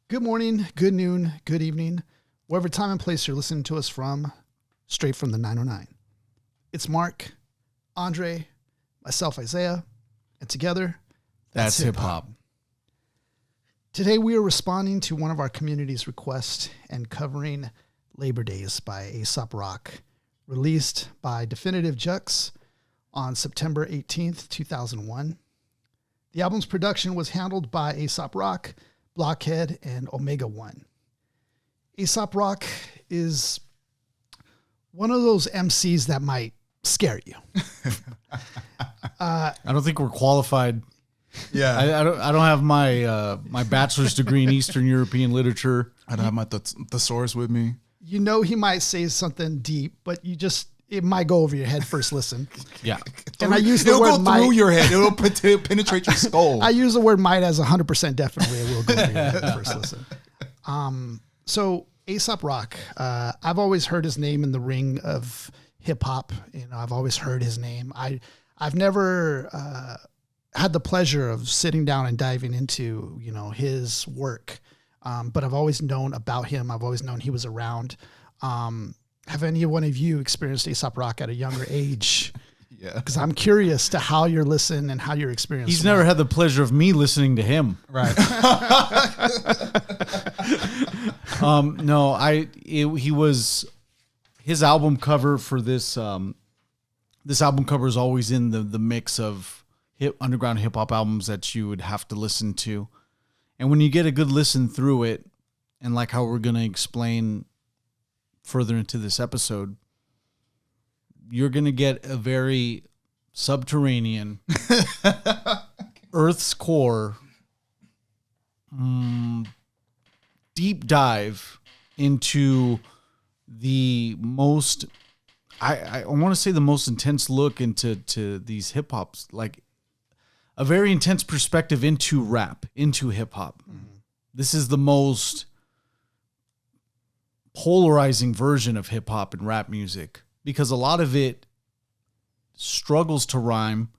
Good morning, good noon, good evening, whatever time and place you're listening to us from, straight from the 909. It's Mark, Andre, myself, Isaiah, and together, that's hip-hop. Today we are responding to one of our community's requests and covering Labor Days by Aesop Rock, released by Definitive Jux on September 18th, 2001. The album's production was handled by Aesop Rock, Blockhead, and Omega One. Aesop Rock is one of those MCs that might scare you. I don't think we're qualified. Yeah, I don't have my my bachelor's degree in Eastern European literature. I don't have my thesaurus with me. You know he might say something deep, but it might go over your head first listen. Yeah. And I use the It'll word go might. through your head. It'll penetrate your skull. I use the word might as 100% definitely it will go over your head first listen. So Aesop Rock, I've always heard his name in the ring of hip hop. You know, I've always heard his name. I've never had the pleasure of sitting down and diving into, you know, his work. But I've always known about him. I've always known he was around. Have any one of you experienced Aesop Rock at a younger age? Yeah. Because I'm curious to how you're listening and how you're experiencing. He's never had the pleasure of me listening to him. Right. No, he was his album cover for this. This album cover is always in the mix of underground hip hop albums that you would have to listen to, and when you get a good listen through it, and like how we're gonna explain further into this episode, you're going to get a very subterranean, Earth's core, deep dive into the most, I want to say the most intense look into these hip hops, like a very intense perspective into rap, into hip hop. Mm-hmm. This is the most polarizing version of hip hop and rap music, because a lot of it struggles to rhyme,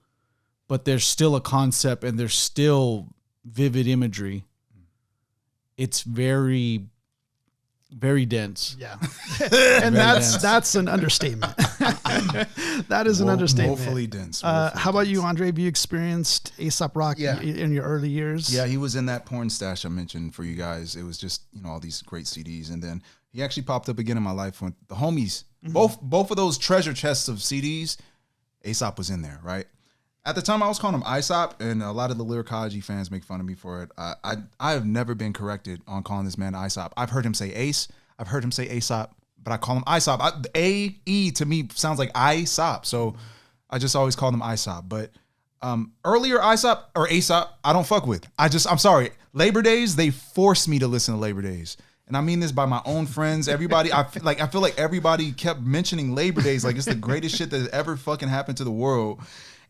but there's still a concept and there's still vivid imagery. It's very, very dense. Yeah. And that's an understatement. That is an understatement. Woefully dense. How about you, Andre? Have you experienced Aesop Rock in your early years? Yeah, he was in that porn stash I mentioned for you guys. It was just, you know, all these great CDs. And then he actually popped up again in my life when the homies, both of those treasure chests of CDs, Aesop was in there, right? At the time, I was calling him Aesop, and a lot of the lyricology fans make fun of me for it. I have never been corrected on calling this man Aesop. I've heard him say Ace. I've heard him say Aesop, but I call him Aesop. A-E to me sounds like Aesop, so I just always called him Aesop. But earlier Aesop, I don't fuck with. I'm sorry. Labor Days, they forced me to listen to Labor Days. And I mean this by my own friends, everybody. I feel like everybody kept mentioning Labor Days like it's the greatest shit that ever fucking happened to the world.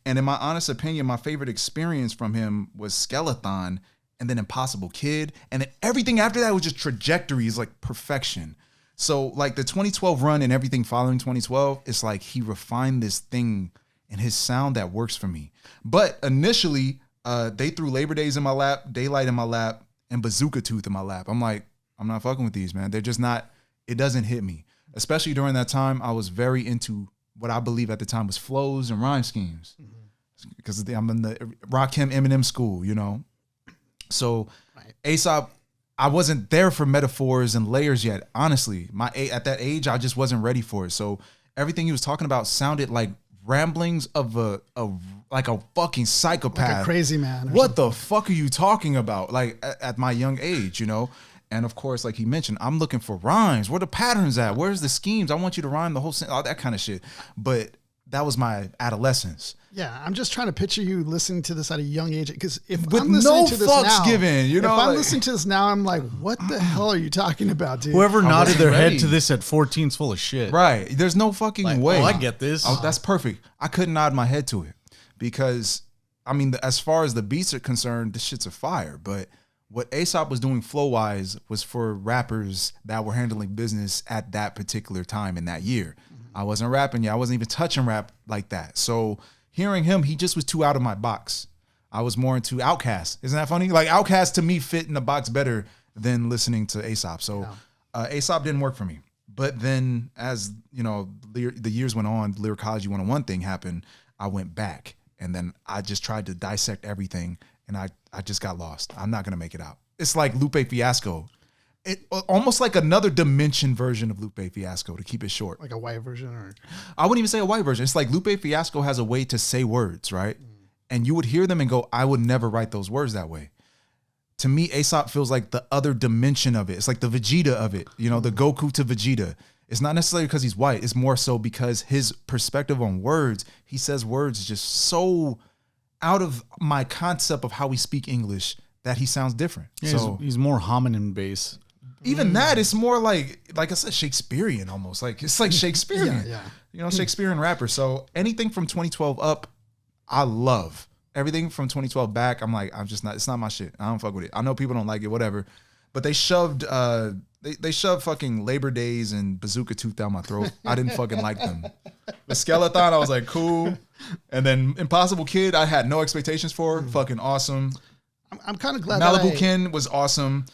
And in my honest opinion, my favorite experience from him was Skeleton, and then Impossible Kid, and then everything after that was just trajectories, like perfection. So like the 2012 run and everything following 2012, it's like he refined this thing in his sound that works for me. But initially, they threw Labor Days in my lap, Daylight in my lap, and Bazooka Tooth in my lap. I'm like, I'm not fucking with these, man. They're just not, it doesn't hit me. Especially during that time, I was very into what I believe at the time was flows and rhyme schemes. Because I'm in the Rakim Eminem school, you know? So Aesop, I wasn't there for metaphors and layers yet. Honestly, at that age, I just wasn't ready for it. So everything he was talking about sounded like ramblings of a fucking psychopath. Like a crazy man. What the fuck are you talking about? Like at my young age, you know? And of course, like he mentioned, I'm looking for rhymes. Where the patterns at? Where's the schemes? I want you to rhyme the whole sentence, all that kind of shit. But that was my adolescence. Yeah, I'm just trying to picture you listening to this at a young age. Because if with I'm listening no to this fucks now, given, you know, if I'm listening to this now, I'm like, what the hell are you talking about, dude? Whoever nodded their ready. head to this at 14 is full of shit. Right. There's no fucking way. Oh, I get this. Oh, that's perfect. I couldn't nod my head to it because, I mean, as far as the beats are concerned, this shit's a fire. But what Aesop was doing flow-wise was for rappers that were handling business at that particular time in that year. I wasn't rapping yet. I wasn't even touching rap like that. So hearing him, he just was too out of my box. I was more into Outkast. Isn't that funny? Like Outkast to me fit in the box better than listening to Aesop. So Aesop didn't work for me. But then as, you know, the years went on, Lyricology 101 thing happened, I went back and then I just tried to dissect everything and I just got lost. I'm not going to make it out. It's like Lupe Fiasco. It almost like another dimension version of Lupe Fiasco, to keep it short. Like a white version, or I wouldn't even say a white version. It's like Lupe Fiasco has a way to say words, right? And you would hear them and go, I would never write those words that way. To me, Aesop feels like the other dimension of it. It's like the Vegeta of it, you know, the Goku to Vegeta. It's not necessarily because he's white. It's more so because his perspective on words, he says words just so out of my concept of how we speak English that he sounds different. Yeah, so he's more hominin based. even that, it's more like I said, Shakespearean almost. Like it's like Shakespearean. Yeah. You know, Shakespearean rapper. So anything from 2012 up, I love. Everything from 2012 back, I'm like, it's not my shit. I don't fuck with it. I know people don't like it, whatever. But they shoved they shoved fucking Labor Days and Bazooka Tooth down my throat. I didn't fucking like them. The Skeleton, I was like, cool. And then Impossible Kid, I had no expectations for. Fucking awesome. I'm kind of glad Malibu Ken was awesome.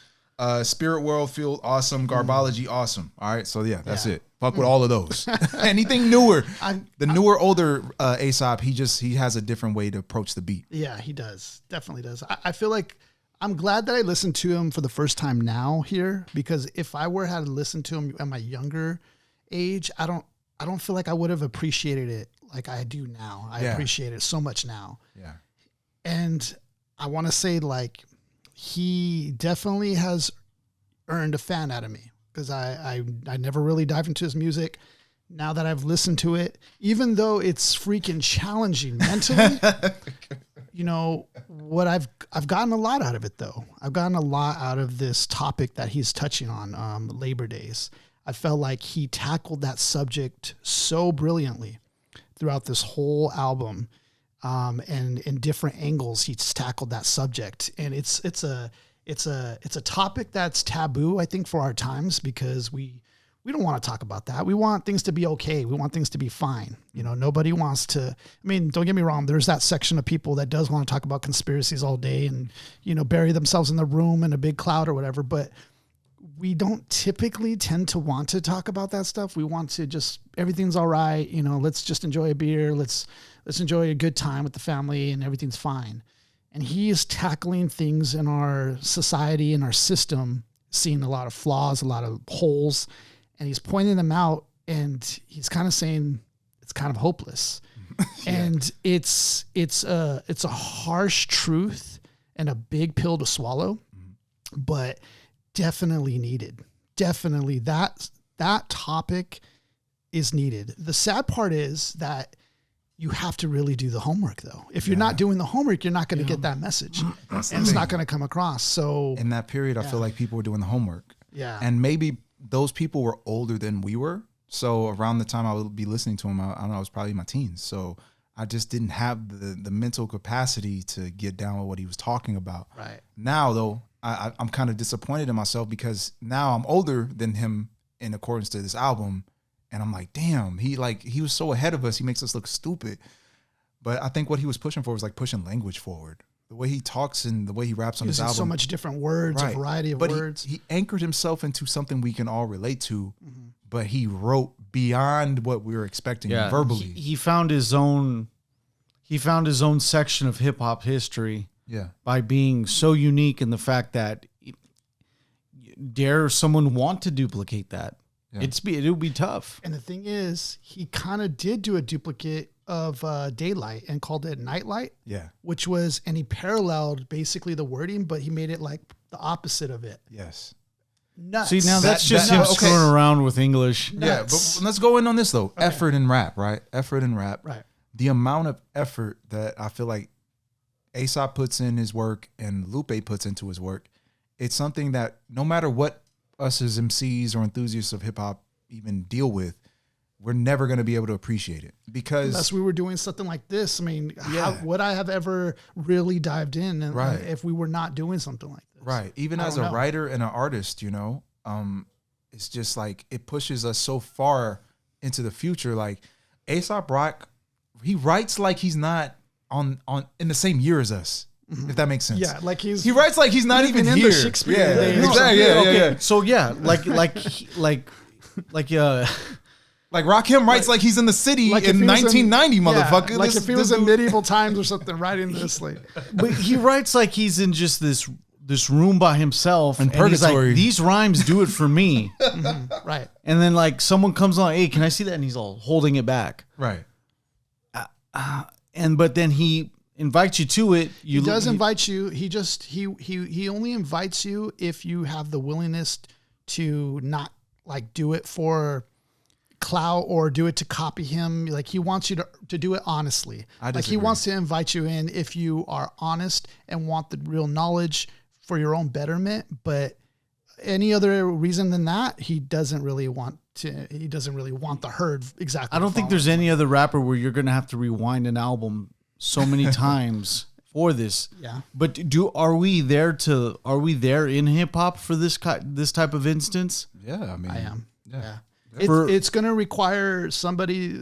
Spirit World feel awesome. Garbology awesome. All right, so yeah, that's it. Fuck with all of those. Anything newer, newer, older Aesop, he has a different way to approach the beat. Yeah, he does. Definitely does. I feel like I'm glad that I listened to him for the first time now here, because if I were had to listen to him at my younger age, I don't feel like I would have appreciated it like I do now. I appreciate it so much now. Yeah. And I want to say, like, he definitely has earned a fan out of me, because I never really dived into his music. Now that I've listened to it, even though it's freaking challenging mentally, you know, what I've gotten a lot out of it, though. I've gotten a lot out of this topic that he's touching on, Labor Days. I felt like he tackled that subject so brilliantly throughout this whole album. And in different angles, he's tackled that subject, and it's a topic that's taboo, I think, for our times, because we don't want to talk about that. We want things to be okay. We want things to be fine. You know, nobody wants to. I mean, don't get me wrong. There's that section of people that does want to talk about conspiracies all day and, you know, bury themselves in the room in a big cloud or whatever. But we don't typically tend to want to talk about that stuff. We want to just, everything's all right. You know, let's just enjoy a beer. Let's enjoy a good time with the family and everything's fine. And he is tackling things in our society and our system, seeing a lot of flaws, a lot of holes, and he's pointing them out, and he's kind of saying it's kind of hopeless. And it's a harsh truth and a big pill to swallow, but definitely needed. Definitely that topic is needed. The sad part is that you have to really do the homework, though. If you're not doing the homework, you're not going to get that message, and it's not going to come across. So in that period, I feel like people were doing the homework. Yeah. And maybe those people were older than we were. So around the time I would be listening to him, I don't know, I was probably in my teens. So I just didn't have the mental capacity to get down with what he was talking about. Right. Now, though, I'm kind of disappointed in myself, because now I'm older than him in accordance to this album. And I'm like, damn, he was so ahead of us. He makes us look stupid. But I think what he was pushing for was like pushing language forward. The way he talks and the way he raps on his album. So much different words, a variety of words. He anchored himself into something we can all relate to, but he wrote beyond what we were expecting verbally. He found his own section of hip hop history by being so unique in the fact that dare someone want to duplicate that? Yeah. It would be tough. And the thing is, he kind of did do a duplicate of Daylight and called it Nightlight. Yeah. And he paralleled basically the wording, but he made it like the opposite of it. Yes. Nuts. See, now that's just him screwing around with English. Nuts. Yeah, but let's go in on this, though. Okay. Effort in rap, right? Effort in rap. Right. The amount of effort that I feel like Aesop puts in his work and Lupe puts into his work, it's something that no matter what us as MCs or enthusiasts of hip hop even deal with, we're never going to be able to appreciate it, because unless we were doing something like this. I mean, how would I have ever really dived in if we were not doing something like this? Right. Even as a writer and an artist, you know, it's just like it pushes us so far into the future. Like Aesop Rock, he writes like he's not on in the same year as us. if that makes sense. Yeah, like he writes like he's not even in here. the Shakespeare Yeah, days. exactly. Yeah. So yeah, like Rakim writes like he's in the city Like if in he was 1990, motherfucker. Yeah, like if he was in medieval times or something, writing this, like, but he writes like he's in just this room by himself, In and he's purgatory. like, these rhymes do it for me. right. And then like someone comes on, hey, can I see that? And he's all holding it back. Right. But then he invites you to it. He does invite you. He only invites you if you have the willingness to not like do it for clout or do it to copy him. Like he wants you to do it honestly. Like he wants to invite you in if you are honest and want the real knowledge for your own betterment. But any other reason than that, he doesn't really want the herd exactly. I don't think there's any other rapper where you're gonna have to rewind an album so many times for this. Yeah. But are we there in hip hop for this type of instance? Yeah, I mean, I am. Yeah. It's going to require somebody.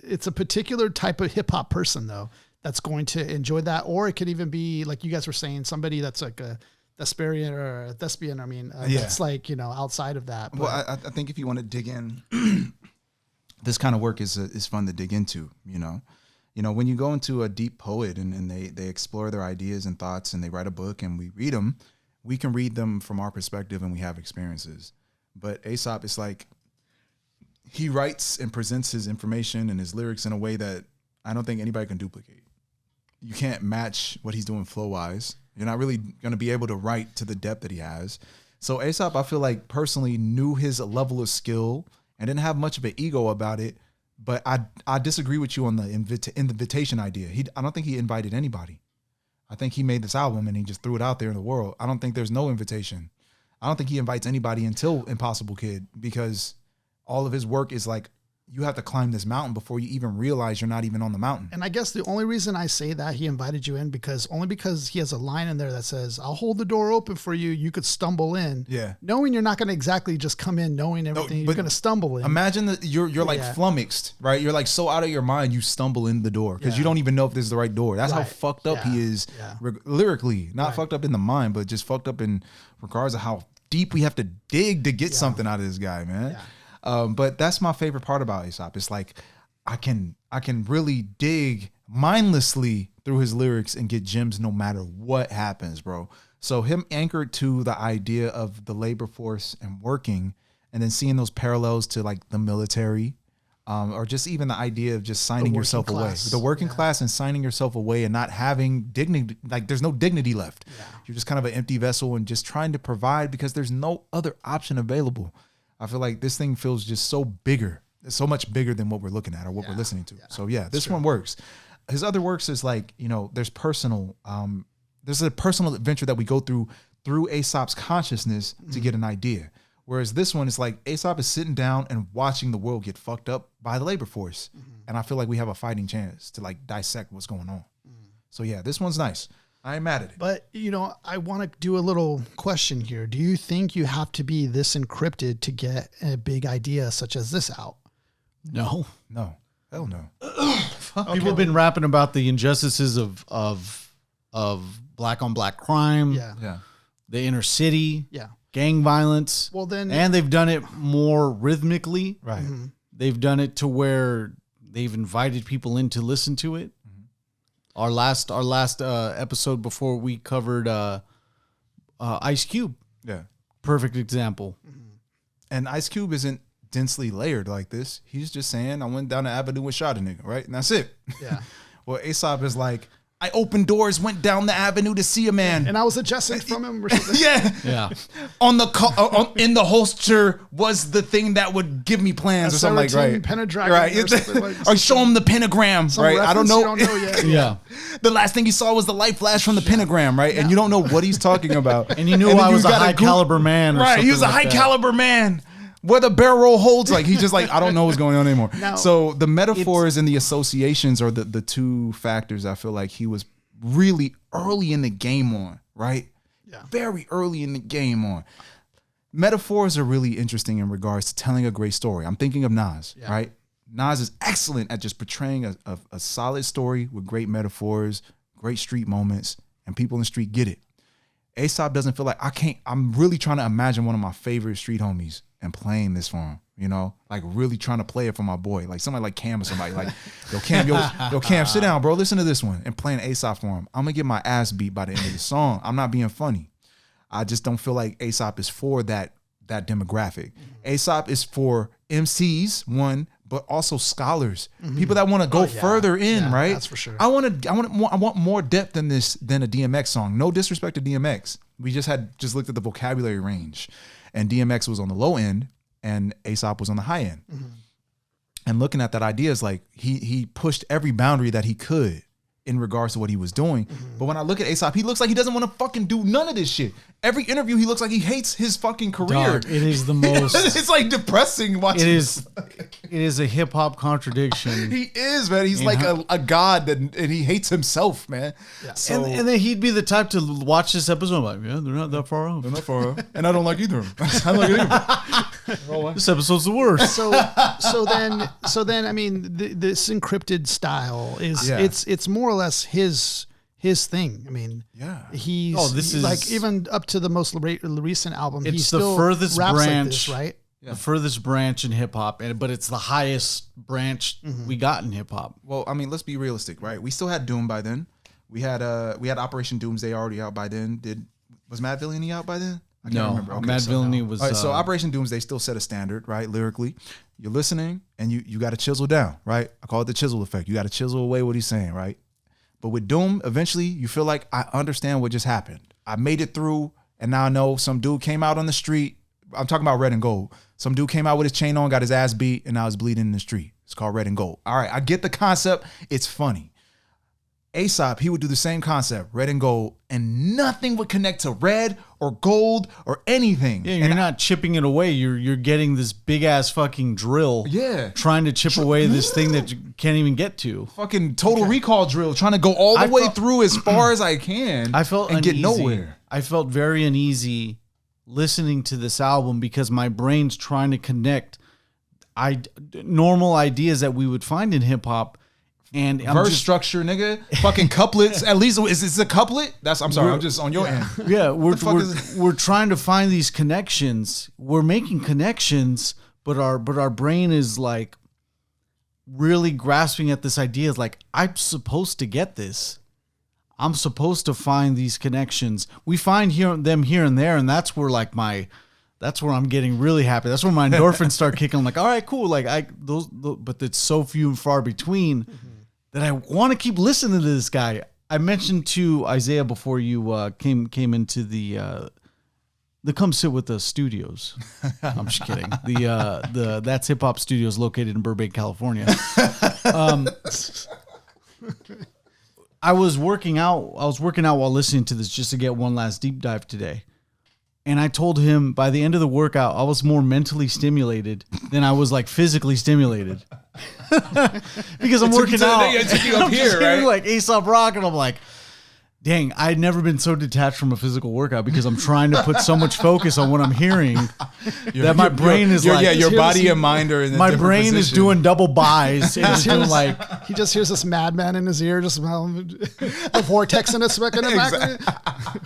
It's a particular type of hip hop person though that's going to enjoy that, or it could even be like you guys were saying, somebody that's like a thespian or a thespian. I mean, that's like outside of that. But. Well, I think if you want to dig in, this kind of work is fun to dig into. When you go into a deep poet and they explore their ideas and thoughts and they write a book and we read them, we can read them from our perspective and we have experiences. But Aesop is like, he writes and presents his information and his lyrics in a way that I don't think anybody can duplicate. You can't match what he's doing flow-wise. You're not really going to be able to write to the depth that he has. So Aesop, I feel like personally knew his level of skill and didn't have much of an ego about it. But I disagree with you on the invitation idea. I don't think he invited anybody. I think he made this album and he just threw it out there in the world. I don't think there's no invitation. I don't think he invites anybody until Impossible Kid, because all of his work is like, you have to climb this mountain before you even realize you're not even on the mountain. And I guess the only reason I say that he invited you in because he has a line in there that says, I'll hold the door open for you. You could stumble in. Yeah. Knowing you're not going to exactly just come in knowing everything. You're going to stumble in. Imagine that you're like flummoxed, right? You're like so out of your mind, you stumble in the door because you don't even know if this is the right door. That's how fucked up he is lyrically. Not fucked up in the mind, but just fucked up in regards of how deep we have to dig to get something out of this guy, man. Yeah. But that's my favorite part about Aesop. It's like I can really dig mindlessly through his lyrics and get gems no matter what happens, bro. So him anchored to the idea of the labor force and working, and then seeing those parallels to like the military, or just even the idea of just signing yourself away, the working class, and signing yourself away and not having dignity. Like there's no dignity left. Yeah. You're just kind of an empty vessel and just trying to provide because there's no other option available. I feel like this thing feels just so bigger. It's so much bigger than what we're looking at or what we're listening to. So this one works. His other works is like, there's personal, there's a personal adventure that we go through Aesop's consciousness to get an idea. Whereas this one is like Aesop is sitting down and watching the world get fucked up by the labor force. And I feel like we have a fighting chance to like dissect what's going on. So yeah, this one's nice. I ain't mad at it. But, I want to do a little question here. Do you think you have to be this encrypted to get a big idea such as this out? No. Hell no. People have been rapping about the injustices of black on black crime. Yeah. The inner city. Yeah. Gang violence. Well, then, and they've done it more rhythmically. Right. They've done it to where they've invited people in to listen to it. Our last episode before we covered Ice Cube. Yeah. Perfect example. And Ice Cube isn't densely layered like this. He's just saying, I went down the avenue and shot a nigga, right? And that's it. Yeah. Well, Aesop is like, I opened doors, went down the avenue to see a man. And I was adjacent from him or something. Yeah. On the in the holster was the thing that would give me plans or something like right. Pentadragon right. or something like or show him the pentagram, right? I don't know. You don't know yet. Yeah. The last thing he saw was the light flash from the pentagram, right? And you don't know what he's talking about. And he knew I was a high caliber man. Or right. He was a high caliber man. Where the barrel roll holds, like he's just like, I don't know what's going on anymore. Now, so the metaphors and the associations are the two factors I feel like he was really early in the game on, right? Yeah. Very early in the game on. Metaphors are really interesting in regards to telling a great story. I'm thinking of Nas, right? Nas is excellent at just portraying a solid story with great metaphors, great street moments, and people in the street get it. Aesop doesn't feel like I'm really trying to imagine one of my favorite street homies and playing this for him, you know, like really trying to play it for my boy, like somebody like Cam or somebody like, yo Cam, sit down, bro, listen to this one, and playing Aesop for him. I'm gonna get my ass beat by the end of the song. I'm not being funny. I just don't feel like Aesop is for that demographic. Aesop is for MCs, one, but also scholars, people that want to go further in, right? That's for sure. I want more depth than this than a DMX song. No disrespect to DMX. We just looked at the vocabulary range, and DMX was on the low end, and Aesop was on the high end. And looking at that idea is like he pushed every boundary that he could in regards to what he was doing. But when I look at Aesop, he looks like he doesn't want to fucking do none of this shit. Every interview, he looks like he hates his fucking career. Dog, it is the most. It's like depressing watching. It is a hip hop contradiction. He is, man. He's like a god and he hates himself, man. Yeah. So, and then he'd be the type to watch this episode like, yeah, they're not that far off. they're not far off. And I don't like either of them. I don't like either. This episode's the worst. So then, I mean, this encrypted style is it's more or less his thing. I mean, he's like even up to the most recent album. It's he still the furthest raps branch, like this, right? The furthest branch in hip hop, but it's the highest branch we got in hip hop. Well, I mean, let's be realistic, right? We still had Doom by then. We had Operation Doomsday already out by then. Was Mad Villainy out by then? I can't remember. Okay, Mad Villainy was. All right, so Operation Doomsday still set a standard, right? Lyrically, you're listening and you got to chisel down, right? I call it the chisel effect. You got to chisel away what he's saying, right? But with Doom, eventually you feel like I understand what just happened. I made it through, and now I know some dude came out on the street. I'm talking about Red and Gold. Some dude came out with his chain on, got his ass beat, and now he's bleeding in the street. It's called Red and Gold. All right, I get the concept. It's funny. Aesop, he would do the same concept, Red and Gold, and nothing would connect to red or gold or anything. Yeah, you're not chipping it away. You're getting this big ass fucking drill. Yeah. Trying to chip away this thing that you can't even get to. Fucking Total Recall drill, trying to go all the way through as far as I can. I felt and uneasy. get nowhere. I felt very uneasy listening to this album because my brain's trying to connect normal ideas that we would find in hip hop. And verse structure, nigga, fucking couplets. At least is this a couplet? I'm sorry. I'm just on your end. Yeah, we're trying to find these connections. We're making connections, but our brain is like really grasping at this idea. It's like, I'm supposed to get this. I'm supposed to find these connections. We find them here and there, and that's where that's where I'm getting really happy. That's where my endorphins start kicking. I'm like, all right, cool. Like but it's so few and far between. That I want to keep listening to this guy. I mentioned to Isaiah before you came into the Come Sit With Us studios. I'm just kidding. The That's Hip Hop Studios located in Burbank, California. I was working out while listening to this just to get one last deep dive today. And I told him by the end of the workout, I was more mentally stimulated than I was like physically stimulated. Because I'm working out. It took you up here, right? Like Aesop Rock, and I'm like, dang, I'd never been so detached from a physical workout because I'm trying to put so much focus on what I'm hearing that my brain is like, your body and mind are in a my different brain is position. doing double buys. And it's doing like, He just hears this madman in his ear, just the vortex in his back.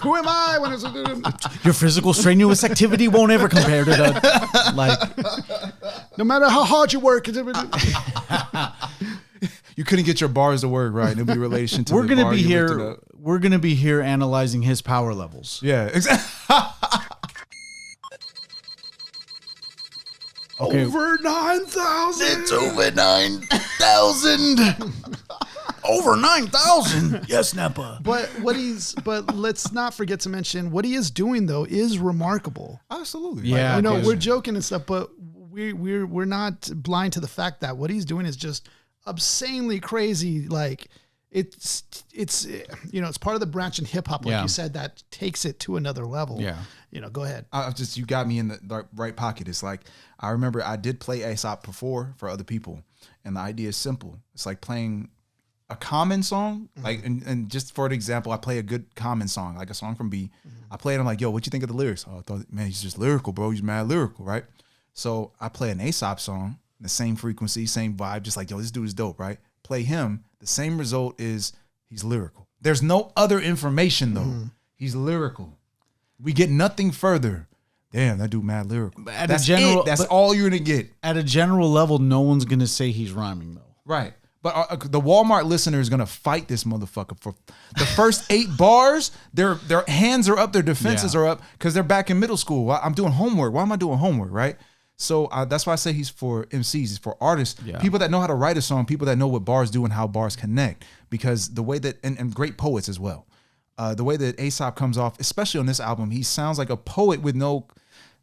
Who am I? When it's your physical strenuous activity won't ever compare to the like. no matter how hard you work. You couldn't get your bars to work right. It'll be relation to We're the gonna bar be you here. lifted up. We're gonna be here analyzing his power levels. Yeah, exactly. Okay. Over 9,000. It's over 9,000. Over 9,000. Yes, Nepa. But let's not forget to mention what he is doing though is remarkable. Absolutely. Yeah. I know Okay. we're joking and stuff, but we're not blind to the fact that what he's doing is just obscenely crazy. Like it's it's part of the branch in hip hop, like you said, that takes it to another level. Yeah. Go ahead. You got me in the right pocket. It's like, I remember I did play Aesop before for other people, and the idea is simple. It's like playing a common song, like, and just for an example, I play a good common song, like a song from B. I play it, I'm like, yo, what you think of the lyrics? Oh, I thought, man, he's just lyrical, bro. He's mad lyrical, right? So I play an Aesop song, the same frequency, same vibe, just like, yo, this dude is dope, right? Play him, the same result is he's lyrical. There's no other information though. He's lyrical. We get nothing further. Damn, that dude mad lyrical. That's it. That's all you're gonna get. At a general level, no one's gonna say he's rhyming though. Right. But the Walmart listener is gonna fight this motherfucker for the first 8 bars. Their hands are up, their defenses are up because they're back in middle school. I'm doing homework. Why am I doing homework? Right. So that's why I say he's for MCs, he's for artists, people that know how to write a song, people that know what bars do and how bars connect. Because the way that and great poets as well, the way that Aesop comes off, especially on this album, he sounds like a poet with no.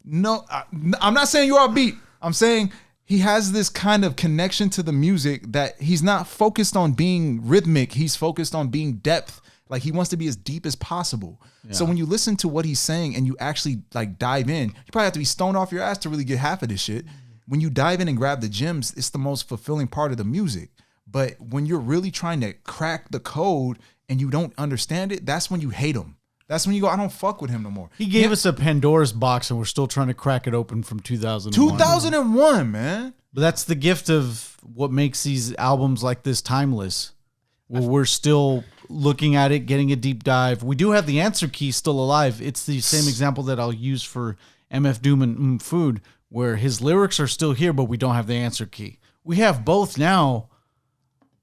I'm not saying you're offbeat. I'm saying he has this kind of connection to the music that he's not focused on being rhythmic. He's focused on being depth. Like he wants to be as deep as possible. Yeah. So when you listen to what he's saying and you actually like dive in, you probably have to be stoned off your ass to really get half of this shit. When you dive in and grab the gems, it's the most fulfilling part of the music. But when you're really trying to crack the code and you don't understand it, that's when you hate him. That's when you go, I don't fuck with him no more. He gave us a Pandora's box and we're still trying to crack it open from 2001. 2001, man. But that's the gift of what makes these albums like this timeless. Where we're still looking at it, getting a deep dive. We do have the answer key still alive. It's the same example that I'll use for MF Doom and Food, where his lyrics are still here, but we don't have the answer key. We have both now.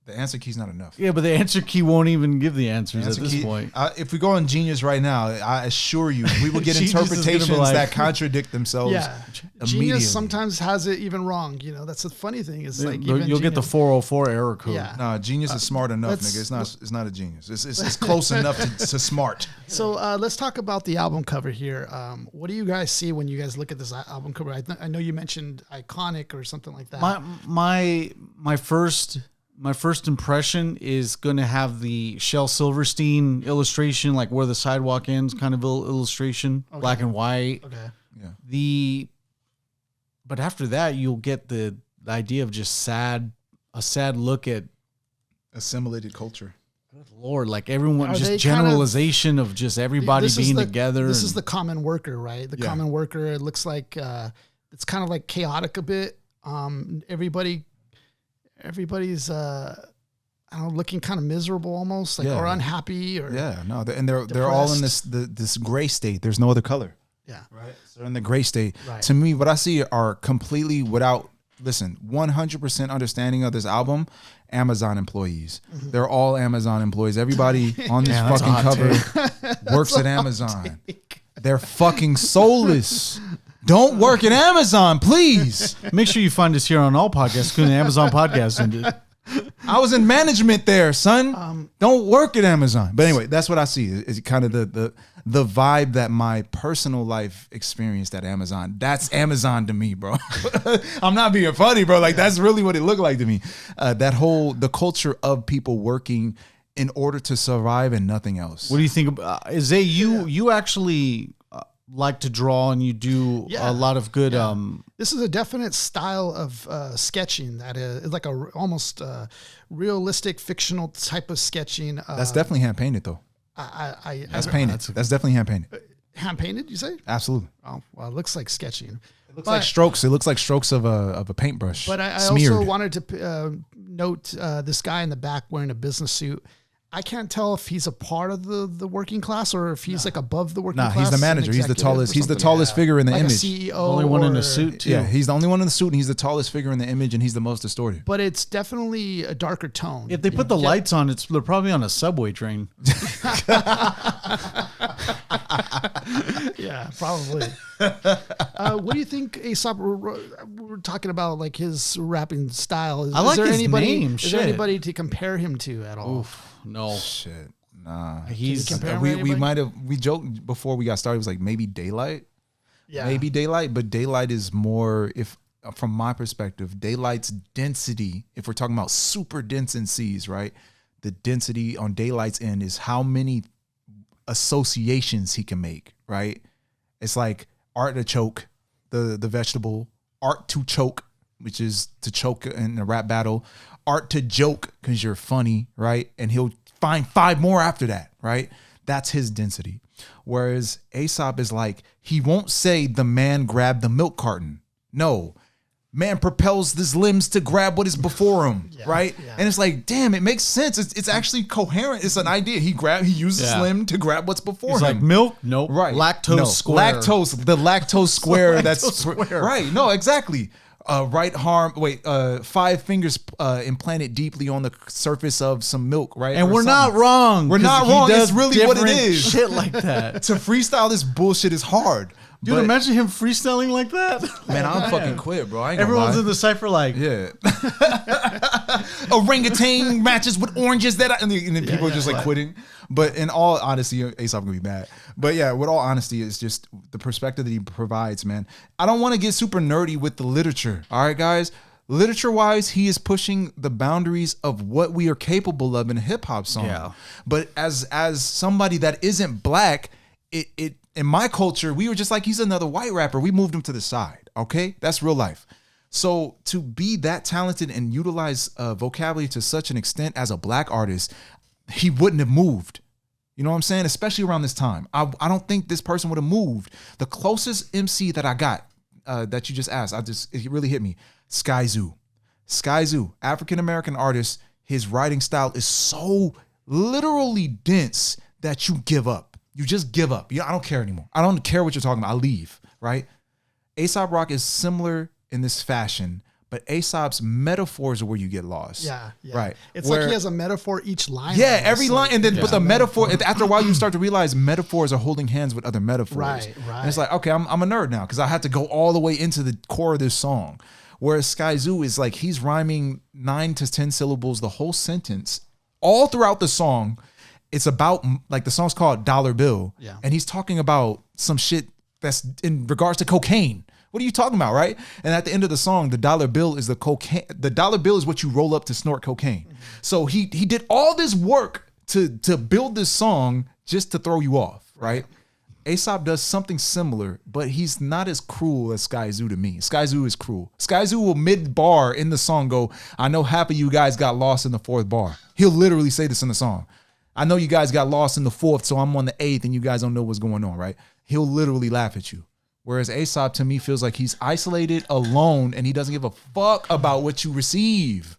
The answer key's not enough. Yeah, but the answer key won't even give the answers at this point. If we go on Genius right now, I assure you, we will get interpretations that contradict themselves. Yeah, Genius sometimes has it even wrong. You know, that's the funny thing. Is like you'll get the 404 error code. Yeah. No, Genius is smart enough, nigga. It's not a genius. It's close enough to smart. So let's talk about the album cover here. What do you guys see when you guys look at this album cover? I know you mentioned iconic or something like that. My first impression is going to have the Shel Silverstein illustration, like where the sidewalk ends, kind of illustration, black and white. Okay. Yeah. But after that, you'll get the idea of just a sad look at assimilated culture. Good Lord, like everyone, just generalization of just everybody being together. This is the common worker, right? The common worker. It looks like it's kind of like chaotic a bit. Everybody's I don't know, looking kind of miserable almost, like or unhappy or they're all in this gray state. There's no other color. Yeah. Right. So they're in the gray state. Right. To me, what I see are completely 100% understanding of this album, Amazon employees. Mm-hmm. They're all Amazon employees. Everybody on this fucking cover works at Amazon. They're fucking soulless. Don't work at Amazon, please. Make sure you find us here on all podcasts, including Amazon Podcasts. I was in management there, son. Don't work at Amazon. But anyway, that's what I see. Is kind of the vibe that my personal life experienced at Amazon. That's Amazon to me, bro. I'm not being funny, bro. Like that's really what it looked like to me. The culture of people working in order to survive and nothing else. What do you think about Zay? You actually like to draw and you do a lot of good this is a definite style of sketching that is like a almost realistic fictional type of sketching. That's definitely hand painted though. That's painted. That's definitely hand painted. Hand painted, you say? Absolutely. Oh well, it looks like sketching. It looks like strokes. It looks like strokes of a paintbrush. But I also wanted to note this guy in the back wearing a business suit. I can't tell if he's a part of the working class or if he's like above the working class. He's the manager. He's the tallest. He's the tallest figure in the like image. A CEO, only one in the suit too. Yeah, he's the only one in the suit, and he's the tallest figure in the image, and he's the most distorted. But it's definitely a darker tone. If they put the lights on, they're probably on a subway train. Yeah, probably. What do you think, Aesop? We're talking about like his rapping style. I like there his anybody, name. Is there anybody to compare him to at all? Oof, no. Shit. Nah. We joked before we got started. It was like maybe Daylight. Yeah. Maybe Daylight, but Daylight is more, if from my perspective, Daylight's density, if we're talking about super dense MCs, right? The density on Daylight's end is how many associations he can make, right? It's like artichoke, the vegetable, art to choke, which is to choke in a rap battle, art to joke because you're funny, right? And he'll find 5 more after that, right? That's his density. Whereas Aesop is like, he won't say the man grabbed the milk carton. No, man propels his limbs to grab what is before him, right? Yeah. And it's like, damn, it makes sense. It's actually coherent. It's an idea. He uses his limb to grab what's before him. He's like, milk? Nope. Right. Lactose square. The lactose square. Square. Right. No, exactly. Right arm, 5 fingers implanted deeply on the surface of some milk, right? And we're not wrong. We're not wrong. It's really what it is. Shit like that. To freestyle this bullshit is hard. Dude, imagine him freestyling like that. Man, I'm fucking quit, bro. I ain't Everyone's lie. in the cipher like, yeah. Orangutan matches with oranges and then people are just like quitting. But in all honesty, Aesop gonna be mad. But yeah, with all honesty, it's just the perspective that he provides, man. I don't want to get super nerdy with the literature. All right, guys. Literature-wise, he is pushing the boundaries of what we are capable of in a hip-hop song. Yeah. But as somebody that isn't black, it in my culture, we were just like, he's another white rapper. We moved him to the side. Okay, that's real life. So to be that talented and utilize vocabulary to such an extent as a black artist, he wouldn't have moved. You know what I'm saying? Especially around this time. I don't think this person would have moved. The closest MC that I got that you just asked, it really hit me. Sky Zoo, African-American artist. His writing style is so literally dense that you give up. You just give up. I don't care anymore. I don't care what you're talking about. I leave, right? Aesop Rock is similar in this fashion, but Aesop's metaphors are where you get lost. Yeah. Right. It's like he has a metaphor each line. Yeah, every line. And then, but the metaphor, after a while, you start to realize metaphors are holding hands with other metaphors. Right. And it's like, okay, I'm a nerd now because I had to go all the way into the core of this song. Whereas Sky Zoo is like, he's rhyming 9 to 10 syllables, the whole sentence, all throughout the song. It's about, like, the song's called Dollar Bill. Yeah. And he's talking about some shit that's in regards to cocaine. What are you talking about, right? And at the end of the song, the dollar bill is the cocaine. The dollar bill is what you roll up to snort cocaine. Mm-hmm. So he did all this work to build this song just to throw you off, right? Aesop does something similar, but he's not as cruel as Sky Zoo to me. Sky Zoo is cruel. Sky Zoo will mid-bar in the song go, I know half of you guys got lost in the 4th bar. He'll literally say this in the song. I know you guys got lost in the 4th, so I'm on the 8th and you guys don't know what's going on, right? He'll literally laugh at you. Whereas Aesop, to me, feels like he's isolated, alone, and he doesn't give a fuck about what you receive.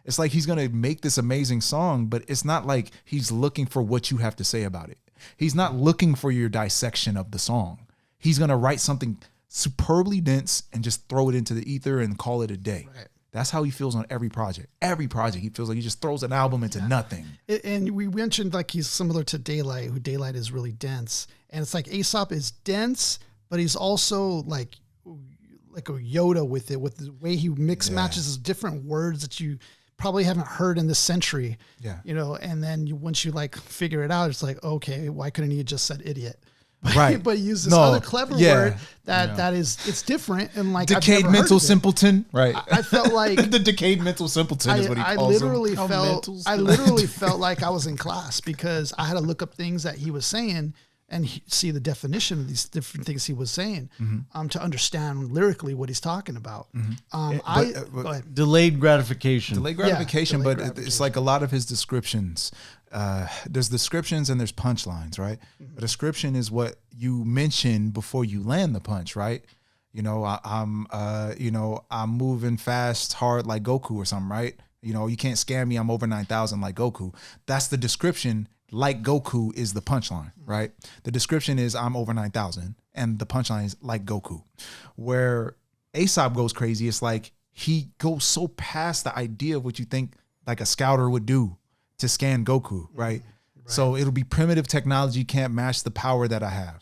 It's like he's going to make this amazing song, but it's not like he's looking for what you have to say about it. He's not looking for your dissection of the song. He's going to write something superbly dense and just throw it into the ether and call it a day. Right. That's how he feels on every project. Every project, he feels like he just throws an album into nothing. And we mentioned like he's similar to Daylight, who Daylight is really dense. And it's like Aesop is dense, but he's also like a Yoda with it, with the way he matches his different words that you probably haven't heard in this century. Yeah. You know, and then once you like figure it out, it's like, okay, why couldn't he have just said idiot? Right. But use this other clever word that is, it's different. And like, decayed mental simpleton. Right. I felt like the decayed mental simpleton is what he calls I literally felt like I was in class because I had to look up things that he was saying and see the definition of these different things he was saying, to understand lyrically what he's talking about. Delayed gratification. Delayed gratification, but it's like a lot of his descriptions. There's descriptions and there's punchlines, right? Mm-hmm. A description is what you mention before you land the punch, right? You know, I'm moving fast, hard like Goku or something, right? You know, you can't scam me. I'm over 9,000 like Goku. That's the description. Like Goku is the punchline, right? The description is I'm over 9,000 and the punchline is like Goku. Where Aesop goes crazy, it's like he goes so past the idea of what you think like a scouter would do to scan Goku, right? So it'll be primitive technology can't match the power that I have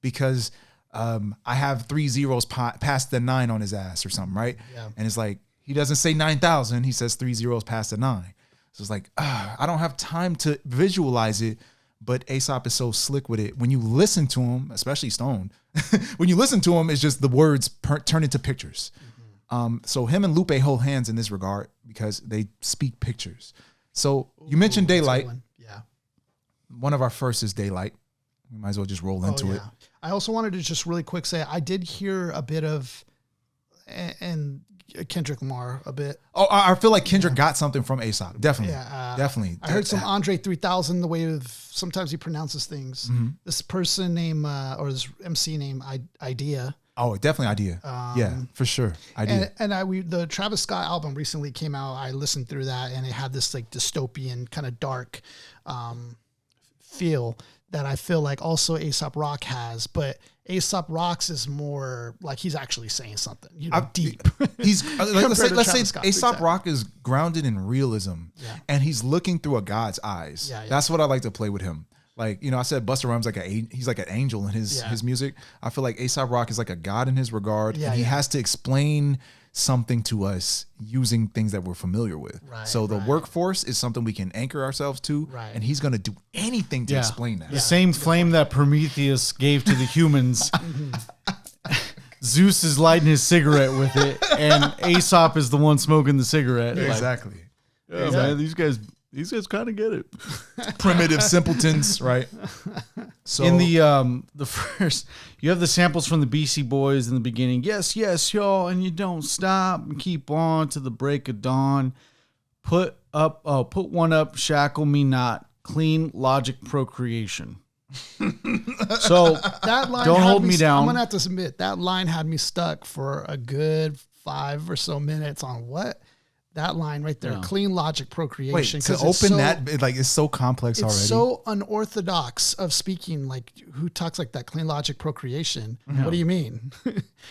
because I have 3 zeros past the 9 on his ass or something, right? Yeah. And it's like, he doesn't say 9,000, he says 3 zeros past the 9. So it's like, I don't have time to visualize it, but Aesop is so slick with it. When you listen to him, especially Stone, when you listen to him, it's just the words turn into pictures. Mm-hmm. So him and Lupe hold hands in this regard because they speak pictures. So you mentioned Daylight. Yeah. One of our first is Daylight. We might as well just roll into it. I also wanted to just really quick say, I did hear a bit of, and Kendrick Lamar a bit. Oh, I feel like Kendrick got something from Aesop. Definitely. Yeah, definitely. I heard some Andre 3000, the way of sometimes he pronounces things. This person named, or this MC named Idea. Oh, definitely Idea. Yeah, for sure. Idea. And the Travis Scott album recently came out. I listened through that, and it had this like dystopian kind of dark feel that I feel like also Aesop Rock has, but Aesop Rock's is more like he's actually saying something, deep. He's let's say Scott, Aesop Rock is grounded in realism, and he's looking through a god's eyes. Yeah. That's what I like to play with him. Like, I said Busta Rhymes he's like an angel in his music. I feel like Aesop Rock is like a god in his regard, and he has to explain something to us using things that we're familiar with. Right, so the workforce is something we can anchor ourselves to, and he's going to do anything to explain that. The same flame that Prometheus gave to the humans. Zeus is lighting his cigarette with it, and Aesop is the one smoking the cigarette. Exactly. Like, man, these guys kind of get it. Primitive simpletons, right? So in the first, you have the samples from the BC Boys in the beginning. Yes, yes, y'all, and you don't stop and keep on to the break of dawn. Put one up, shackle me not. Clean logic procreation. So that line don't hold me down. I'm gonna have to admit that line had me stuck for a good 5 or so minutes on what. That line right there, clean logic procreation. Wait, to open that, like, it's so complex already. It's so unorthodox of speaking. Like, who talks like that? Clean logic procreation. What do you mean?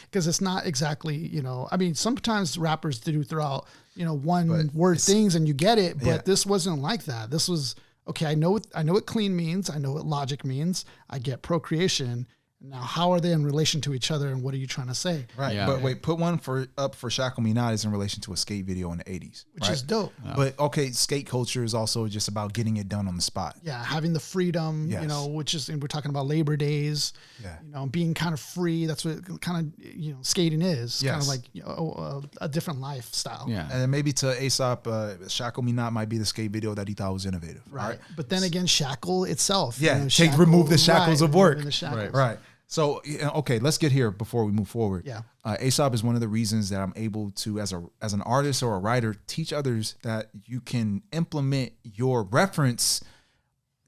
Because it's not exactly, I mean, sometimes rappers do throughout, one word things and you get it, but this wasn't like that. This was, okay, I know what clean means. I know what logic means. I get procreation. Now, how are they in relation to each other, and what are you trying to say? Right, but wait, put one up for Shackle Me Not is in relation to a skate video in the 80s. Which is dope. But, okay, skate culture is also just about getting it done on the spot. Yeah, having the freedom, which is, and we're talking about Labor Days, being kind of free. That's what kind of, skating is. Kind of like a different lifestyle. Yeah. And then maybe to Aesop, Shackle Me Not might be the skate video that he thought was innovative. Right. But then again, shackle itself. Yeah, remove the shackles of work. Right. So, okay, let's get here before we move forward. Yeah. Aesop is one of the reasons that I'm able to, as an artist or a writer, teach others that you can implement your reference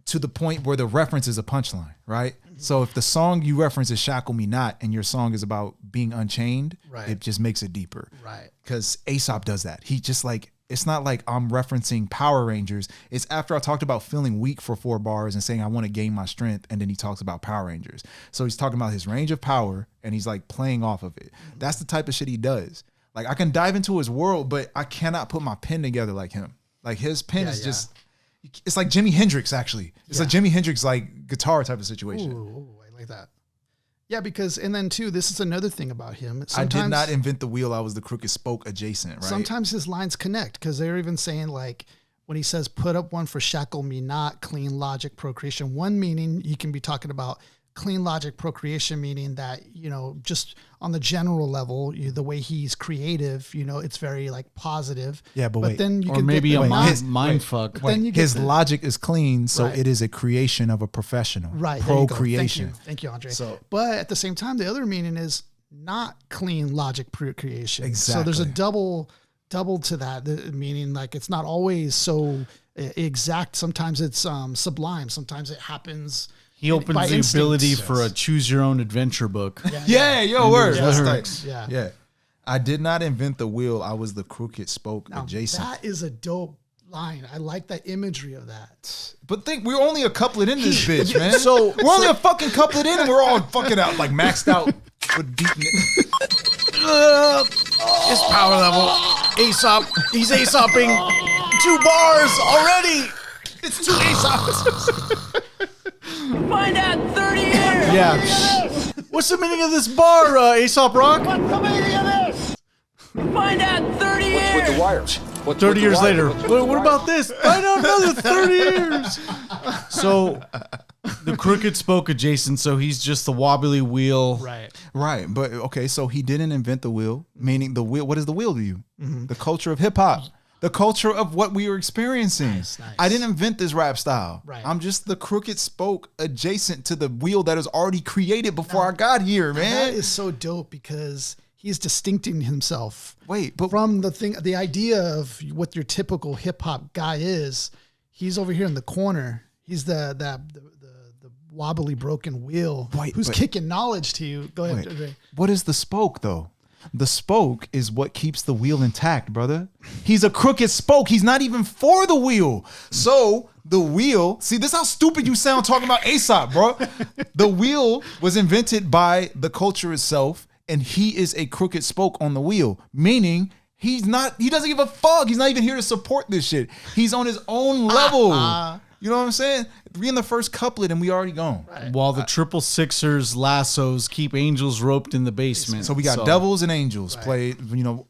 to the point where the reference is a punchline, right? Mm-hmm. So if the song you reference is Shackle Me Not and your song is about being unchained, it just makes it deeper. Right. Because Aesop does that. He just like, it's not like I'm referencing Power Rangers. It's after I talked about feeling weak for 4 bars and saying I want to gain my strength, and then he talks about Power Rangers. So he's talking about his range of power, and he's like playing off of it. That's the type of shit he does. Like, I can dive into his world, but I cannot put my pen together like him. Like, his pen is just, it's like Jimi Hendrix, actually. It's like Jimi Hendrix, like, guitar type of situation. Ooh, I like that. Yeah, because, and then too, this is another thing about him. I did not invent the wheel. I was the crooked spoke adjacent, right? Sometimes his lines connect, because they're even saying, like, when he says, put up one for shackle me not, clean logic procreation. One meaning you can be talking about clean logic procreation, meaning that, just on the general level, the way he's creative, it's very like positive. Yeah, but then you or can maybe a mind mind fuck. His logic is clean, so it is a creation of a professional. Right. Procreation. Thank you, Andre. So, but at the same time, the other meaning is not clean logic procreation. Exactly. So there's a double to that, meaning like it's not always so exact. Sometimes it's sublime. Sometimes it happens. He opens the ability for a choose your own adventure book. Word. Lyrics. Yeah. I did not invent the wheel. I was the crooked spoke adjacent. That is a dope line. I like that imagery of that. But we're only a couplet in this bitch, man. So we're only a fucking couplet in, and we're all fucking out, like maxed out with beating it. His power level. Aesop. He's Aesoping 2 bars already. It's 2 Aesops. Find out in 30 years. Yeah. What's the meaning of this bar, Aesop Rock? What's the meaning of this? Find out in 30 years. With the wires. 30 years later. What about this? Find out another 30 years. So the crooked spoke adjacent, so he's just the wobbly wheel. Right. But okay, so he didn't invent the wheel, meaning the wheel. What is the wheel to you? Mm-hmm. The culture of hip hop. The culture of what we were experiencing. Nice. I didn't invent this rap style. Right. I'm just the crooked spoke adjacent to the wheel that is already created before I got here, man. That is so dope, because he's distincting himself. Wait, but From the idea of what your typical hip hop guy is, he's over here in the corner. He's the wobbly broken wheel who's kicking knowledge to you. Go ahead. Wait, what is the spoke though? The spoke is what keeps the wheel intact, brother. He's a crooked spoke. He's not even for the wheel. So the wheel, see, this is how stupid you sound talking about Aesop, bro. The wheel was invented by the culture itself, and he is a crooked spoke on the wheel, meaning he doesn't give a fuck. He's not even here to support this shit. He's on his own level. You know what I'm saying? We in the first couplet and we already gone. Right. While the triple sixers lassos keep angels roped in the basement. So we got devils and angels played,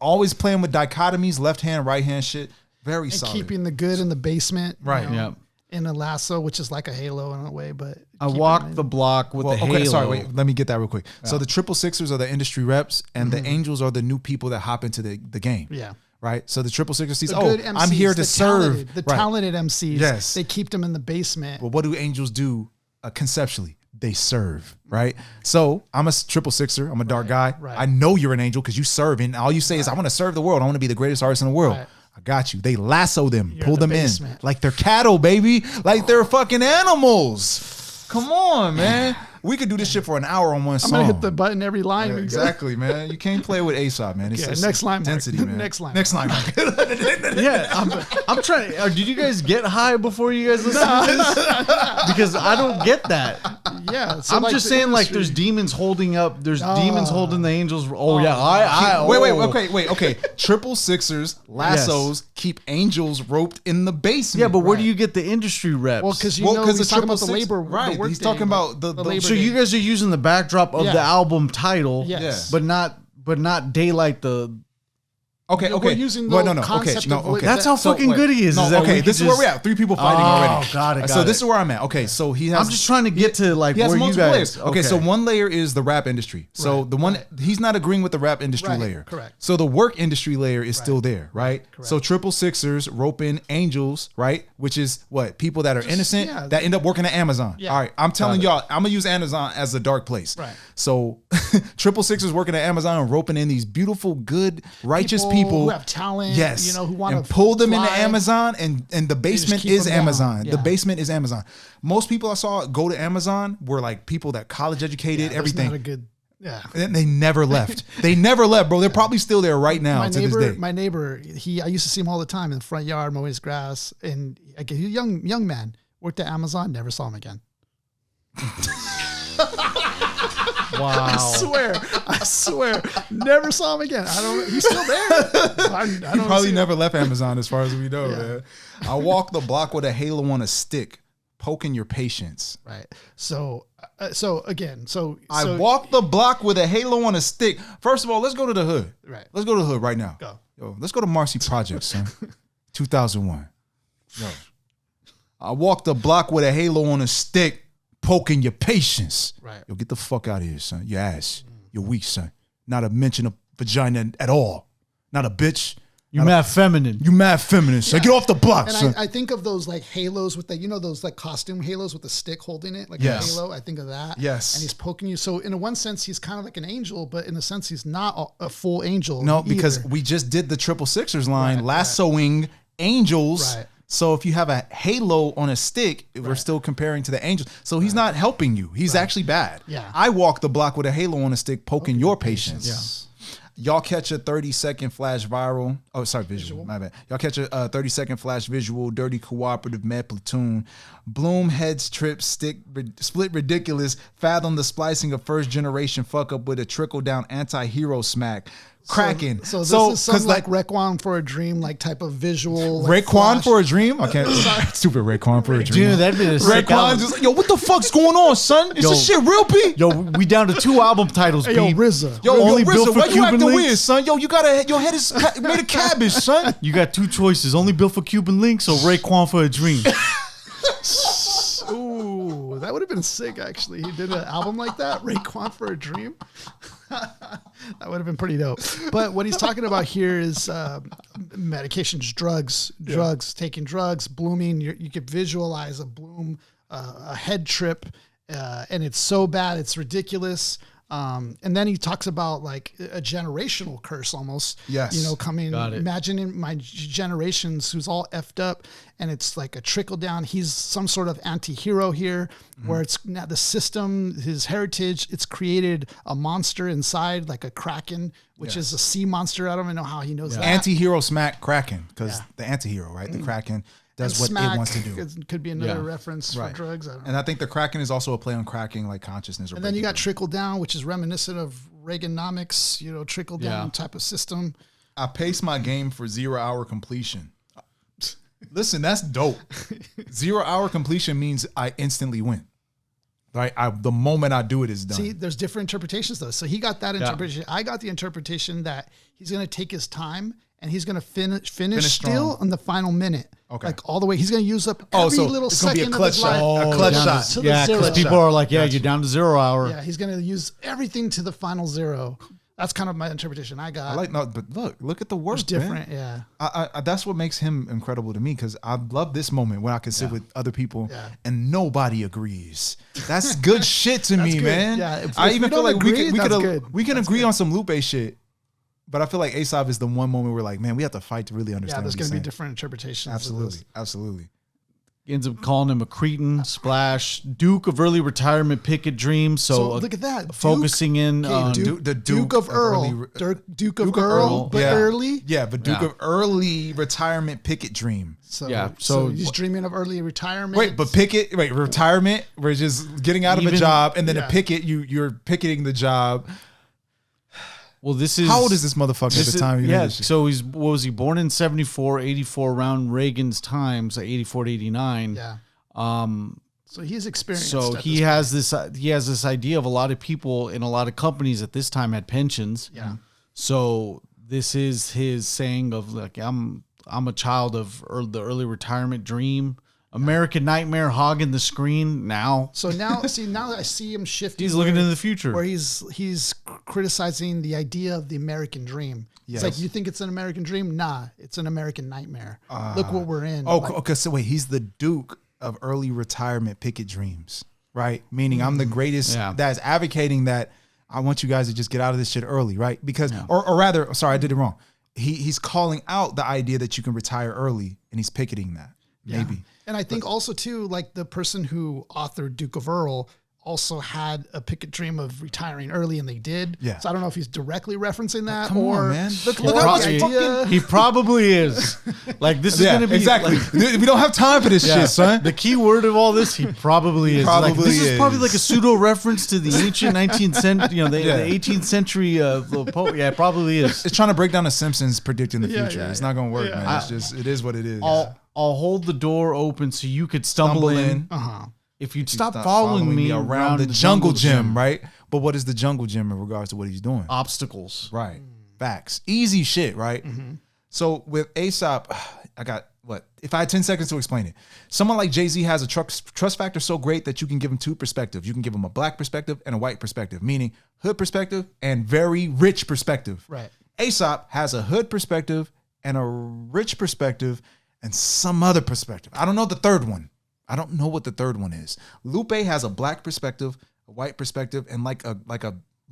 always playing with dichotomies, left hand, right hand shit. Very and solid. Keeping the good in the basement. Right. Yeah. In a lasso, which is like a halo in a way, but I walked the block with the halo. Okay, sorry, wait, let me get that real quick. Yeah. So the triple sixers are the industry reps and the angels are the new people that hop into the game. Yeah. Right, so the triple sixer sees, MCs, I'm here to serve. The talented MCs, yes. They keep them in the basement. Well, what do angels do conceptually? They serve, right? So I'm a triple sixer. I'm a dark guy. Right. I know you're an angel because you serve, and all you say is, I want to serve the world. I want to be the greatest artist in the world. Right. I got you. They lasso them, You're pull in the them basement. in like they're cattle, baby, like they're fucking animals. Come on, man. We could do this shit for an hour on one song. I'm gonna hit the button every line. Yeah, exactly, man. You can't play with Aesop, man. It's Okay, next line, Mark. intensity, man. Next line. Next line. Yeah, I'm trying. Did you guys get high before you guys listen to this? Because I don't get that. Yeah, so I'm like just the saying, like, industry- there's demons holding up. There's demons holding the angels. Oh yeah, Wait. Okay. Triple sixers, lassos keep angels roped in the basement. Yeah, but where do you get the industry reps? Well, because Because he's talking about the labor. right? The He's talking about the labor. so you guys are using the backdrop of Yeah. the album title, Yes. but not daylight the. Okay. We're using Well, the no. concept No. of Okay. what- That's how So, fucking wait. good he is. No, is that okay, we this could is where just- we're at. 3 people fighting already. Got it. So this is where I'm at. Okay, so he has. I'm just trying to get to like He has where you multiple guys. layers. Okay, so one layer is the rap industry. So Right, the one he's not agreeing with the rap industry Right, layer. correct. So the work industry layer is still there, right? correct. So triple sixers rope in angels, right? Which is what people that are innocent yeah. that end up working at Amazon. Yeah. All right, I'm telling y'all, I'm gonna use Amazon as a dark place. Right. So triple sixers working at Amazon and roping in these beautiful, good, righteous people who have talent. Yes, who want and to pull them into Amazon, and the basement keep is them down. Amazon. Yeah. The basement is Amazon. Most people I saw go to Amazon were like people that college educated, That's everything. Not a good. Yeah. And they never left. They never left, bro. They're probably still there right now to this day. My neighbor, I used to see him all the time in the front yard mowing his grass, and like a young man worked at Amazon. Never saw him again. Wow. I swear, never saw him again. He's still there. I He don't probably see never left Amazon as far as we know, Yeah. man. I walk the block with a halo on a stick, poking your patience. Right. So again, I walk the block with a halo on a stick. First of all, let's go to the hood. Right. Let's go to the hood right now. Go. Yo, let's go to Marcy Projects, son. 2001. Yo. I walk the block with a halo on a stick, poking your patience. Right. Yo, get the fuck out of here, son. Your ass. You're weak, son. Not a mention of vagina at all. Not a bitch. You mad feminine. You mad feminist. So get off the block, And son. I think of those like halos with those like costume halos with the stick holding it, like Yes. a halo. I think of that. Yes. And he's poking you. So in one sense, he's kind of like an angel, but in a sense, he's not a full angel. No, because either. we just did the triple sixers line, Right, lassoing angels. Right. So if you have a halo on a stick, we're still comparing to the angels. So he's not helping you. He's actually bad. Yeah. I walk the block with a halo on a stick, poking your patience. Yeah. Y'all catch a 30-second flash viral. Oh, sorry, visual. My bad. Y'all catch a 30-second flash visual, dirty cooperative med platoon. Bloom heads trip, split ridiculous. Fathom the splicing of first generation fuck up with a trickle down anti-hero smack. Cracking. So this is some like Raekwon for a dream, like type of visual. Like Raekwon flash. for a dream? I can't. Stupid Raekwon for a dream. Dude, that'd be a sick Raekwon album. just like, yo, what the fuck's going on, son? Is this shit real, P? Yo, we down to 2 album titles, Hey, yo, B. RZA. Yo, only built RZA, for why you Cuban acting links? weird, son? Yo, your head is made of cabbage, son. You got 2 choices. Only built for Cuban links or Raekwon for a dream. Ooh, that would have been sick. Actually, he did an album like that, Raekwon for a Dream. That would have been pretty dope. But what he's talking about here is medications, drugs, taking drugs, blooming. You could visualize a bloom, a head trip, and it's so bad, it's ridiculous. And then he talks about like a generational curse almost. Yes. You know, coming, Got it. imagining my generations who's all effed up and it's like a trickle down. He's some sort of anti-hero here where it's now the system, his heritage, it's created a monster inside like a kraken, which is a sea monster. I don't even know how he knows that. Anti-hero smack Kraken, because the anti-hero, right? The Kraken does what Smack it wants to do. Could be another Yeah. reference for Right. drugs. I don't know. And I think the Kraken is also a play on cracking like consciousness. Or And then you breaking got trickle down, which is reminiscent of Reaganomics, you know, trickle down Yeah. type of system. I pace my game for 0 hour completion. Listen, that's dope. 0 hour completion means I instantly win. Right? The moment I do it is done. See, there's different interpretations though. So he got that interpretation. I got the interpretation that he's going to take his time and he's going to finish still strong. on the final minute. Okay. Like all the way. He's going to use up Oh, every so little it's gonna be a second of clutch his shot. life. A clutch down shot. To the Yeah, zero. because people are like, yeah, you're down to 0 hour. Yeah, he's going to use everything to the final zero. That's kind of my interpretation. I got. I like no, but look at the work. it's different. Man. Yeah. I that's what makes him incredible to me, because I love this moment when I can sit with other people Yeah. and nobody agrees. That's good shit to me, good. man. Yeah, if I we even don't feel like agree, that's good. we can That's agree good. on some Lupe shit, but I feel like Aesop is the one moment we're like, man, we have to fight to really Yeah, understand. there's what going he's to be saying. different interpretations. of Absolutely, this. absolutely. Ends up calling him a cretin, splash, Duke of early retirement, picket dream. So, look at that. Duke- focusing in Okay, on Duke, the Duke of Earl. early- Duke of Earl, but yeah. early. Yeah, but Duke Yeah. of early retirement picket dream. So, Yeah, so so- he's dreaming of early retirement. Wait, but retirement, we're just getting out of a Even- job, and then Yeah. a picket, you're picketing the job. well, this is How old is this motherfucker at the time? Yeah, so what was he born in 74, 84, around Reagan's time, so 84 to 89. Yeah. So he's experienced. So at he this has this idea of a lot of people in a lot of companies at this time had pensions. Yeah. So this is his saying of like, I'm a child of the early retirement dream. American Nightmare hogging the screen now. So now, now I see him shifting. He's looking where- into the future. where he's criticizing the idea of the American dream. Yes. It's like, you think it's an American dream? Nah, it's an American nightmare. Look what we're in. Oh, Like, okay. So wait, he's the Duke of early retirement picket dreams, right? Meaning I'm the greatest Yeah. that's advocating that I want you guys to just get out of this shit early, right? Because, or rather, sorry, I did it wrong. He's calling out the idea that you can retire early, and he's picketing that. Maybe. And I think also too, like the person who authored Duke of Earl also had a picket dream of retiring early, and they did. Yeah. So I don't know if he's directly referencing that Come or on, man. Look or how the much idea. He probably is. Like this is Yeah, gonna be exactly. like- We don't have time for this Yeah. shit, son. The key word of all this, he probably is. Like, Probably this is probably is. like a pseudo reference to the ancient 19th century, the Yeah. 18th century poet. Yeah, it probably is. It's trying to break down the Simpsons predicting the Yeah, future. yeah, It's not going to work, yeah. man. It's just, it is what it is. I'll hold the door open so you could stumble in. If you'd stop following me around the jungle gym, right? But what is the jungle gym in regards to what he's doing? Obstacles. Right. Facts. Easy shit, right? So with Aesop, I got what? If I had 10 seconds to explain it. Someone like Jay-Z has a trust factor so great that you can give him two perspectives. You can give him a black perspective and a white perspective, meaning hood perspective and very rich perspective. Right. Aesop has a hood perspective and a rich perspective and some other perspective. I don't know the third one. I don't know what the third one is. Lupe has a black perspective, a white perspective, and like a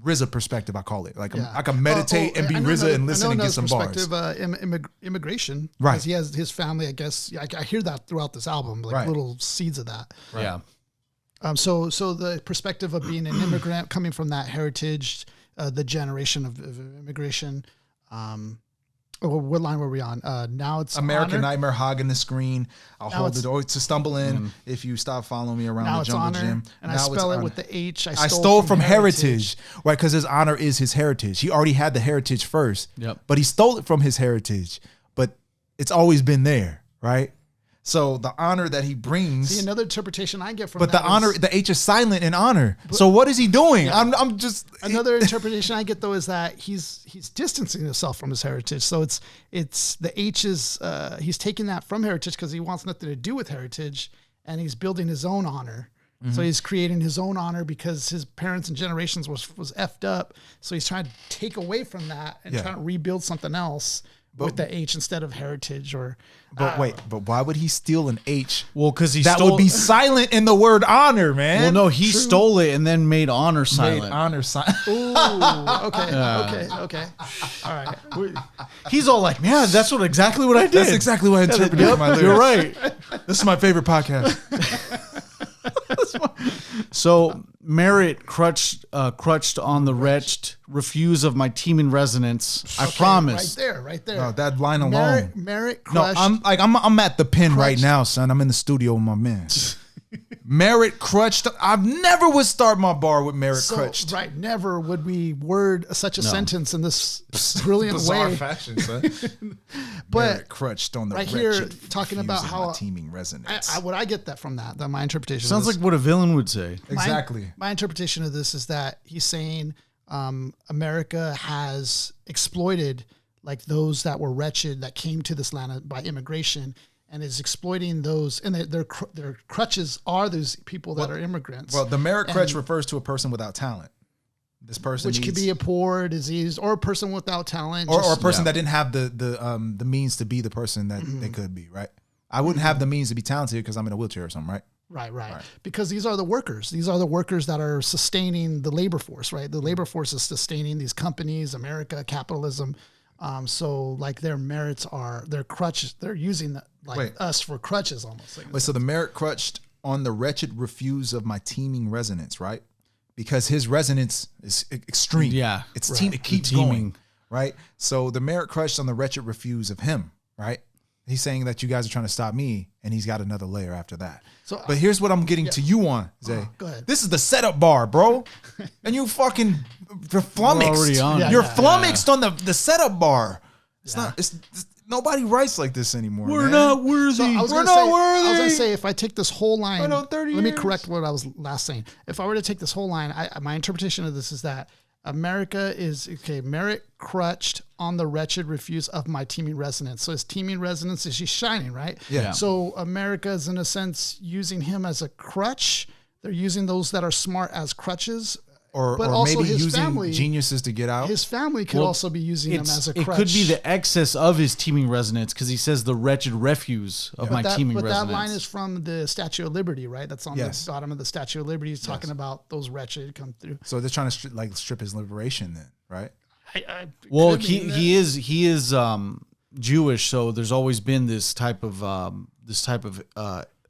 RZA perspective, I call it. Like I can meditate and be I know RZA another- and listen I know and get some another bars. perspective, immigration. Right. Because he has his family, I guess. I hear that throughout this album, like Right. little seeds of that. Yeah. So the perspective of being an immigrant, coming from that heritage, the generation of immigration. What line were we on? Now it's American honor. Nightmare hogging the screen. I'll Now hold the it's- door to stumble in if you stop following me around Now the it's jungle honor, gym. and I Now it's spell it honor. with the H. I stole from heritage, right? Because his honor is his heritage. He already had the heritage first, Yep. but he stole it from his heritage. But it's always been there, right? So the honor that he brings, See, another interpretation I get from but the that is- honor, the H is silent in honor. So what is he doing? I'm just Another interpretation I get though is that he's distancing himself from his heritage. So it's the H is he's taking that from heritage because he wants nothing to do with heritage, and he's building his own honor. So he's creating his own honor because his parents and generations was effed up. So he's trying to take away from that and Yeah. trying to rebuild something else. with the H instead of heritage or. But wait, but why would he steal an H? Well, because he That stole, would be silent in the word honor, man. Well, no, he stole it and then made honor silent. Made honor silent. Ooh, okay. All right. He's all like, "Man, that's exactly what I did." That's exactly what I interpreted in my lyrics. You're right. This is my favorite podcast. So merit crutched on the wretched refuse of my teeming resonance. I promise. Right there. No, that line alone. Merit No, crushed. I'm at the pen right Crutched. now, son. I'm in the studio with my man. Merit crutched. I never would start my bar with merit crutched. Right, never would we word such a sentence in this brilliant Bizarre way. fashion, son. But merit crutched on the right here, wretched talking refuse about of how my teeming resonance. I get that from that my interpretation. Sounds of this. like what a villain would say. Exactly. My interpretation of this is that he's saying America has exploited like those that were wretched that came to this land by immigration and is exploiting those, and their crutches are those people that are immigrants. Well, the merit crutch refers to a person without talent. This person, which could be a poor, diseased, or a person without talent, or a person that didn't have the means to be the person that they could be. Right? I wouldn't have the means to be talented because I'm in a wheelchair or something. Right? Right. Because these are the workers. These are the workers that are sustaining the labor force, right? The labor force is sustaining these companies, America, capitalism. So like their merits are their crutches. They're using us for crutches almost. Wait, so the merit crutched on the wretched refuse of my teeming resonance, right? Because his resonance is extreme. Yeah. It's right. it keeps going, right? So the merit crutched on the wretched refuse of him, right? He's saying that you guys are trying to stop me, and he's got another layer after that. So, but here's what I'm getting to you on, Zay. Go ahead. This is the setup bar, bro. And you fucking, you're flummoxed. You're flummoxed on the setup bar. It's not, it's nobody writes like this anymore. We're man. not worthy. So I was We're gonna not say, worthy. I was going to say, if I take this whole line, know, 30 let me years. correct what I was last saying. If I were to take this whole line, my interpretation of this is that America is, merit crutched on the wretched refuse of my teeming resonance. So his teeming resonance is he's shining, right? Yeah. So America is in a sense using him as a crutch. They're using those that are smart as crutches. Or also maybe his using family, geniuses to get out. His family could also be using him as a crutch. It could be the excess of his teeming resonance because he says the wretched refuse of my teeming resonance. But that line is from the Statue of Liberty, right? That's on the bottom of the Statue of Liberty. He's talking about those wretched come through. So they're trying to strip his liberation then, right? Well, he is Jewish, so there's always been this type of a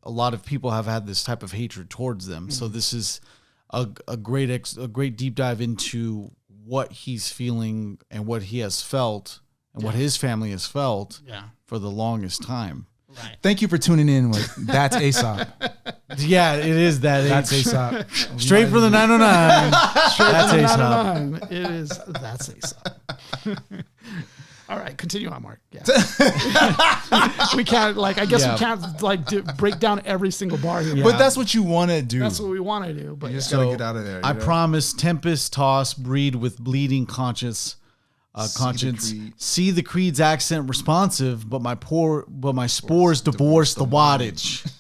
lot of people have had this type of hatred towards them. Mm-hmm. So this is a great deep dive into what he's feeling and what he has felt and what his family has felt for the longest time. Right. Thank you for tuning in with That's Aesop. Yeah, it is That's Aesop. Straight for the 909. That's Aesop. It is. That's Aesop. All right, continue on, Mark. Yeah. We can't we can't break down every single bar here. But that's what you want to do. That's what we want to do. But you just gotta get out of there. I promise, tempest toss, breed with bleeding conscience. See the creed's accent responsive, but my spores divorce the wattage.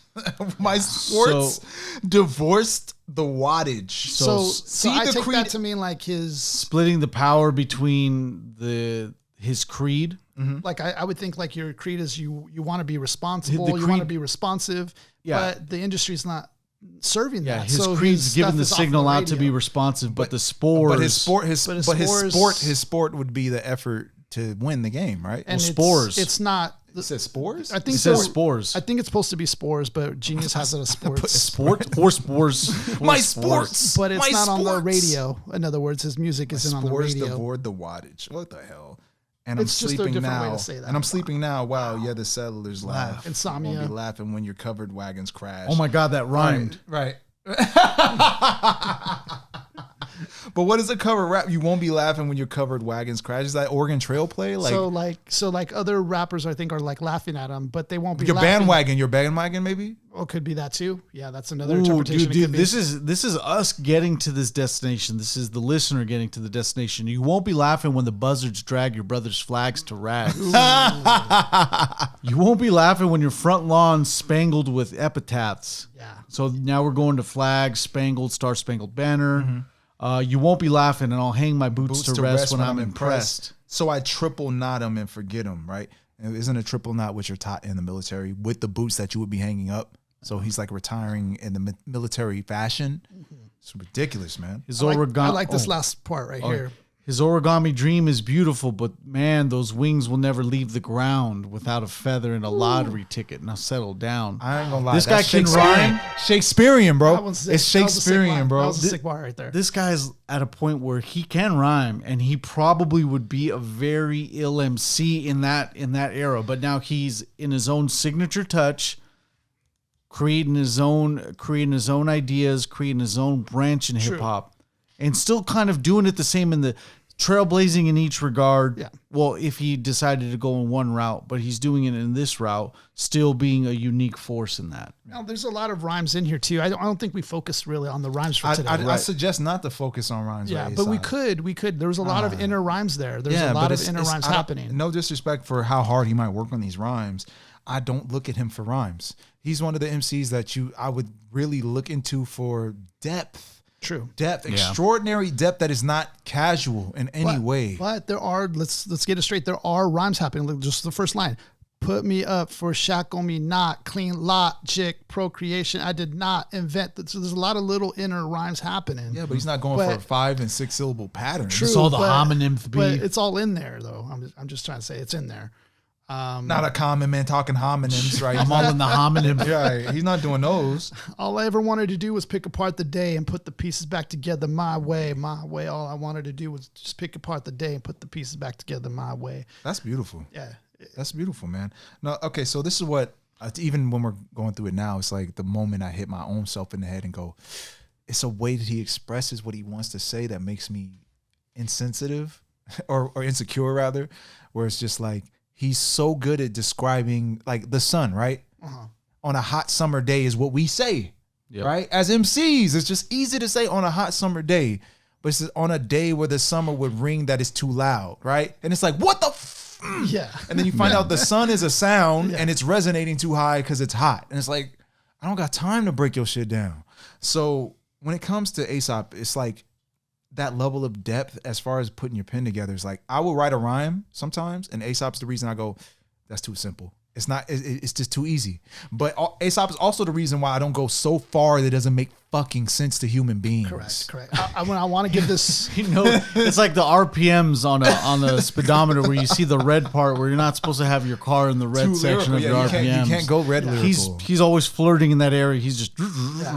My sports divorced the wattage. So I take that to mean like his splitting the power between his creed. Mm-hmm. Like I would think like your creed is you want to be responsible, you want to be responsive, but the industry's not serving that. His creed's giving the signal out to be responsive, but the spores. But his sport would be the effort to win the game, right? And spores. It's not. It says spores? I think it says spores. I think it's supposed to be spores, but Genius has it as sports. Sport? Or spores. My sports. But it's not on the radio. In other words, his music isn't on the radio. Spores divorce the wattage. What the hell? And it's I'm just sleeping a different now. way to say that. And I'm sleeping now. Wow, yeah, the settlers laugh. Insomnia. You won't be laughing when your covered wagons crash. Oh my God, that rhymed. Right. But what is a cover rap? You won't be laughing when your covered wagons crash. Is that Oregon Trail play? So other rappers I think are like laughing at him, but they won't be your laughing. Your bandwagon maybe? Oh, could be that too. Yeah, that's another interpretation. Dude, this is us getting to this destination. This is the listener getting to the destination. You won't be laughing when the buzzards drag your brother's flags to rags. You won't be laughing when your front lawn's spangled with epitaphs. Yeah. So now we're going to flags, spangled, star-spangled banner. Mm-hmm. You won't be laughing, and I'll hang my boots to rest when I'm impressed. So I triple knot them and forget them, right? And isn't a triple knot what you're taught in the military with the boots that you would be hanging up? So he's like retiring in the military fashion. It's ridiculous, man. His I origami. like this last part right here. His origami dream is beautiful, but man, those wings will never leave the ground without a feather and a lottery ticket. Now settle down. I ain't gonna lie. This guy That's can Shakespearean. rhyme. Shakespearean, bro. That one's sick. It's That was a sick line. Shakespearean, bro. That was a sick bar right there. This guy's at a point where he can rhyme, and he probably would be a very ill MC in that era. But now he's in his own signature touch, creating his own ideas, creating his own branch in hip hop, and still kind of doing it the same in the trailblazing in each regard. Yeah. Well, if he decided to go in one route, but he's doing it in this route, still being a unique force in that. Now, there's a lot of rhymes in here too. I don't think we focused really on the rhymes for today. I suggest not to focus on rhymes. Yeah, by but we Aesop. could. There was a lot of inner rhymes there. There's a but lot of inner rhymes I don't- happening. No disrespect for how hard he might work on these rhymes. I don't look at him for rhymes. He's one of the MCs that I would really look into for depth. True. Depth, extraordinary depth that is not casual in any way. But there are, let's get it straight. There are rhymes happening. Look, just the first line. Put me up for shackle me not, clean logic, procreation. I did not invent that. So there's a lot of little inner rhymes happening. Yeah, but he's not going for 5 and 6 syllable patterns. True, It's all the but- homonym But it's all in there though. I'm just trying to say it's in there. Not a common man talking homonyms, right? I'm all in the homonym. Yeah, he's not doing those. All I ever wanted to do was pick apart the day and put the pieces back together my way. All I wanted to do was just pick apart the day and put the pieces back together my way. That's beautiful. Yeah. That's beautiful, man. No, okay, so this is what, even when we're going through it now, it's like the moment I hit my own self in the head and go, it's a way that he expresses what he wants to say that makes me insensitive or insecure rather, where it's just like, he's so good at describing like the sun, right? On a hot summer day is what we say, right? As MCs, it's just easy to say on a hot summer day, but it's on a day where the summer would ring that is too loud, right? And it's like, what the Yeah. And then you find out the sun is a sound and it's resonating too high because it's hot. And it's like, I don't got time to break your shit down. So when it comes to Aesop, it's like that level of depth as far as putting your pen together. It's like, I will write a rhyme sometimes, and Aesop's the reason I go, that's too simple. It's not, it's just too easy. But Aesop is also the reason why I don't go so far that it doesn't make fucking sense to human beings. Correct. I want to give this. You know, it's like the RPMs on the speedometer where you see the red part where you're not supposed to have your car in the red Too section lyrical. of your RPMs. You can't go red lyrical. He's always flirting in that area. He's just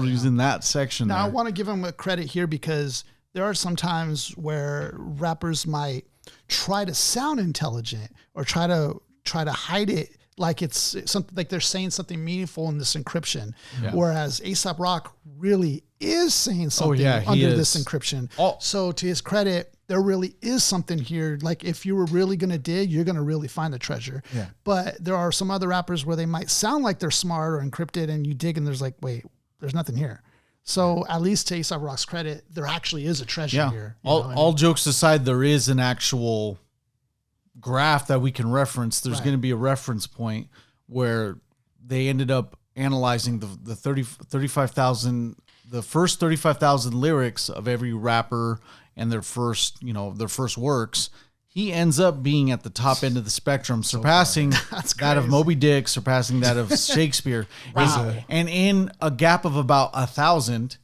he's in that section. Now I there. want to give him a credit here because there are some times where rappers might try to sound intelligent or try to hide it like it's something like they're saying something meaningful in this encryption. Whereas Aesop Rock really is saying something under this encryption. So to his credit, there really is something here. Like if you were really going to dig, you're going to really find the treasure. Yeah. But there are some other rappers where they might sound like they're smart or encrypted and you dig and there's like, wait, there's nothing here. So at least to Aesop Rock's credit, there actually is a treasure here. All jokes aside, there is an actual graph that we can reference. There's going to be a reference point where they ended up analyzing the 35,000, the first 35,000 lyrics of every rapper and their first works. He ends up being at the top end of the spectrum, surpassing that of Moby Dick, surpassing that of Shakespeare. Wow. And in a gap of about 1,000,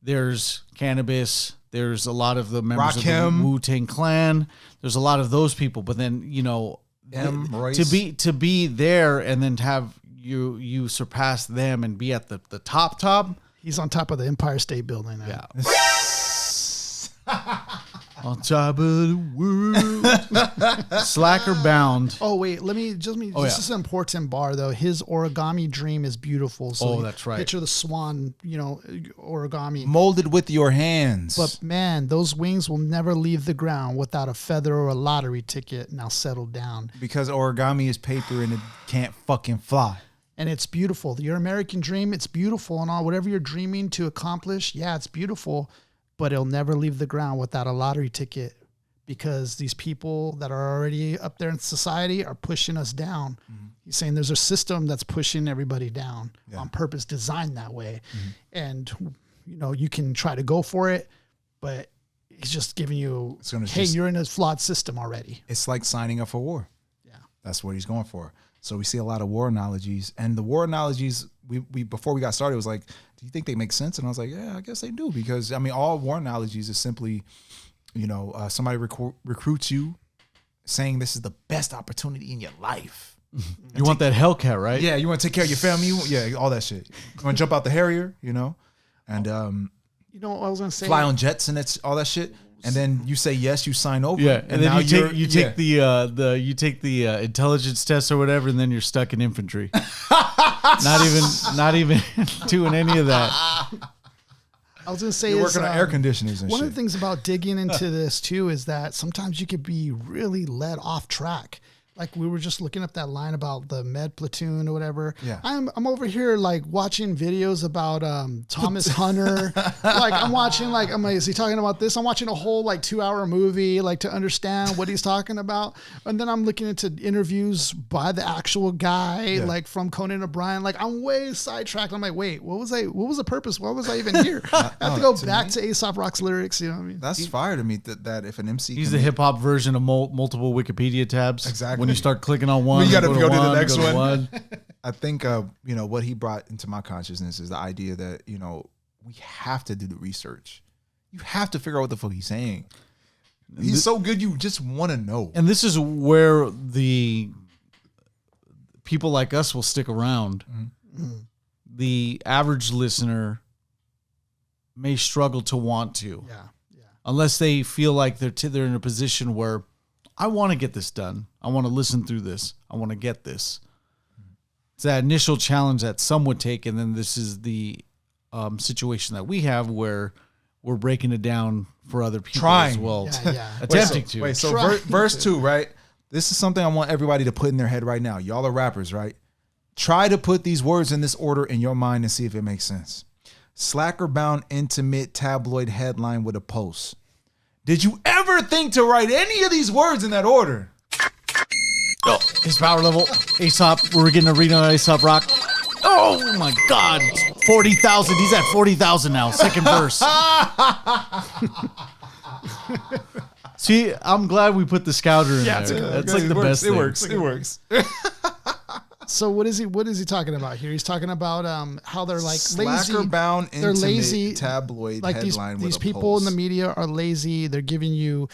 there's Cannabis. There's a lot of the members of the Wu-Tang Clan. There's a lot of those people. But then, you know, to be there and then to have you surpass them and be at the top. He's on top of the Empire State Building now. Yeah. On top of the world. Slacker bound. Oh, wait, this is an important bar, though. His origami dream is beautiful. So that's right. Picture the swan, origami. Molded with your hands. But man, those wings will never leave the ground without a feather or a lottery ticket. Now settle down. Because origami is paper and it can't fucking fly. And it's beautiful. Your American dream, it's beautiful and all. Whatever you're dreaming to accomplish, yeah, it's beautiful. But it'll never leave the ground without a lottery ticket because these people that are already up there in society are pushing us down. Mm-hmm. He's saying there's a system that's pushing everybody down on purpose, designed that way. Mm-hmm. And, you can try to go for it, but He's just giving you, gonna hey, just- you're in a flawed system already. It's like signing up for war. Yeah. That's what he's going for. So we see a lot of war analogies, and the war analogies we before we got started was like, do you think they make sense? And I was like, yeah, I guess they do, because I mean, all war analogies is simply, somebody recruits you, saying this is the best opportunity in your life. You want that Hellcat, right? Yeah, you want to take care of your family. All that shit. You want to jump out the Harrier, and You know what I was gonna say? fly on jets and that's all that shit. And then you say yes, you sign over. Yeah, and then now you take the intelligence test or whatever, and then you're stuck in infantry. not even doing any of that. I was gonna say You're working on air conditioners and one shit. of the things about digging into this too is that sometimes you could be really led off track. Like we were just looking up that line about the med platoon or whatever. Yeah. I'm over here like watching videos about Thomas Hunter. Like I'm watching is he talking about this? I'm watching a whole 2-hour movie like to understand what he's talking about. And then I'm looking into interviews by the actual guy, like from Conan O'Brien. Like I'm way sidetracked. I'm like, wait, what was the purpose? Why was I even here? I have to go back to Aesop Rock's lyrics, you know what I mean? That's fire to me that if an MC He's can- the hip hop version of multiple Wikipedia tabs. Exactly. When you start clicking on one, You gotta go to the one, next go to one. I think what he brought into my consciousness is the idea that we have to do the research. You have to figure out what the fuck he's saying. He's so good, you just want to know. And this is where the people like us will stick around. Mm-hmm. The average listener may struggle to want to, unless they feel like they're in a position where I want to get this done. I want to listen through this. I want to get this. It's that initial challenge that some would take, and then this is the situation that we have where we're breaking it down for other people as Trying. well. Yeah. Attempting to. Wait, so Trying verse 2, right? This is something I want everybody to put in their head right now. Y'all are rappers, right? Try to put these words in this order in your mind and see if it makes sense. Slacker-bound intimate tabloid headline with a post. Did you ever think to write any of these words in that order? Oh, his power level. Aesop. We're getting a read on Aesop Rock. Oh my God. 40,000. He's at 40,000 now. Second verse. See, I'm glad we put the scouter in there. That's like the best thing. It works. So what is he talking about here? He's talking about how they're like lazy. Slacker-bound They're intimate lazy tabloid like headline with these a people in post. the media are lazy. They're giving you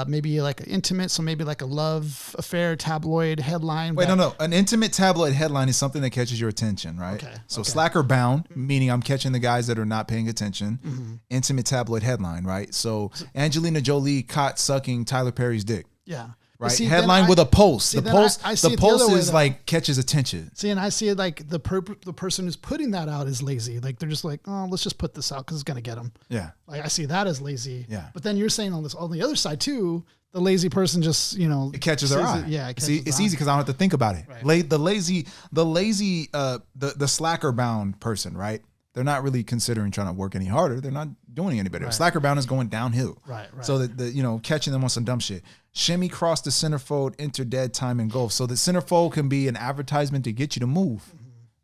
maybe like intimate, so maybe like a love affair tabloid headline. Wait, no. An intimate tabloid headline is something that catches your attention, right? Okay, So okay. slacker bound, meaning I'm catching the guys that are not paying attention. Mm-hmm. Intimate tabloid headline, right? So Angelina Jolie caught sucking Tyler Perry's dick, Yeah. But right? see, Headline then with a post. see, The then post, I see the it the other post way, is though. like catches attention. See, and I see it like the person who's putting that out is lazy. Like they're just like, oh, let's just put this out because it's gonna get them. Yeah. Like I see that as lazy. Yeah. But then you're saying on the other side too, the lazy person just It catches their sees eye. it. Yeah, it See, catches it's the eye. easy because I don't have to think about it. Right. The lazy, the slacker bound person, right? They're not really considering trying to work any harder. They're not doing any better. Right. Slacker bound is going downhill. Right. So that catching them on some dumb shit. Shimmy cross the centerfold, enter dead time and golf. So the centerfold can be an advertisement to get you to move.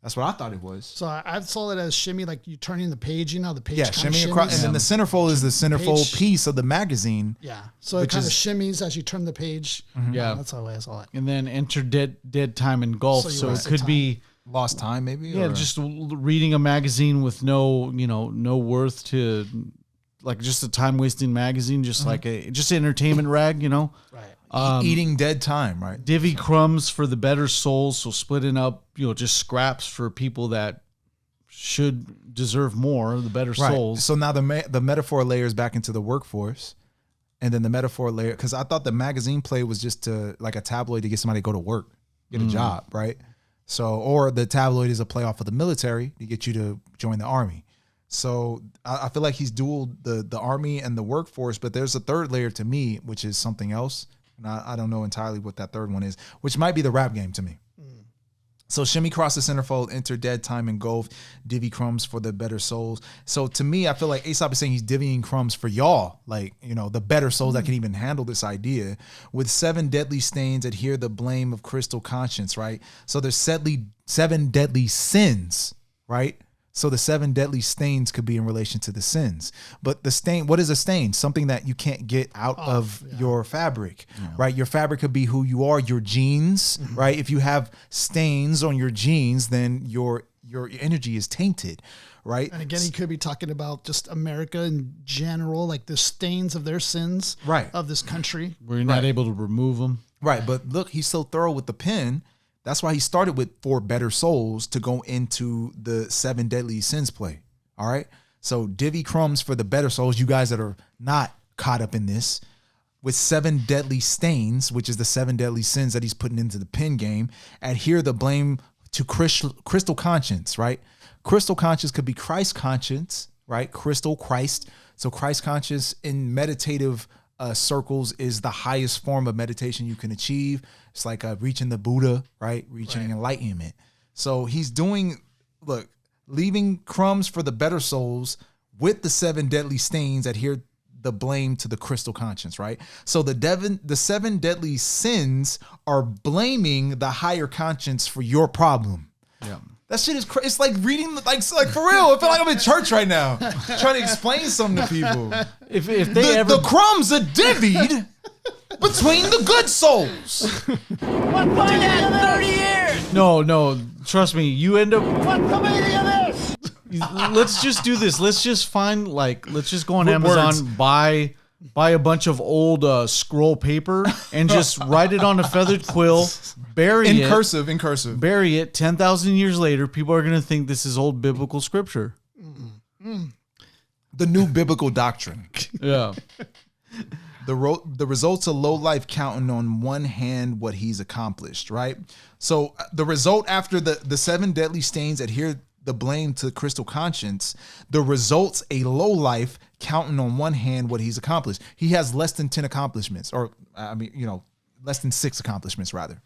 That's what I thought it was. So I saw it as shimmy, like you turning the page. You know, the page. Yeah, kinda shimmy across, shimmies. and then the centerfold is the centerfold Page. piece of the magazine. Yeah. So it Which kind of is- shimmies as you turn the page. Yeah. That's how I saw it. And then enter dead time in golf. So you So, it wasted could time. be Lost time, maybe. yeah, or- just reading a magazine with no worth to, like just a time wasting magazine, just like just an entertainment rag, Right. eating dead time, right? divvy crumbs for the better souls. So splitting up, just scraps for people that should deserve more, the better Right. souls. So now the metaphor layers back into the workforce, and then the metaphor layer, because I thought the magazine play was just to like a tabloid to get somebody to go to work, get a job, right? So, or the tabloid is a play off of the military to get you to join the army. So I feel like he's dueled the army and the workforce, but there's a third layer to me, which is something else. And I don't know entirely what that third one is, which might be the rap game to me. So shimmy cross the centerfold, enter dead time and golf, divvy crumbs for the better souls. So to me, I feel like Aesop is saying he's divvying crumbs for y'all, like, the better souls that can even handle this idea. With 7 deadly stains, adhere the blame of crystal conscience, right? So there's 7 deadly sins, right? So the 7 deadly stains could be in relation to the sins. But the stain, what is a stain? Something that you can't get out of your fabric, right? Your fabric could be who you are, your genes, right? If you have stains on your genes, then your energy is tainted, right? And again, he could be talking about just America in general, like the stains of their sins of this country. Where you're not able to remove them. Right. But look, he's so thorough with the pen. That's why he started with 4 better souls to go into the 7 deadly sins play. All right. So divvy crumbs for the better souls, you guys that are not caught up in this, with 7 deadly stains, which is the 7 deadly sins that he's putting into the pen game. Adhere the blame to crystal conscience, right? Crystal conscience could be Christ conscience, right? Crystal Christ. So Christ conscience in meditative circles is the highest form of meditation you can achieve. It's like reaching the Buddha, right? Reaching enlightenment. So he's doing, look, leaving crumbs for the better souls with the 7 deadly stains, adhere the blame to the crystal conscience, right? So the 7 deadly sins are blaming the higher conscience for your problem. Yeah. That shit is it's like reading, like for real. I feel like I'm in church right now, trying to explain something to people. If they the crumbs are divvied between the good souls. What find that 30 years? No, trust me. You end up. What's the meaning of this? Let's just do this. Let's just find let's just go on With Amazon, words. buy a bunch of old scroll paper and just write it on a feathered quill, bury In it, cursive. bury it. 10,000 years later, people are gonna think this is old biblical scripture. The new biblical doctrine. Yeah. The results of low life counting on one hand what he's accomplished, right? So the result after the 7 deadly stains adhere the blame to crystal conscience, the results a low life counting on one hand what he's accomplished. He has less than 10 accomplishments, or less than 6 accomplishments rather,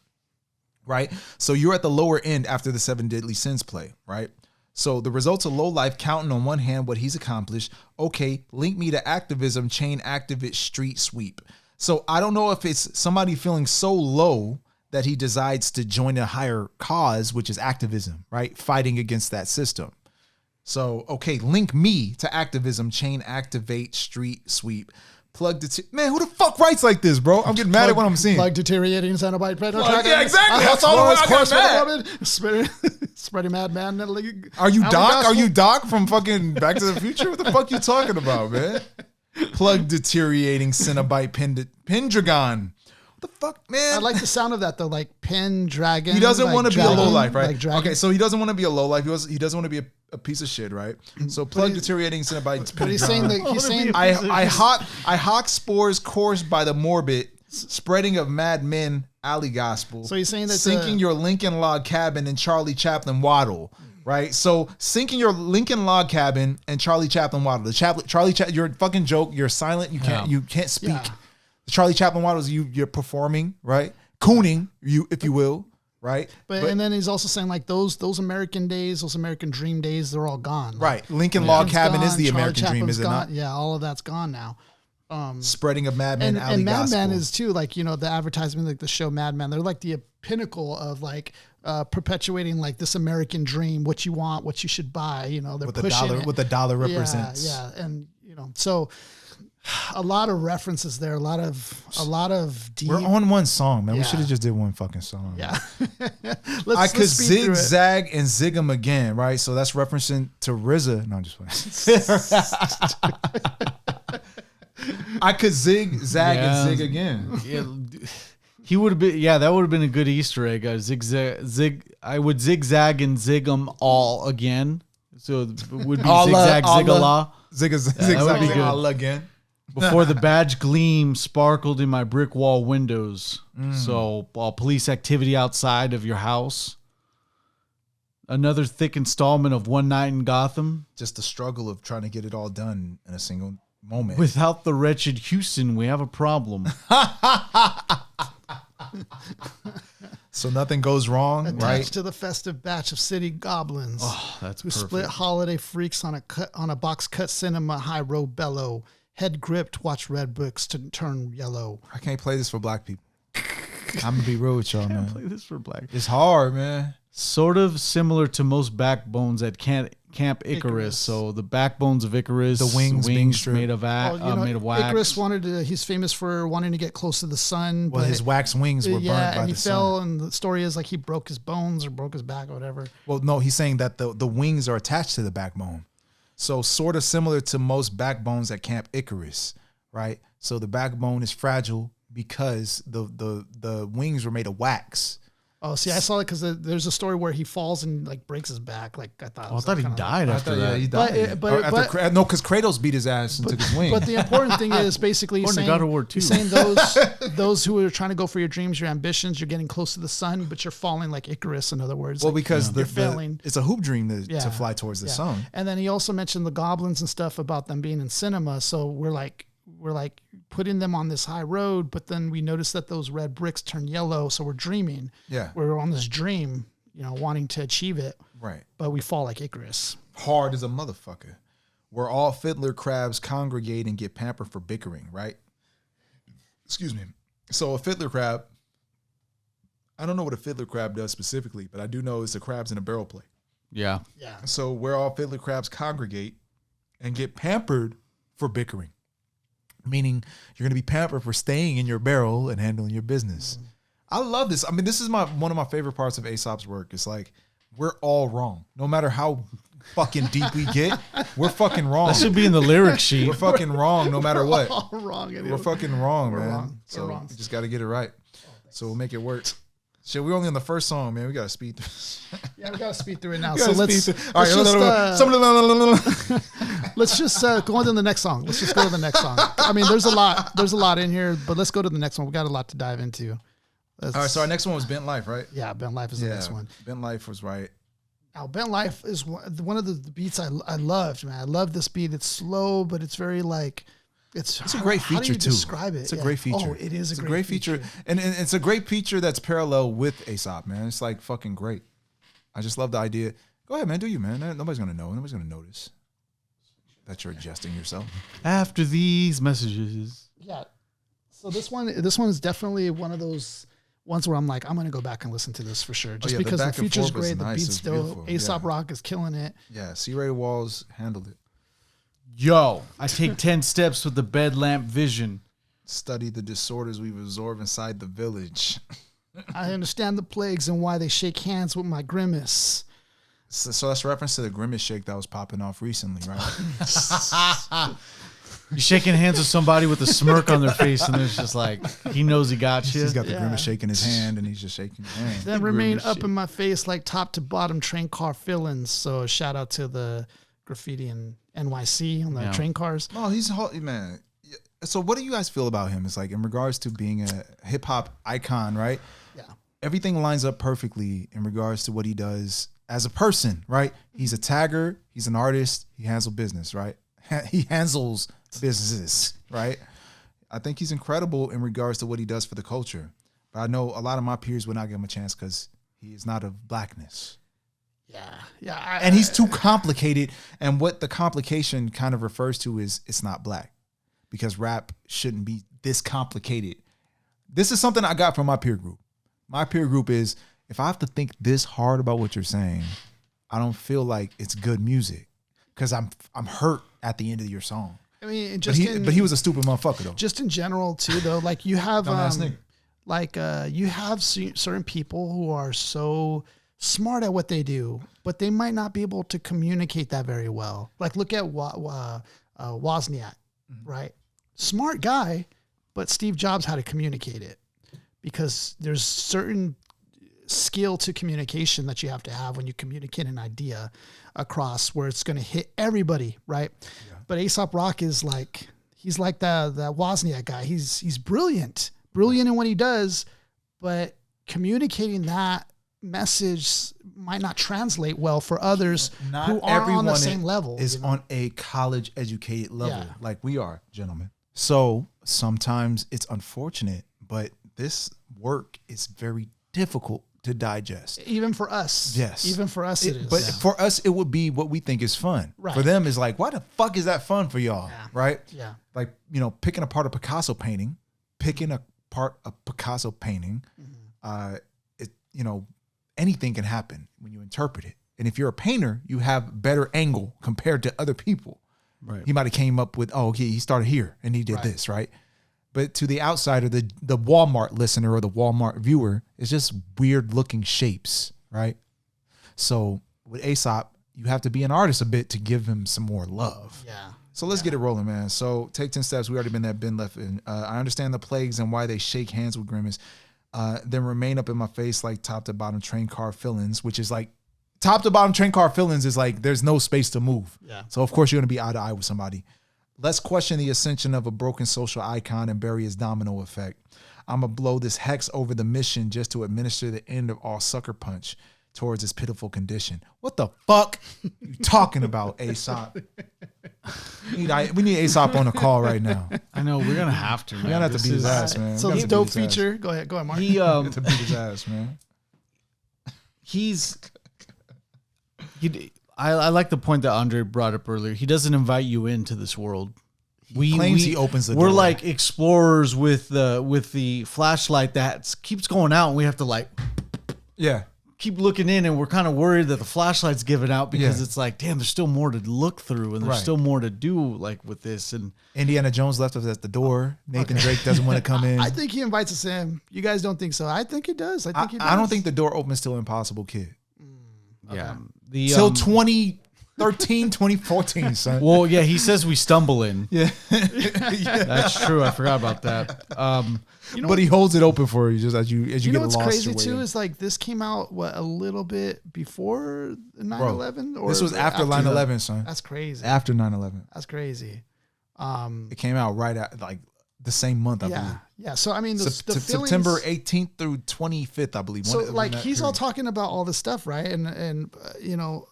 right? So you're at the lower end after the 7 deadly sins play, right? So the results of low life counting on one hand what he's accomplished. Okay, link me to activism, chain activist, street sweep. So I don't know if it's somebody feeling so low that he decides to join a higher cause, which is activism, right? Fighting against that system. So, okay, link me to activism, chain activate, street sweep. Plug man, who the fuck writes like this, bro? I'm getting mad at what I'm seeing. Like deteriorating Cenobite Predator. Yeah, exactly. That's all I got mad. Spreading madman. Are you Doc? Are you Doc from fucking Back to the Future? What the fuck you talking about, man? Plug deteriorating Cenobite Pendragon. What the fuck, man? I like the sound of that though, like Pendragon. He doesn't want to be a low life, right? Like dragon. Okay, so he doesn't want to be a low life. He doesn't want to be a piece of shit, right? So plug deteriorating Cenobite. But he's saying that I hawk spores coursed by the morbid spreading of mad men alley gospel. So he's saying that sinking your Lincoln log cabin and Charlie Chaplin waddle. Right, so sinking your Lincoln log cabin and Charlie Chaplin waddle. You're a fucking joke. You're silent. You can't speak. Yeah. The Charlie Chaplin waddle is you're performing, right? Cooning, if you will, right? But and then he's also saying like those American days, those American dream days, they're all gone. Right. Lincoln log cabin is the Charlie American dream, Chaplin's is it gone. not? Yeah, all of that's gone now. Spreading of Mad Men alley and Mad gospel. Men is too, like, the advertisement, like the show Mad Men, they're like the pinnacle of like perpetuating like this American dream, what you want, what you should buy, they're what pushing the dollar represents. Yeah. And so a lot of references there, a lot of deep. We're on one song, man. Yeah. We should have just did one fucking song. Yeah. I could zigzag and zig them again, right? So that's referencing to RZA. No, I'm just playing. I could zigzag and zig again. Yeah, he would have been. Yeah, that would have been a good Easter egg. I would zigzag and zig them all again. So it would be zigzag zigala. Zigzag be good. all again. Before the badge gleam sparkled in my brick wall windows. So police activity outside of your house. Another thick installment of One Night in Gotham. Just the struggle of trying to get it all done in a single moment. Without the wretched Houston, we have a problem. So nothing goes wrong, attached right? to the festive batch of city goblins. Oh, that's who perfect. split holiday freaks on a box cut cinema high row bellow. Head gripped, watch red books to turn yellow. I can't play this for black people. I'm gonna be real with y'all, man. Play this for black. It's hard, man. Sort of similar to most backbones at Camp Icarus. So the backbones of Icarus, The wings being stripped. made of made of wax. Icarus wanted to. He's famous for wanting to get close to the sun. Well, but his wax wings were burned by and he the fell, sun. and the story is like he broke his bones or broke his back or whatever. Well, no, he's saying that the wings are attached to the backbone. So sort of similar to most backbones at Camp Icarus, right? So the backbone is fragile because the wings were made of wax. Oh, see, I saw it because there's a story where he falls and like breaks his back. Like I thought. I thought he died after that. Yeah, he But- died. but- No, because Kratos beat his ass and took his wing. But the important thing is basically According to saying, God of War 2. he's saying those who are trying to go for your dreams, your ambitions, you're getting close to the sun, but you're falling like Icarus. In other words, Well, like, because you're failing. it's a hoop dream to Yeah. fly towards the Yeah. sun. And then he also mentioned the goblins and stuff about them being in cinema. So we're like putting them on this high road, but then we notice that those red bricks turn yellow. So we're dreaming. Yeah. We're on this dream, wanting to achieve it, Right. but we fall like Icarus. Hard as a motherfucker. Where all fiddler crabs congregate and get pampered for bickering, right? Excuse me. So a fiddler crab, I don't know what a fiddler crab does specifically, but I do know it's a crabs in a barrel play. Yeah. Yeah. So where all fiddler crabs congregate and get pampered for bickering, meaning you're going to be pampered for staying in your barrel and handling your business. I love this. I mean, this is one of my favorite parts of Aesop's work. It's like we're all wrong. No matter how fucking deep we get, we're fucking wrong. That should be in the lyric sheet. We're fucking wrong no matter what. All wrong. We're fucking wrong, We're man. wrong. So We're wrong. we just got to get it right. So we'll make it work. Shit, we're only on the first song, man. We got to speed through. Yeah, we gotta speed through it now. We So gotta let's speed through. All right. let's just go on to the next song. Let's just go to the next song. I mean, there's a lot in here, but let's go to the next one. We got a lot to dive into. All right, so our next one was Bent Life, right? Yeah, Bent Life is the next one. Bent Life was right. Now, Bent Life is one of the beats I loved, man. I love this beat. It's slow, but it's very like it's a great how do feature you too. Describe it. It's a great feature. Oh, it is It's a great feature. And it's a great feature that's parallel with Aesop, man. It's like fucking great. I just love the idea. Go ahead, man. Do you, man? Nobody's gonna know. Nobody's gonna notice that you're adjusting yourself. After these messages. Yeah. So this one is definitely one of those ones where I'm like, I'm gonna go back and listen to this for sure, just yeah, the because the back and feature's forth was great, the nice. beat's It's still beautiful. Aesop Yeah. Rock is killing it. Yeah, C-Ray Walls handled it. Yo, I take 10 steps with the bed lamp vision. Study the disorders we've absorbed inside the village. I understand the plagues and why they shake hands with my grimace. So that's reference to the grimace shake that was popping off recently, right? You're shaking hands with somebody with a smirk on their face, and it's just like, he knows he got you. He's got the Yeah. grimace shake in his hand, and he's just shaking his hand. Then remain Grimace up shit. in my face like top to bottom train car fillings. So shout out to the graffiti in NYC on the Yeah. train cars. Oh, man. So what do you guys feel about him? It's like in regards to being a hip hop icon, right? Yeah. Everything lines up perfectly in regards to what he does as a person, right? He's a tagger, he's an artist, he handles business, right? He handles businesses, right? I think he's incredible in regards to what he does for the culture. But I know a lot of my peers would not give him a chance because he is not of blackness. Yeah. And he's too complicated. And what the complication kind of refers to is it's not black, because rap shouldn't be this complicated. This is something I got from my peer group. My peer group is, if I have to think this hard about what you're saying, I don't feel like it's good music, because I'm hurt at the end of your song. I mean, But just he was a stupid motherfucker though. just in general too, though. Like you have, Dumbass nigga. you have certain people who are so smart at what they do, but they might not be able to communicate that very well. Like look at Wozniak, right? Smart guy, but Steve Jobs had to communicate it, because there's certain skill to communication that you have to have when you communicate an idea across where it's going to hit everybody, right? Yeah. But Aesop Rock is like, he's like that Wozniak guy. He's brilliant in what he does, but communicating that message might not translate well for others who aren't on the same level. Is on a college educated level, Yeah. like we are, gentlemen. So sometimes it's unfortunate, but this work is very difficult to digest. Even for us. Yes. Even for us it is. But for us, it would be what we think is fun. Right. For them, it's like, why the fuck is that fun for y'all? Yeah. Right? Yeah. Like, picking apart a Picasso painting, anything can happen when you interpret it. And if you're a painter, you have better angle compared to other people. Right. He might have came up with, oh, he started here and he did this, right? But to the outsider, the Walmart listener or the Walmart viewer, it's just weird looking shapes, right? So with Aesop, you have to be an artist a bit to give him some more love. Yeah. So let's get it rolling, man. So take 10 steps. We already been there, been left in. I understand the plagues and why they shake hands with grimace. Then remain up in my face like top to bottom train car fill-ins, which is like top to bottom train car fill-ins is like there's no space to move. Yeah. So of course you're gonna be eye to eye with somebody. Let's question the ascension of a broken social icon and bury his domino effect. I'm gonna blow this hex over the mission just to administer the end of all sucker punch towards his pitiful condition. What the fuck you talking about, Aesop? We need Aesop on the call right now. I know we're gonna have to. Man. We're gonna have to beat his ass, man. So We're this gonna have dope to beat his ass. feature. Go ahead, Mark. He We have to beat his ass, man. I like the point that Andre brought up earlier. He doesn't invite you into this world. He claims he opens the door. We're like explorers with the flashlight that keeps going out, and we have to like keep looking in, and we're kind of worried that the flashlight's giving out because it's like, damn, there's still more to look through, and there's still more to do like with this. And Indiana Jones left us at the door. Nathan Drake doesn't want to come in. I think he invites us in. You guys don't think so? I think he does. I think he does. I don't think the door opens till Impossible Kid. yeah, Till 2013, 2014, son. well, yeah, he says we stumble in. Yeah. That's true. I forgot about that. But he holds it open for you just as you You get know what's lost. crazy your way too in. is like this came out a little bit before 9/11 or This was after 9/11, son. That's crazy. After 9/11. That's crazy. It came out right at like the same month, I believe. Yeah. So I mean, the feelings, September 18th through 25th, I believe. So One- like in that he's all period. talking about all this stuff, right? And you know,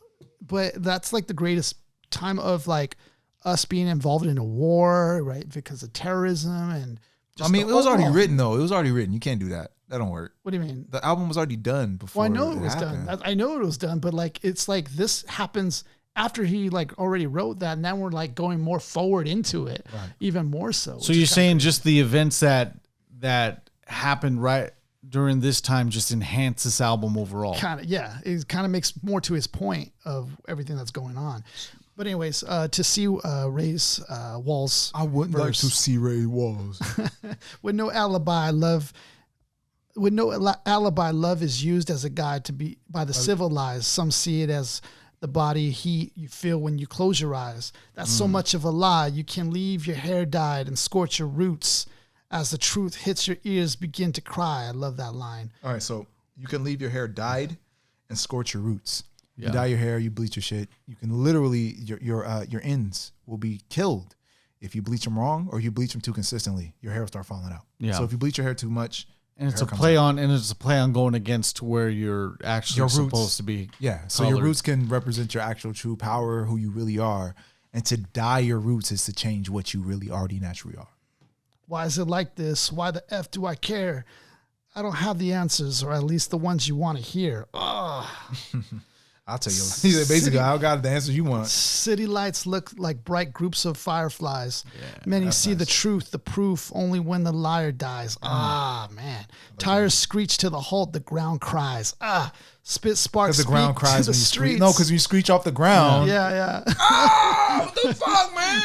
but that's like the greatest time of like us being involved in a war, right? Because of terrorism and. I mean, the it was already overall- written though. It was already written. You can't do that. That don't work. What do you mean? The album was already done before. Well, I know it was happened. done. I know it was done, but like it's like this happens after he like already wrote that, and now we're like going more forward into it, even more so. So you're saying just the events that happened right during this time just enhance this album overall? kind of it kind of makes more to his point of everything that's going on. But anyways, to see Ray's Walls, I wouldn't like to see Ray Walls. with no alibi, love is used as a guide to be by the civilized. Some see it as the body heat you feel when you close your eyes. That's so much of a lie. You can leave your hair dyed and scorch your roots as the truth hits your ears. Begin to cry. I love that line. All right, so you can leave your hair dyed and scorch your roots. You Yeah. dye your hair, you bleach your shit. You can literally your ends will be killed if you bleach them wrong or you bleach them too consistently. Your hair will start falling out. Yeah. So if you bleach your hair too much, And it's hair a comes play out. on, and it's a play on going against where you're actually Your roots. supposed to be. Yeah. So your colored. roots can represent your actual true power, who you really are, and to dye your roots is to change what you really already naturally are. Why is it like this? Why the F do I care? I don't have the answers, or at least the ones you want to hear. Ugh. I'll tell you. Basically, I got the answers you want. City lights look like bright groups of fireflies. Many see the truth, the proof, only when the liar dies. Ah, man. Tires screech to the halt, the ground cries. Ah, spit sparks Because the ground speak cries to when the you screech. streets. No, because when you screech off the ground. Yeah. What the fuck, man?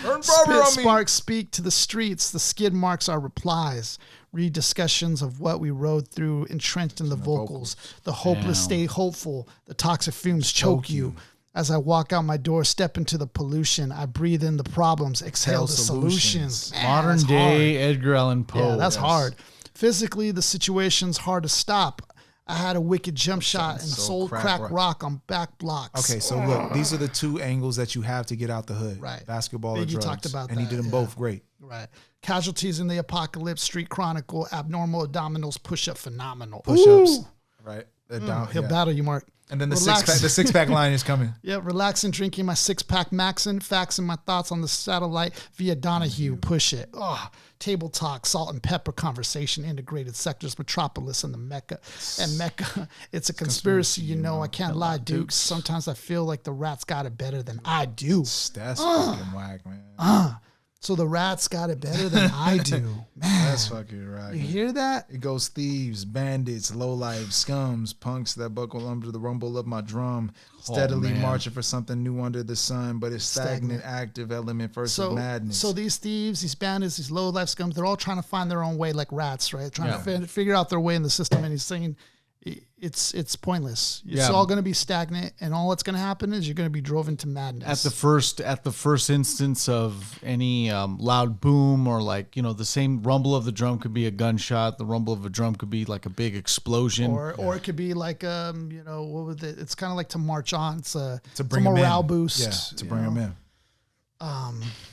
Burn rubber Spit on me. sparks speak to the streets. The skid marks are replies. Read discussions of what we rode through, entrenched in the vocals. The hopeless Damn. stay hopeful. The toxic fumes choke you. As I walk out my door, step into the pollution. I breathe in the problems, exhale the solutions. Man, Modern that's day hard. Edgar Allan Poe. Yeah, that's hard. Physically, the situation's hard to stop. I had a wicked jump shot and So sold crack rock on back blocks. Okay, so look, these are the two angles that you have to get out the hood. Right. Basketball or Biggie drugs. talked about and he that, did them both great. Right. Casualties in the Apocalypse, Street Chronicle, Abnormal Abdominals, Push-Up Phenomenal. Push-ups. Ooh. Right. They're down. He'll Yeah. battle you, Mark. And then the Relax. six-pack line is coming. Yeah, relaxing, drinking my six-pack Maxin, faxing my thoughts on the satellite via Donahue. Push it. Oh, table talk, salt and pepper conversation, integrated sectors, metropolis, and the Mecca. And Mecca, it's a conspiracy, you know. I can't lie, Dukes. Sometimes I feel like the rats got it better than I do. That's fucking whack, man. So the rats got it better than I do. Man, That's fucking right. you hear that? It goes thieves, bandits, lowlife, scums, punks that buckle under the rumble of my drum, steadily marching for something new under the sun, but it's stagnant active element versus madness. So these thieves, these bandits, these lowlife scums, they're all trying to find their own way like rats, right? Trying to figure out their way in the system. And he's saying it's pointless. It's all going to be stagnant, and all that's going to happen is you're going to be driven to madness. At the first instance of any loud boom, or like, you know, the same rumble of the drum could be a gunshot. The rumble of a drum could be like a big explosion, or it could be like you know, what was it? It's kind of like to march on. It's a bring morale in. boost. Yeah, to bring them in.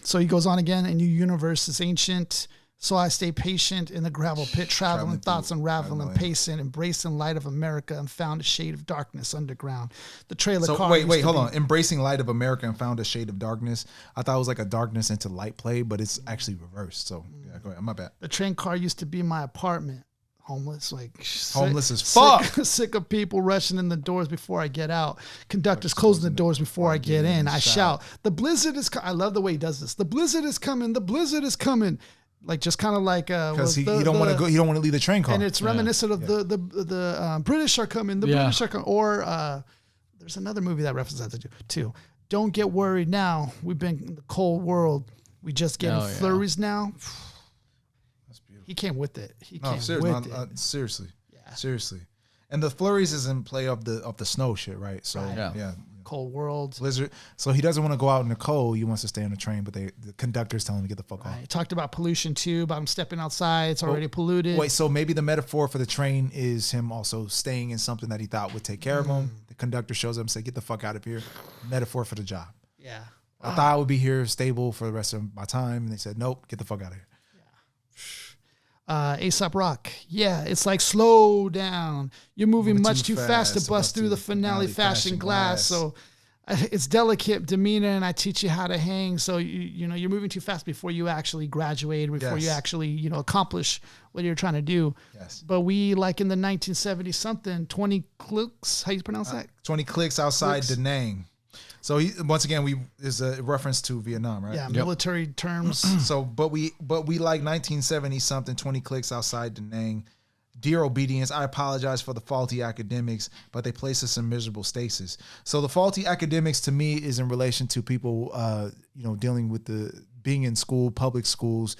So he goes on again. A new universe is ancient. So I stay patient in the gravel pit, traveling thoughts unraveling, pacing, embracing light of America, and found a shade of darkness underground. The trailer car. Wait, hold on. Embracing light of America and found a shade of darkness. I thought it was like a darkness into light play, but it's actually reversed. So yeah, go ahead. My bad. The train car used to be my apartment. Homeless, homeless as fuck. Sick of people rushing in the doors before I get out. Conductors closing the doors before I get in. I shout, "The blizzard is coming!" I love the way he does this. The blizzard is coming. The blizzard is coming. Like just kind of like because he don't want to go. He don't want to leave the train car. And it's reminiscent of the British are coming. The British are coming. Or there's another movie that references that too. Don't get worried now. We've been in the cold world. We just getting flurries now. That's beautiful. He came with it. Seriously. Seriously. And the flurries is in play of the snow shit, right? So yeah. Cold world. Blizzard. So he doesn't want to go out in the cold. He wants to stay on the train, but the conductors tell him to get the fuck off. Talked about pollution too, about him stepping outside. It's already polluted. Wait, so maybe the metaphor for the train is him also staying in something that he thought would take care of him. The conductor shows up and says, "Get the fuck out of here." Metaphor for the job. Yeah. I thought I would be here stable for the rest of my time. And they said, "Nope, get the fuck out of here." Aesop Rock. Yeah, it's like slow down. You're moving much too fast to bust through the finale fashion glass. So it's delicate demeanor, and I teach you how to hang. So you know you're moving too fast before you actually graduate, before you actually accomplish what you're trying to do. Yes. But we, like in the 1970 something, 20 clicks. How you pronounce that? 20 clicks outside Da Nang. So once again, is a reference to Vietnam, right? Yeah, military terms. So, but we like 1970 something, 20 clicks outside Da Nang. Dear obedience, I apologize for the faulty academics, but they place us in miserable stasis. So the faulty academics to me is in relation to people, dealing with being in school, public schools.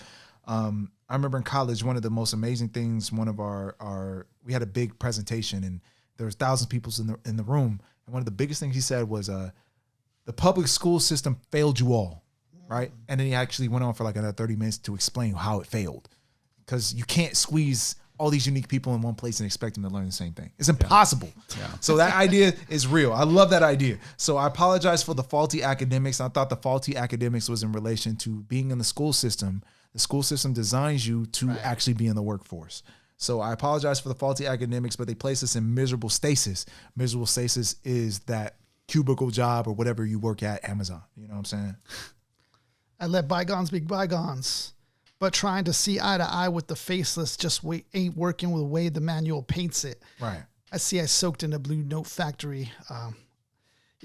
I remember in college, one of the most amazing things, one of we had a big presentation and there was thousands of people in the room. And one of the biggest things he said was, the public school system failed you all, right? And then he actually went on for like another 30 minutes to explain how it failed. Because you can't squeeze all these unique people in one place and expect them to learn the same thing. It's impossible. Yeah. So that idea is real. I love that idea. So I apologize for the faulty academics. I thought the faulty academics was in relation to being in the school system. The school system designs you to actually be in the workforce. So I apologize for the faulty academics, but they place us in miserable stasis. Miserable stasis is that cubicle job or whatever you work at Amazon. You know what I'm saying? I let bygones be bygones, but trying to see eye to eye with the faceless ain't working with the way the manual paints it. Right. I soaked in a blue note factory.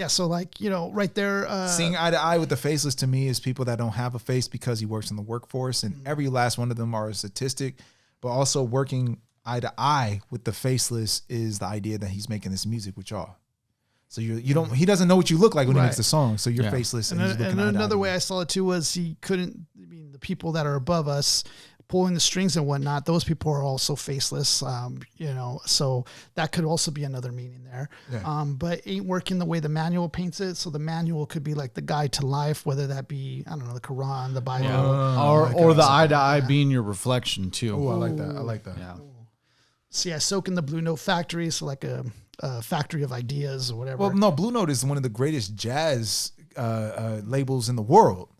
So like, right there. Seeing eye to eye with the faceless to me is people that don't have a face because he works in the workforce, and every last one of them are a statistic, but also working eye to eye with the faceless is the idea that he's making this music with y'all. So he doesn't know what you look like when he makes the song. So you're faceless. And another way I saw it too was the people that are above us pulling the strings and whatnot, those people are also faceless. So that could also be another meaning there. Yeah. But ain't working the way the manual paints it. So the manual could be like the guide to life, whether that be, I don't know, the Quran, the Bible. Yeah. Or the eye to eye being your reflection too. Oh, I like that. Yeah. See, I soak in the Blue Note factory. So like a factory of ideas or whatever. Well, no, Blue Note is one of the greatest jazz labels in the world.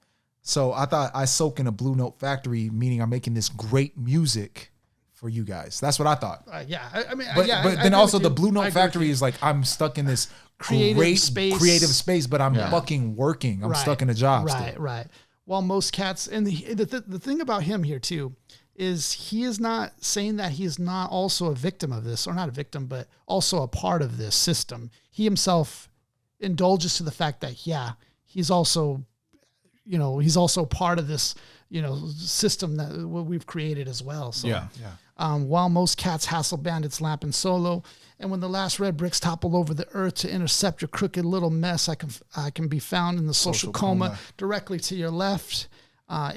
So I thought I soak in a Blue Note factory, meaning I'm making this great music for you guys. That's what I thought. But then also the Blue Note factory is like I'm stuck in this creative space, but I'm fucking working. I'm stuck in a job. Right. While most cats, and the thing about him here too, is he is not saying that he is not also a victim of this, or not a victim, but also a part of this system. He himself indulges to the fact that, he's also he's also part of this, system that we've created as well. So, Yeah. while most cats hassle bandits lapping solo, and when the last red bricks topple over the earth to intercept your crooked little mess, I can be found in the social coma directly to your left.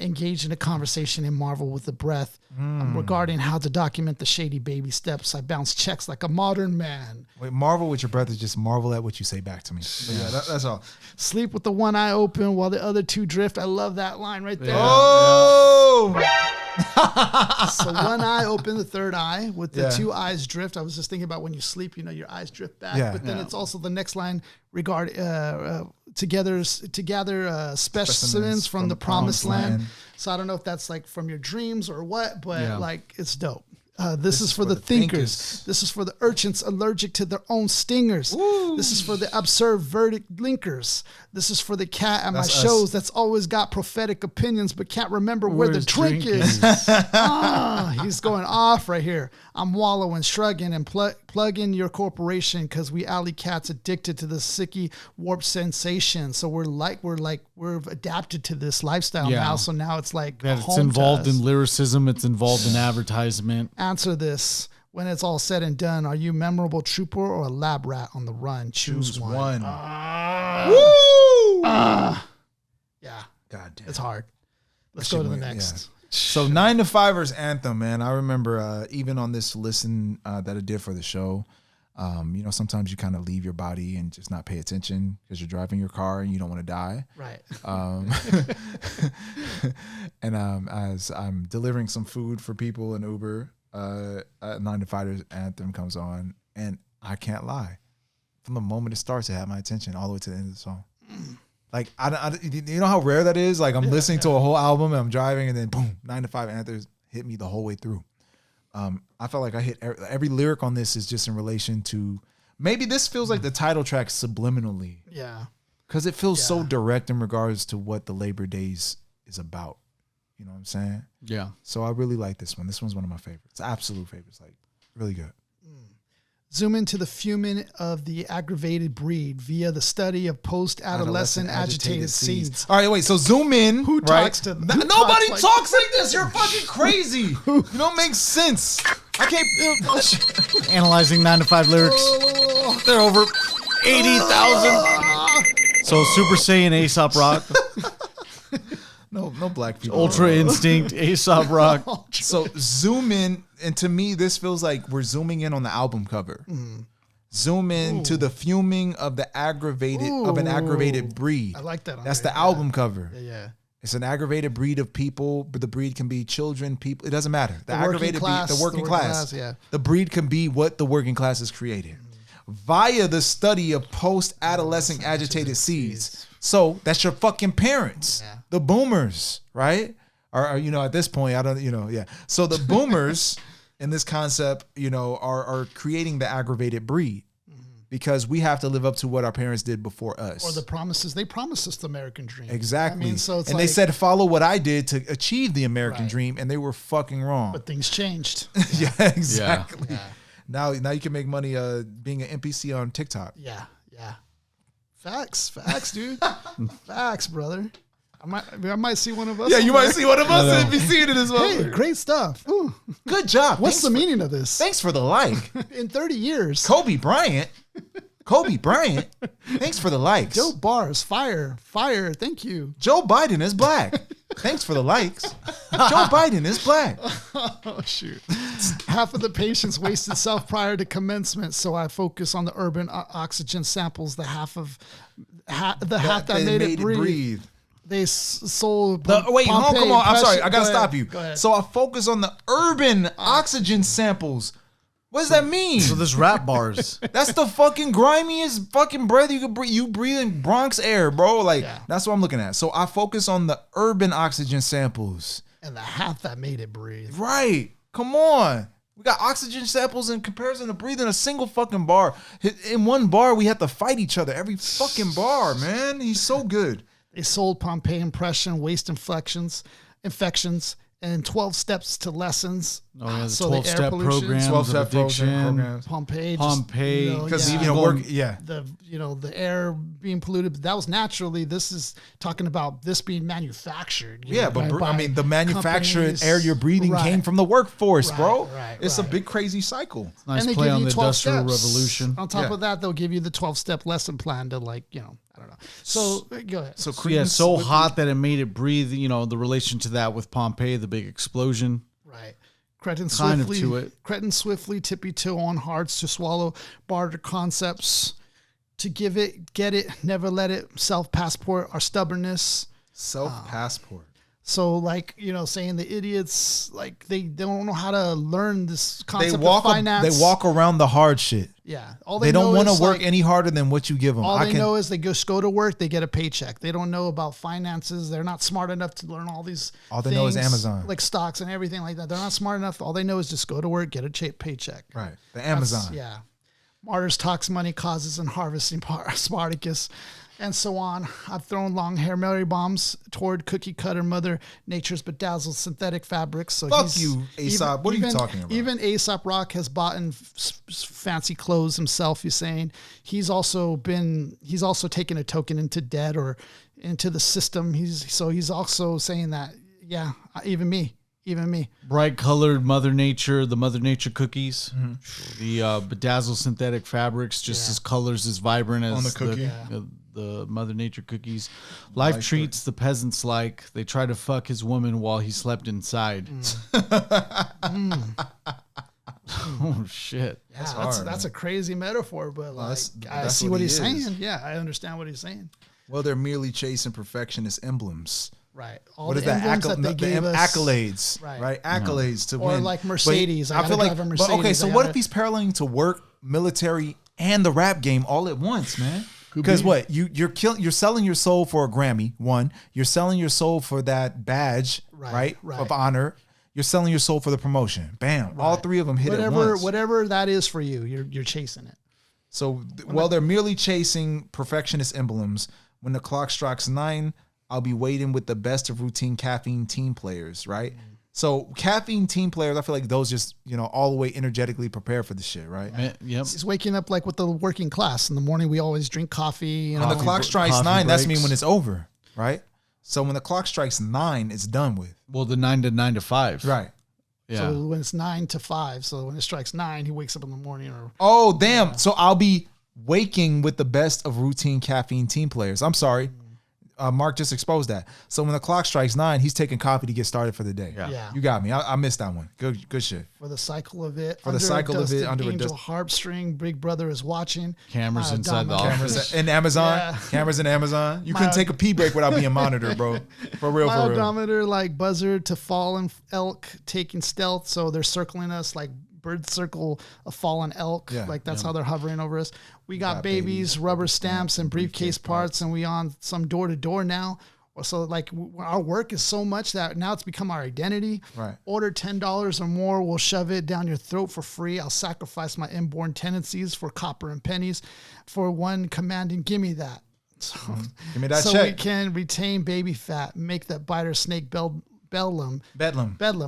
Engage in a conversation and marvel with the breath regarding how to document the shady baby steps. I bounce checks like a modern man. Wait, marvel with your breath is just marvel at what you say back to me. But yeah, that's all. Sleep with the one eye open while the other two drift. I love that line right there. Oh! So one eye open, the third eye with the two eyes drift. I was just thinking about when you sleep, your eyes drift back. Yeah. But then it's also the next line regard to gather specimens from the promised land. So I don't know if that's like from your dreams or what, but like it's dope. This is for the thinkers. This is for the urchins allergic to their own stingers. Woo. This is for the absurd verdict linkers. This is for the cat at my shows that's always got prophetic opinions but can't remember where the drink is. He's going off right here. I'm wallowing, shrugging, and plug in your corporation because we alley cats addicted to the sicky warped sensation. So we're adapted to this lifestyle now. So now it's like it's involved in lyricism. It's involved in advertisement. Answer this. When it's all said and done, are you memorable trooper or a lab rat on the run? Choose one. Woo! Yeah. God damn. It's hard. Let's go to the next. Yeah. So 9 to 5ers anthem, man. I remember even on this listen that I did for the show, sometimes you kind of leave your body and just not pay attention because you're driving your car and you don't want to die. Right. And as I'm delivering some food for people in Uber, 9 to 5ers anthem comes on, and I can't lie. From the moment it starts, it had my attention all the way to the end of the song. Like, you know how rare that is? Like, I'm listening to a whole album and I'm driving, and then boom, 9 to 5 anthems hit me the whole way through. I felt like I hit every lyric on this is just in relation to, maybe this feels like the title track subliminally. Yeah. Because it feels so direct in regards to what the Labor Days is about. You know what I'm saying? Yeah. So I really like this one. This one's one of my favorites. Absolute favorites. Like, really good. Zoom into the fuming of the aggravated breed via the study of post-adolescent agitated seeds. All right, wait. So zoom in. Who talks to them? Nobody talks like this. You're fucking crazy. You don't make sense. I can't. Analyzing 9 to 5 lyrics. They're over 80,000. So Super Saiyan Aesop Rock. No black people. Ultra Instinct Aesop Rock. So zoom in, and to me, this feels like we're zooming in on the album cover. Zoom in to the fuming of an aggravated breed. I like that. That's the album cover. Yeah. It's an aggravated breed of people, but the breed can be children, people. It doesn't matter. The aggravated breed, the working class. Yeah. The breed can be what the working class has created via the study of post-adolescent agitated seeds. So that's your fucking parents, the boomers, right? Or at this point, I don't, yeah. So the boomers in this concept, are creating the aggravated breed because we have to live up to what our parents did before us. Or the promises. They promised us the American dream. Exactly. I mean, so it's and they said, follow what I did to achieve the American dream. And they were fucking wrong. But things changed. Yeah, exactly. Yeah. Now you can make money being an NPC on TikTok. Yeah. Facts, dude. Facts, brother. I might see one of us. Yeah, you might see one of us and be seeing it as well. Hey, great stuff. Ooh. Good job. What's the meaning of this? Thanks for the like. In 30 years. Kobe Bryant. Thanks for the likes. Joe Bars. Fire. Thank you. Joe Biden is black. Thanks for the likes. Joe Biden is black. Oh, shoot. Half of the patients wasted self prior to commencement, so I focus on the urban oxygen samples, the half that made it breathe. They sold. Come on. I'm sorry. I got to stop you. Go ahead. So I focus on the urban oxygen samples. What does that mean? So there's rap bars. That's the fucking grimiest fucking breath you could breathe. You breathing Bronx air, bro. Like, that's what I'm looking at. So I focus on the urban oxygen samples. And the half that made it breathe. Right. Come on. We got oxygen samples in comparison to breathing a single fucking bar. In one bar, we have to fight each other every fucking bar, man. He's so good. They sold Pompeii impression, waste infections, and 12 steps to lessons. Oh, yeah, the So the air 12-step pollution, programs 12-step of addiction. programs. Pompeii, Pompeii. Because yeah. work. The air being polluted, but that was naturally. This is talking about this being manufactured. The manufactured companies. air you're breathing Right. came from the workforce, bro. Right, it's a right. big crazy cycle. Nice And they play give on you the 12 Industrial steps. Revolution. On top Yeah. of that, they'll give you the 12-step lesson plan to I don't know. So go ahead. So So, yeah, credence so with hot that it made it breathe. The relation to that with Pompeii, the big explosion. Right. Cretin Kind of swiftly, to it. Cretin swiftly tippy toe on hearts to swallow barter concepts, to give it, get it, never let it, self passport, our stubbornness. self passport. So saying the idiots, they don't know how to learn this concept They walk. of finance. They walk around the hard shit. Yeah. All They don't know want to is, work any harder than what you give them. All they know is they just go to work, they get a paycheck. They don't know about finances. They're not smart enough to learn all these All they know is things, Amazon. like stocks and everything like that. They're not smart enough. All they know is just go to work, get a paycheck. Right. The Amazon. Yeah. Martyrs, talks, money, causes, and harvesting Spartacus, and so on. I've thrown long hair Mary bombs toward cookie cutter mother nature's bedazzled synthetic fabrics. So Fuck you, Aesop. What are you talking about? Even Aesop Rock has bought in fancy clothes himself. He's saying he's also taken a token into debt or into the system. He's also saying that, yeah, even me. Bright colored Mother Nature, the Mother Nature cookies, the bedazzled synthetic fabrics, just as colors as vibrant as On the cookie. the Mother Nature cookies. Life treats the peasants like they try to fuck his woman while he slept inside. Oh shit! That's a crazy metaphor, but I that's see what what he he's is. saying. Yeah, I understand what he's saying. Well, they're merely chasing perfectionist emblems. Right. All What the is that? emblems that they gave us. Accolades, Right. right? Accolades to Or win. like Mercedes. I But gotta drive a Mercedes. okay, so I what gotta- if he's paralleling to work, military, and the rap game all at once, man? Because what you're selling your soul for a Grammy. One, you're selling your soul for that badge, right? Of honor. You're selling your soul for the promotion. Bam! All three of them hit at once. Whatever that is for you, you're chasing it. So, they're merely chasing perfectionist emblems. When the clock strikes 9, I'll be waiting with the best of routine caffeine team players, right? So caffeine team players, I feel like those just, all the way energetically prepare for the shit, right? Yep. He's waking up like with the working class. In the morning, we always drink coffee. When the clock strikes coffee 9, that's breaks. mean when it's over, right? So when the clock strikes 9, it's done with. Well, the 9 to 5. Right. Yeah. So when it's 9 to 5, so when it strikes 9, he wakes up in the morning. Or Oh, damn. So I'll be waking with the best of routine caffeine team players. I'm sorry. Mark just exposed that. So when the clock strikes 9, he's taking coffee to get started for the day. Yeah. You got me. I missed that one. Good shit. for the cycle of it. For the cycle of it, under a angel dust- harp string. Big Brother is watching. Cameras inside the Domino. office. Cameras in Amazon. Yeah. Cameras in Amazon. You My- couldn't take a pee break without being monitored, bro. For real, My for real. odometer like buzzard to fallen elk taking stealth. So they're circling us like birds circle a fallen elk. Yeah. Like that's how they're hovering over us. We got babies, rubber stamps, and briefcase parts, and we on some door to door now. So like our work is so much that now it's become our identity. Right. Order $10 or more, we'll shove it down your throat for free. I'll sacrifice my inborn tendencies for copper and pennies. For one commanding, give me that. So, Give me that so check. we can retain baby fat, make that biter snake bedlam,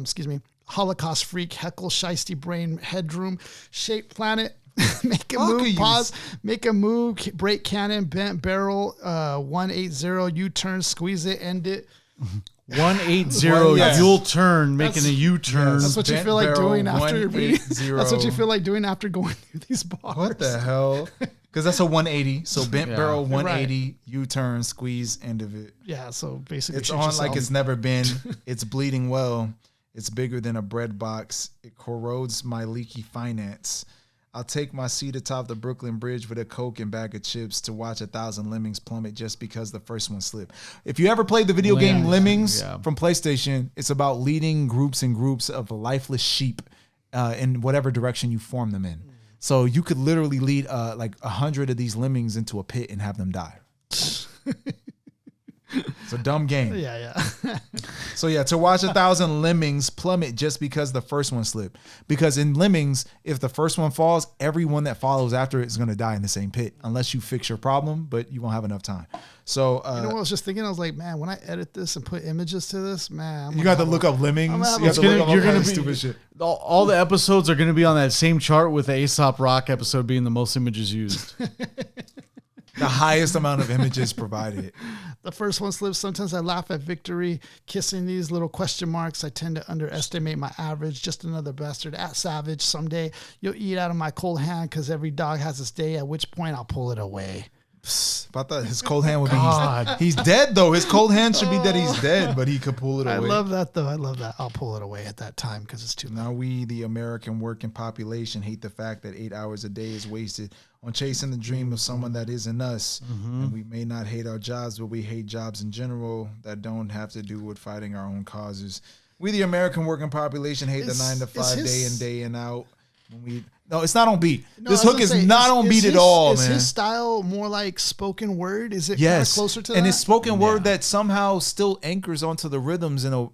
excuse me. Holocaust freak, heckle, shiesty brain, headroom, shape planet, make a move, pause, make a move, break cannon, bent barrel, 180, U-turn, squeeze it, end it. 180 Yes. you'll turn, making a U-turn. That's what you Bent feel like barrel, doing after 180. That's what you feel like doing after going through these bars. What the hell? Because that's a 180. So bent Yeah. barrel 180, U-turn, squeeze, end of it. Yeah, so basically It's shoot on yourself. like it's never been. It's bleeding well. It's bigger than a bread box. It corrodes my leaky finance. I'll take my seat atop the Brooklyn Bridge with a Coke and bag of chips to watch 1,000 lemmings plummet just because the first one slipped. If you ever played the video game Lemmings from PlayStation, it's about leading groups and groups of lifeless sheep in whatever direction you form them in. So you could literally lead like 100 of these lemmings into a pit and have them die. It's a dumb game. Yeah. So yeah, to watch 1,000 lemmings plummet just because the first one slipped. Because in lemmings, if the first one falls, everyone that follows after it is going to die in the same pit, unless you fix your problem, but you won't have enough time. So you know what I was just thinking? I was like, man, when I edit this and put images to this, man, you got to look up lemmings. You have to look up all kinds of stupid shit. All the episodes are going to be on that same chart with the Aesop Rock episode being the most images used. The highest amount of images provided. The first one slips. Sometimes I laugh at victory, kissing these little question marks. I tend to underestimate my average. Just another bastard at savage. Someday you'll eat out of my cold hand because every dog has its day, at which point I'll pull it away. About that, his cold hand would be he's dead though. His cold hand should be that he's dead, but he could pull it away. I love that though. I love that. I'll pull it away at that time because it's too late. Now we, the American working population, hate the fact that 8 hours a day is wasted on chasing the dream of someone that isn't us. And we may not hate our jobs, but we hate jobs in general that don't have to do with fighting our own causes. We, the American working population, hate the 9 to 5 day in, day in out. No, it's not on beat. No, this hook is not on beat at all, man. Is his style more like spoken word? Is it kind of closer to that? And it's spoken word that somehow still anchors onto the rhythms in a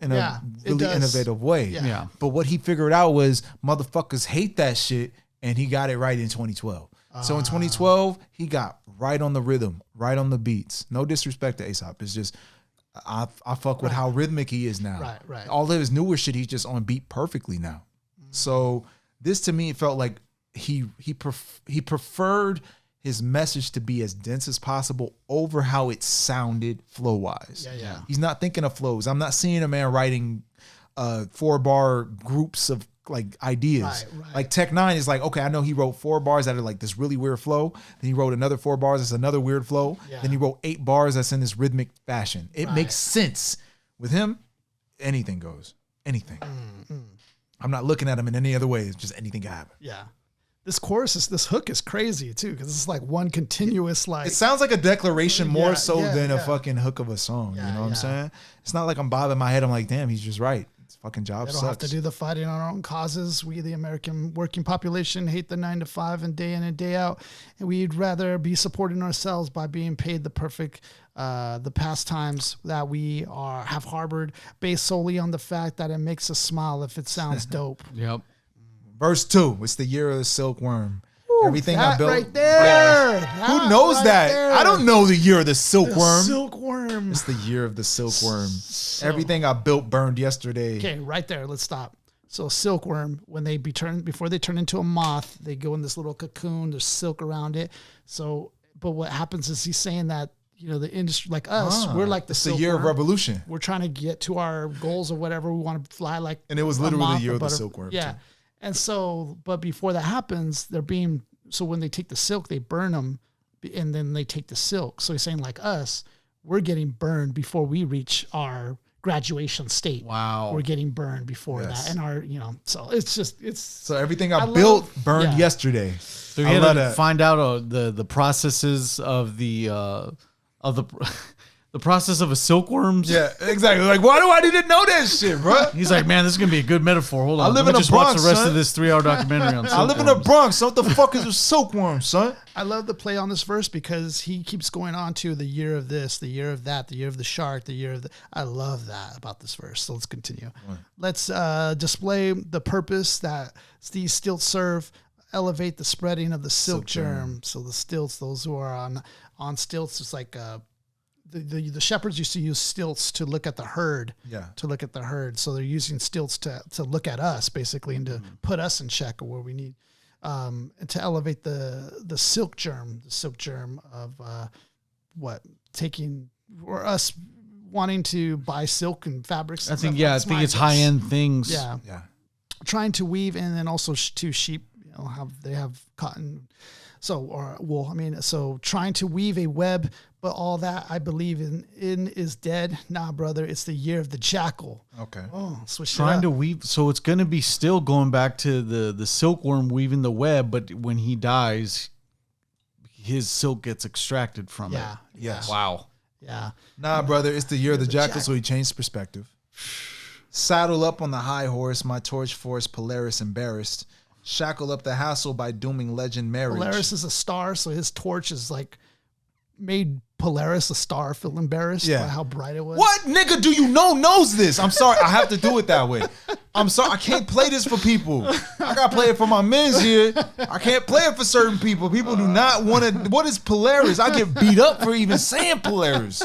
really innovative way. Yeah. But what he figured out was motherfuckers hate that shit, and he got it right in 2012. So in 2012, he got right on the rhythm, right on the beats. No disrespect to Aesop. It's just I fuck with how rhythmic he is now. Right. All of his newer shit, he's just on beat perfectly now. So this to me felt like he preferred his message to be as dense as possible over how it sounded flow wise. Yeah. He's not thinking of flows. I'm not seeing a man writing 4-bar groups of like ideas. Right. Like Tech 9 is like, okay, I know he wrote 4 bars that are like this really weird flow. Then he wrote another 4 bars that's another weird flow. Yeah. Then he wrote 8 bars that's in this rhythmic fashion. It makes sense. With him, anything goes. Anything. I'm not looking at him in any other way. It's just anything can happen. Yeah. This hook is crazy too, because it's like one continuous like. It sounds like a declaration more so than a yeah. fucking hook of a song. Yeah, you know what I'm yeah. saying? It's not like I'm bobbing my head. I'm like, damn, he's just right. His fucking job They don't sucks. have to do the fighting on our own causes. We, the American working population, hate the 9 to 5 and day in and day out. And we'd rather be supporting ourselves by being paid the perfect, the pastimes that we have harbored based solely on the fact that it makes us smile if it sounds dope. Yep. Verse 2, it's the year of the silkworm. Everything I that built. right there. Who knows right that? there. I don't know the year of the silkworm. Silkworm. It's the year of the silkworm. Everything I built burned yesterday. Okay, right there. Let's stop. So a silkworm, when they before they turn into a moth, they go in this little cocoon. There's silk around it. So, but what happens is he's saying that, you know, the industry, like us, we're like the It's the year of silkworm. revolution. We're trying to get to our goals or whatever. We want to fly like. And it was a literally moth the year or of the butter- silkworm, Yeah. too. And so, but before that happens, so when they take the silk, they burn them and then they take the silk. So he's saying like us, we're getting burned before we reach our graduation state. Wow. We're getting burned before Yes. that. And our, you know, so it's So everything I love- built burned yeah. yesterday. So we I had love to that. find out the processes of the the process of a silkworm's. Yeah, exactly. Like, why do I need to know that shit, bro? He's like, man, this is gonna be a good metaphor. Hold on, I live let me in the just watch Bronx, the rest son. of this 3-hour documentary on. I live in the silkworms. Bronx. So what the fuck is a silkworm, son? I love the play on this verse because he keeps going on to the year of this, the year of that, the year of the shark, the year of the. I love that about this verse. So let's continue. Let's display the purpose that these stilts serve. Elevate the spreading of the silk germ. So the stilts, those who are on stilts, it's like the shepherds used to use stilts to look at the herd. Yeah. To look at the herd. So they're using stilts to look at us basically and to put us in check of where we need. And to elevate the silk germ of taking or us wanting to buy silk and fabrics. I think That's I think my it's guess. high end things. Yeah, Yeah. trying to weave and then also to sheep. You know, they have cotton, or wool. I mean, so trying to weave a web, but all that I believe in is dead. Nah, brother, it's the year of the jackal. Okay. Oh, switch it Trying up. to weave, so it's going to be still going back to the silkworm weaving the web, but when he dies, his silk gets extracted from Yeah. it. Yes. Wow. Yeah. Nah, brother, it's the year of the jackal, jackal. so he changed perspective. Saddle up on the high horse, my torch force Polaris embarrassed. Shackle up the hassle by dooming legend marriage. Polaris is a star, so his torch is like made Polaris, a star, feel embarrassed by how bright it was? What nigga do you know knows this? I'm sorry, I have to do it that way. I'm sorry, I can't play this for people. I gotta play it for my men's here. I can't play it for certain people. People do not want to. What is Polaris? I get beat up for even saying Polaris.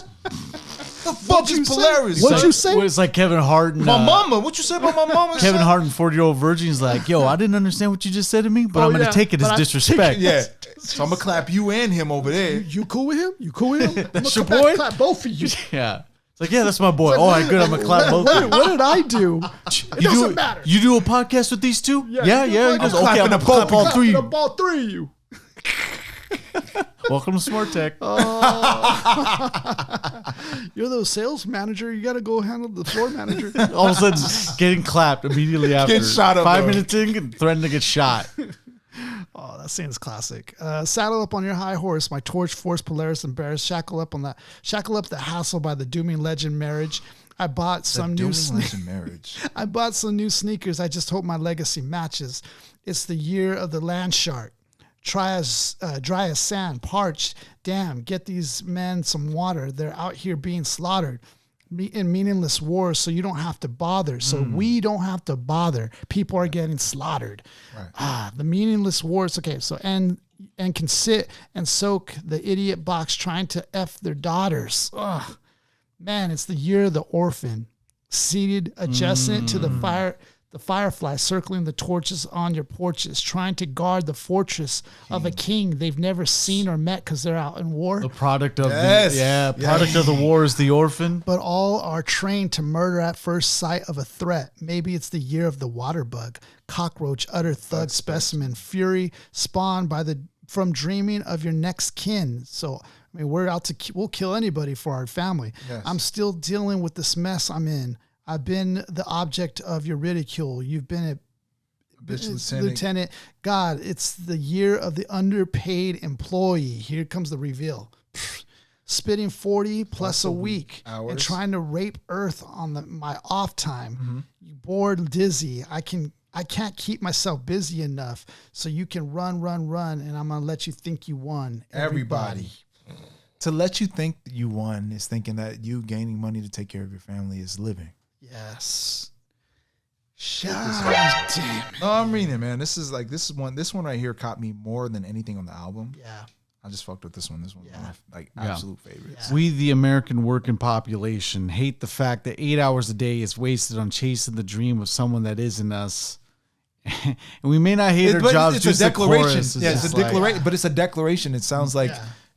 The fuck is Polaris? What'd you say? It's like Kevin Hart and My mama. What you say about my mama? Kevin Hart and 40-year-old virgin's like, yo, I didn't understand what you just said to me, but I'm gonna take it as disrespect. Yeah. So I'm gonna clap you and him over there. You cool with him? You cool with him? That's your boy? Clap both of you. Yeah. It's like, yeah, that's my boy. All right, good. I'm gonna clap both. What did I do? It doesn't matter. You do a podcast with these two? Yeah. He does. I'm Okay, I'm gonna clap all three. All three of you. Welcome to Smart Tech. You're the sales manager. You got to go handle the floor manager. All of a sudden, getting clapped immediately after. Get shot up, 5 bro. minutes in, and threatening to get shot. Oh, that scene's classic. Saddle up on your high horse, my torch force Polaris embarrassed. Shackle up the hassle by the dooming legend marriage. I bought some new marriage. I bought some new sneakers. I just hope my legacy matches. It's the year of the land shark. Dry as sand, parched. Damn, get these men some water. They're out here being slaughtered in meaningless wars, so you don't have to bother. So we don't have to bother. People are getting slaughtered. Right. The meaningless wars. Okay, so and can sit and soak the idiot box trying to F their daughters. Ugh. Man, it's the year of the orphan. Seated adjacent to the firefly circling the torches on your porches, trying to guard the fortress of a king they've never seen or met because they're out in war. The product of the war is the orphan. But all are trained to murder at first sight of a threat. Maybe it's the year of the water bug, cockroach, utter thug specimen, fury spawned from dreaming of your next kin. So I mean, we'll kill anybody for our family. Yes. I'm still dealing with this mess I'm in. I've been the object of your ridicule. You've been a bitch lieutenant. God, it's the year of the underpaid employee. Here comes the reveal. Spitting 40 plus a week and trying to rape Earth on my off time. Mm-hmm. You bored, dizzy. I can't keep myself busy enough so you can run, and I'm gonna let you think you won. Everybody. To let you think that you won is thinking that you gaining money to take care of your family is living. Yes. God damn. No, I'm reading it, man. This one right here caught me more than anything on the album. Yeah. I just fucked with this one. This one's my absolute favorites. Yeah. We, the American working population, hate the fact that 8 hours a day is wasted on chasing the dream of someone that isn't us. And we may not hate our jobs. It's just a declaration. It's a declaration, but it's a declaration. It sounds like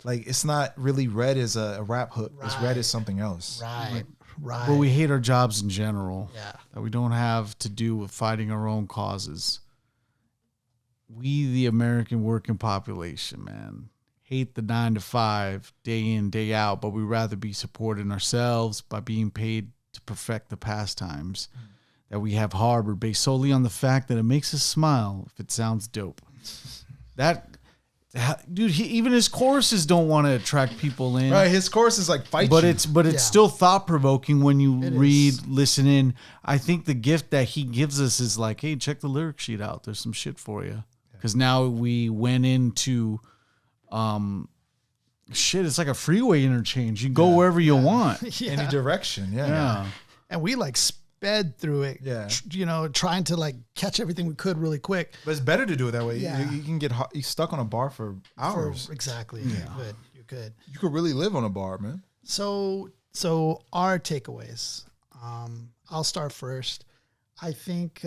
it's not really read as a rap hook. Right. It's read as something else. Right. But we hate our jobs in general. Yeah. That we don't have to do with fighting our own causes. We, the American working population, man, hate the 9 to 5, day in, day out, but we rather be supporting ourselves by being paid to perfect the pastimes that we have harbored based solely on the fact that it makes us smile if it sounds dope. Dude, even his choruses don't want to attract people in. Right, his chorus is like fight. But it's still thought provoking when you listen in. I think the gift that he gives us is like, hey, check the lyric sheet out. There's some shit for you. Because now we went into, it's like a freeway interchange. You go wherever you want, any direction. Yeah. And we sped through it. Yeah. Trying to catch everything we could really quick. But it's better to do it that way. Yeah. You can get stuck on a bar for hours. Exactly. Yeah. You could. You could really live on a bar, man. So our takeaways. I'll start first. I think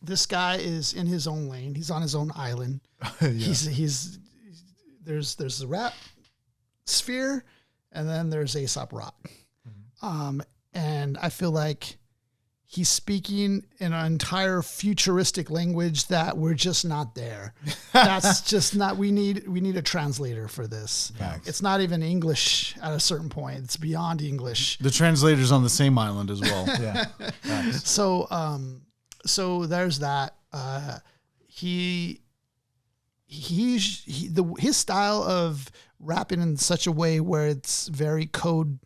this guy is in his own lane. He's on his own island. He's there's the rap sphere, and then there's Aesop Rock. And I feel like he's speaking in an entire futuristic language that we're just not there. That's just not. We need a translator for this. Facts. It's not even English at a certain point. It's beyond English. The translator's on the same island as well. Yeah. So there's that. His style of rapping in such a way where it's very code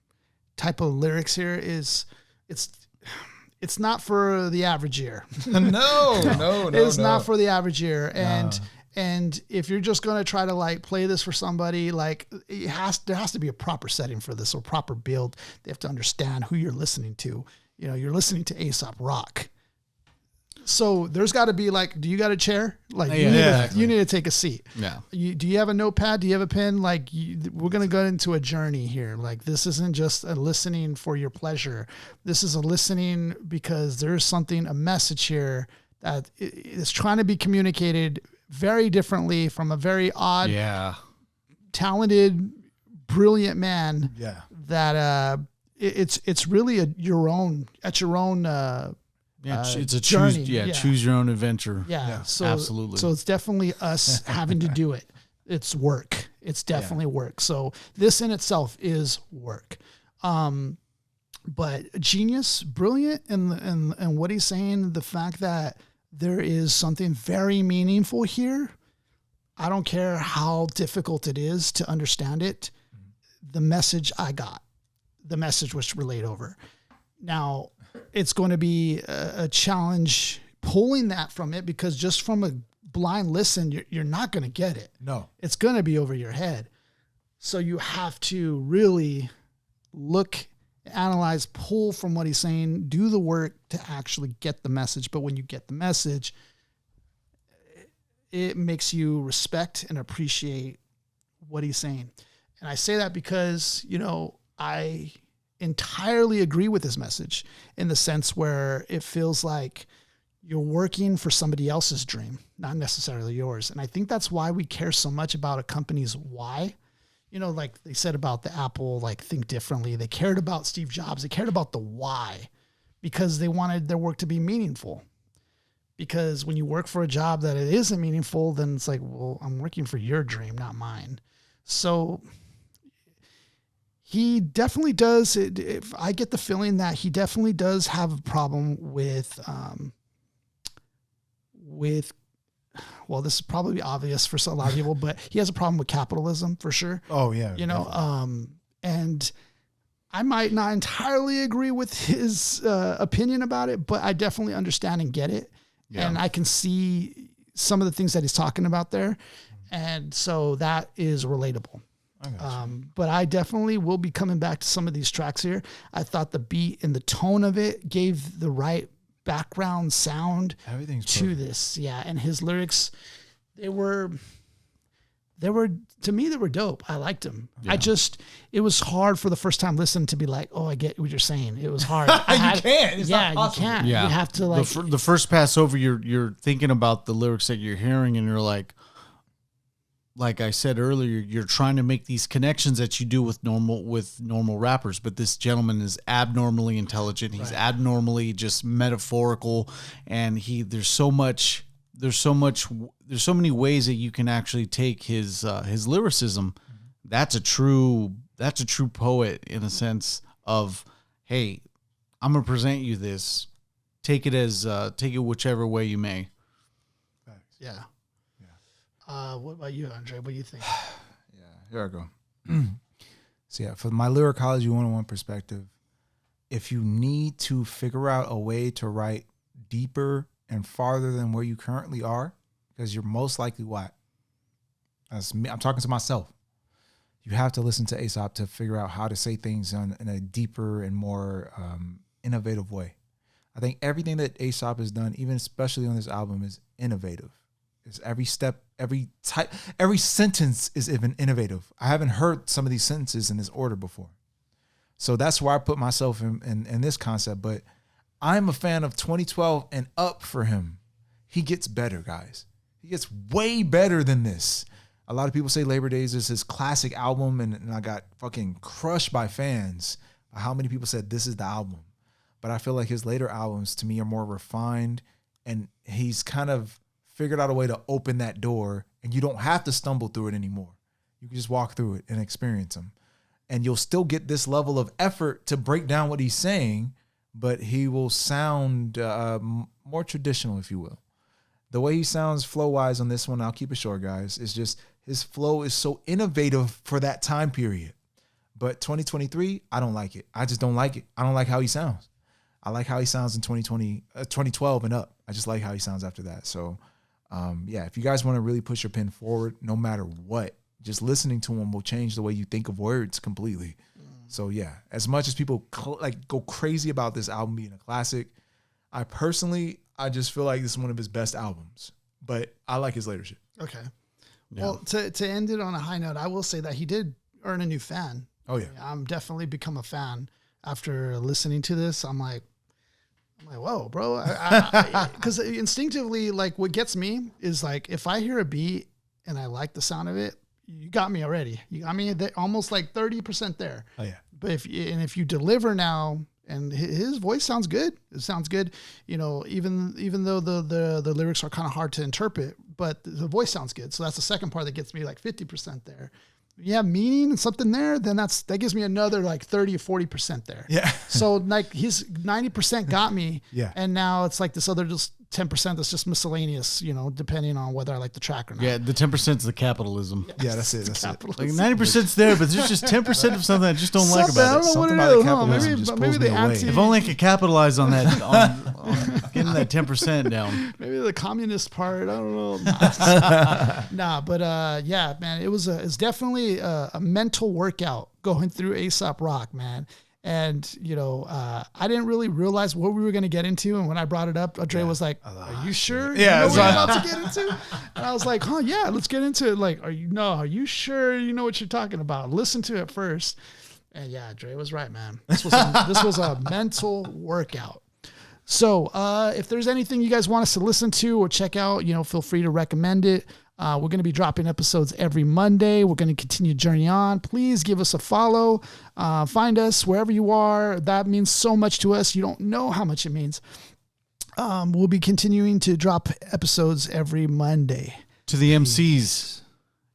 type of lyrics here is it's not for the average ear. No. It's not for the average ear. And if you're just going to try to like play this for somebody, like there has to be a proper setting for this or proper build. They have to understand who you're listening to. You know, you're listening to Aesop Rock. So there's got to be like, do you got a chair? Like you need to take a seat. Yeah. Do you have a notepad? Do you have a pen? Like we're going to go into a journey here. Like this isn't just a listening for your pleasure. This is a listening because there's something, a message here that is trying to be communicated very differently from a very odd, talented, brilliant man. Yeah. That it's really your own. It's a journey. choose your own adventure. Yeah. So absolutely. So it's definitely us having to do it. It's work. It's definitely work. So this in itself is work. But genius, brilliant, and what he's saying, the fact that there is something very meaningful here. I don't care how difficult it is to understand it. The message I got, the message was relayed over. Now, it's going to be a challenge pulling that from it because just from a blind listen, you're not going to get it. No. It's going to be over your head. So you have to really look, analyze, pull from what he's saying, do the work to actually get the message. But when you get the message, it makes you respect and appreciate what he's saying. And I say that because, you know, I entirely agree with his message in the sense where it feels like you're working for somebody else's dream, not necessarily yours. And I think that's why we care so much about a company's why. You know, like they said about the Apple, like think differently. They cared about Steve Jobs. They cared about the why because they wanted their work to be meaningful. Because when you work for a job that it isn't meaningful, then it's like, well, I'm working for your dream, not mine. So he definitely does. If I get the feeling that he definitely does have a problem with, well, this is probably obvious for a lot of people, but he has a problem with capitalism for sure. Oh yeah. You know, and I might not entirely agree with his opinion about it, but I definitely understand and get it. Yeah. And I can see some of the things that he's talking about there. And so that is relatable. But I definitely will be coming back to some of these tracks here. I thought the beat and the tone of it gave the right background sound to this. Yeah. And his lyrics, they were to me, they were dope. I liked them. Yeah. It was hard for the first time listening to be like, oh, I get what you're saying. It was hard. You can't. It's not possible. You can't. Yeah. You have to like the first pass over, you're thinking about the lyrics that you're hearing and you're like I said earlier, you're trying to make these connections that you do with normal rappers, but this gentleman is abnormally intelligent. He's abnormally just metaphorical, and there's so many ways that you can actually take his lyricism. That's a true poet in a sense of, hey, I'm gonna present you this. Take it whichever way you may. Yeah. What about you, Andre? What do you think? Yeah, here I go. So yeah, for my lyricology 101 perspective, if you need to figure out a way to write deeper and farther than where you currently are, because you're most likely what? That's me. I'm talking to myself. You have to listen to Aesop to figure out how to say things in a deeper and more innovative way. I think everything that Aesop has done, even especially on this album, is innovative. It's every step, every sentence is even innovative. I haven't heard some of these sentences in this order before. So that's where I put myself in this concept. But I'm a fan of 2012 and up for him. He gets better, guys. He gets way better than this. A lot of people say Labor Days is his classic album, and I got fucking crushed by fans by how many people said this is the album. But I feel like his later albums, to me, are more refined, and he's kind of figured out a way to open that door, and you don't have to stumble through it anymore. You can just walk through it and experience them. And you'll still get this level of effort to break down what he's saying, but he will sound more traditional, if you will. The way he sounds flow-wise on this one, I'll keep it short, guys, is just his flow is so innovative for that time period. But 2023, I don't like it. I just don't like it. I don't like how he sounds. I like how he sounds in 2012 and up. I just like how he sounds after that. So Yeah, if you guys want to really push your pen forward, no matter what, just listening to him will change the way you think of words completely. So yeah, as much as people go crazy about this album being a classic, I just feel like this is one of his best albums. But I like his later shit. Okay. Yeah. Well, to end it on a high note, I will say that he did earn a new fan. Oh yeah, I'm definitely become a fan after listening to this. I'm like, whoa, bro. Because instinctively, like, what gets me is like, if I hear a beat and I like the sound of it, you got me already. You got me almost like 30% there. Oh yeah. But if you deliver now, and his voice sounds good. It sounds good. You know, even though the lyrics are kind of hard to interpret, but the voice sounds good. So that's the second part that gets me like 50% there. You have meaning and something there, then that gives me another like 30 or 40% there. Yeah. So like his 90% got me. Yeah. And now it's like this other just 10% that's just miscellaneous, you know, depending on whether I like the track or not. Yeah, the 10% is the capitalism. Yeah, that's it. That's it. Like 90%'s there, but there's just 10% of something I just don't like about it. Something about the capitalism just pulls me away. If only I could capitalize on that, on getting that 10% down. Maybe the communist part. I don't know. But yeah, man, it's definitely a mental workout going through Aesop Rock, man. And, you know, I didn't really realize what we were going to get into. And when I brought it up, Dre was like, are you sure? Yeah. You know what we're about to get into? And I was like, yeah, let's get into it. Like, are you sure you know what you're talking about? Listen to it first. And yeah, Dre was right, man. This was a mental workout. So if there's anything you guys want us to listen to or check out, you know, feel free to recommend it. We're going to be dropping episodes every Monday. We're going to continue journey on. Please give us a follow. Find us wherever you are. That means so much to us. You don't know how much it means. We'll be continuing to drop episodes every Monday. To the MCs,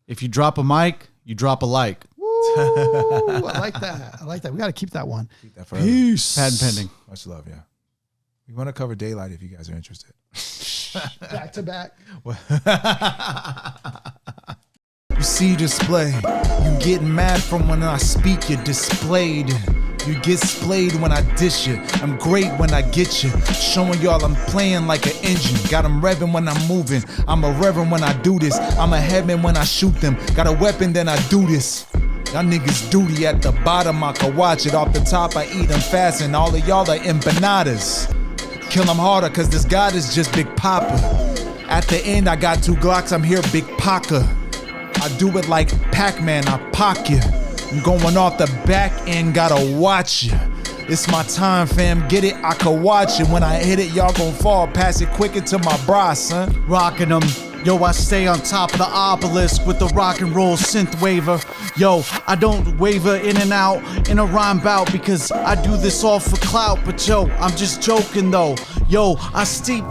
if you drop a mic, you drop a like. Woo, I like that. We got to keep that one. Keep that forever. Peace. Patent pending. Much love, yeah. We want to cover Daylight if you guys are interested. Back to back. You see display. You get mad from when I speak, you're displayed. You get splayed when I dish you. I'm great when I get you. Showing y'all I'm playing like an engine. Got them revving when I'm moving. I'm a reverend when I do this. I'm a heaven when I shoot them. Got a weapon, then I do this. Y'all niggas duty at the bottom, I can watch it. Off the top, I eat them fast, and all of y'all are empanadas. Kill them harder, cause this God is just Big Papa. At the end, I got 2 Glocks, I'm here, Big Paka. I do it like Pac-Man, I pock you. I'm going off the back end, gotta watch you. It's my time, fam, get it, I can watch it. When I hit it, y'all gon' fall, pass it quick into my bra, son. Rockin' them. Yo, I stay on top of the obelisk with the rock and roll synth waver. Yo, I don't waver in and out in a rhyme bout because I do this all for clout. But yo, I'm just joking though. Yo, I steep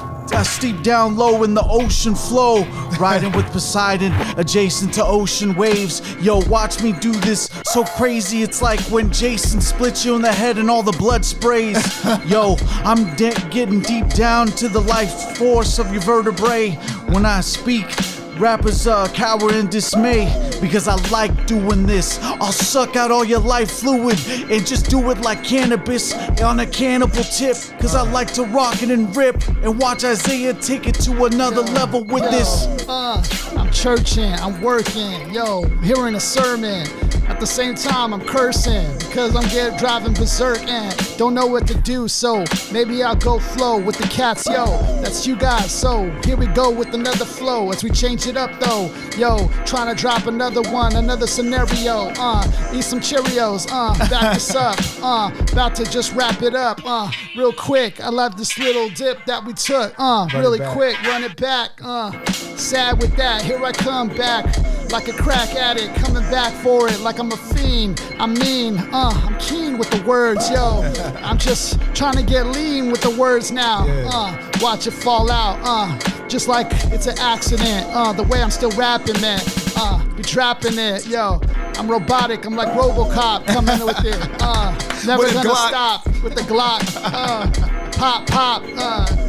down low in the ocean flow, riding with Poseidon, adjacent to ocean waves. Yo, watch me do this so crazy, it's like when Jason splits you in the head and all the blood sprays. Yo, I'm getting deep down to the life force of your vertebrae. When I speak, rappers cower in dismay because I like doing this. I'll suck out all your life fluid and just do it like cannabis on a cannibal tip, cause I like to rock it and rip and watch Isaiah take it to another level with this. I'm churching, I'm working, hearing a sermon. At the same time, I'm cursing because I'm driving berserk and don't know what to do. So maybe I'll go flow with the cats, that's you guys. So here we go with another flow as we change it up though. Trying to drop another one, another scenario. Eat some Cheerios, back this up. About to just wrap it up, real quick. I love this little dip that we took, really quick, run it back. Sad with that, here I come back like a crack addict, coming back for it like I'm a fiend. I mean, I'm keen with the words, I'm just trying to get lean with the words now. Watch it fall out, just like it's an accident. The way I'm still rapping, man, be trapping it, I'm robotic, I'm like RoboCop coming with it. Never with gonna stop with the Glock. Pop,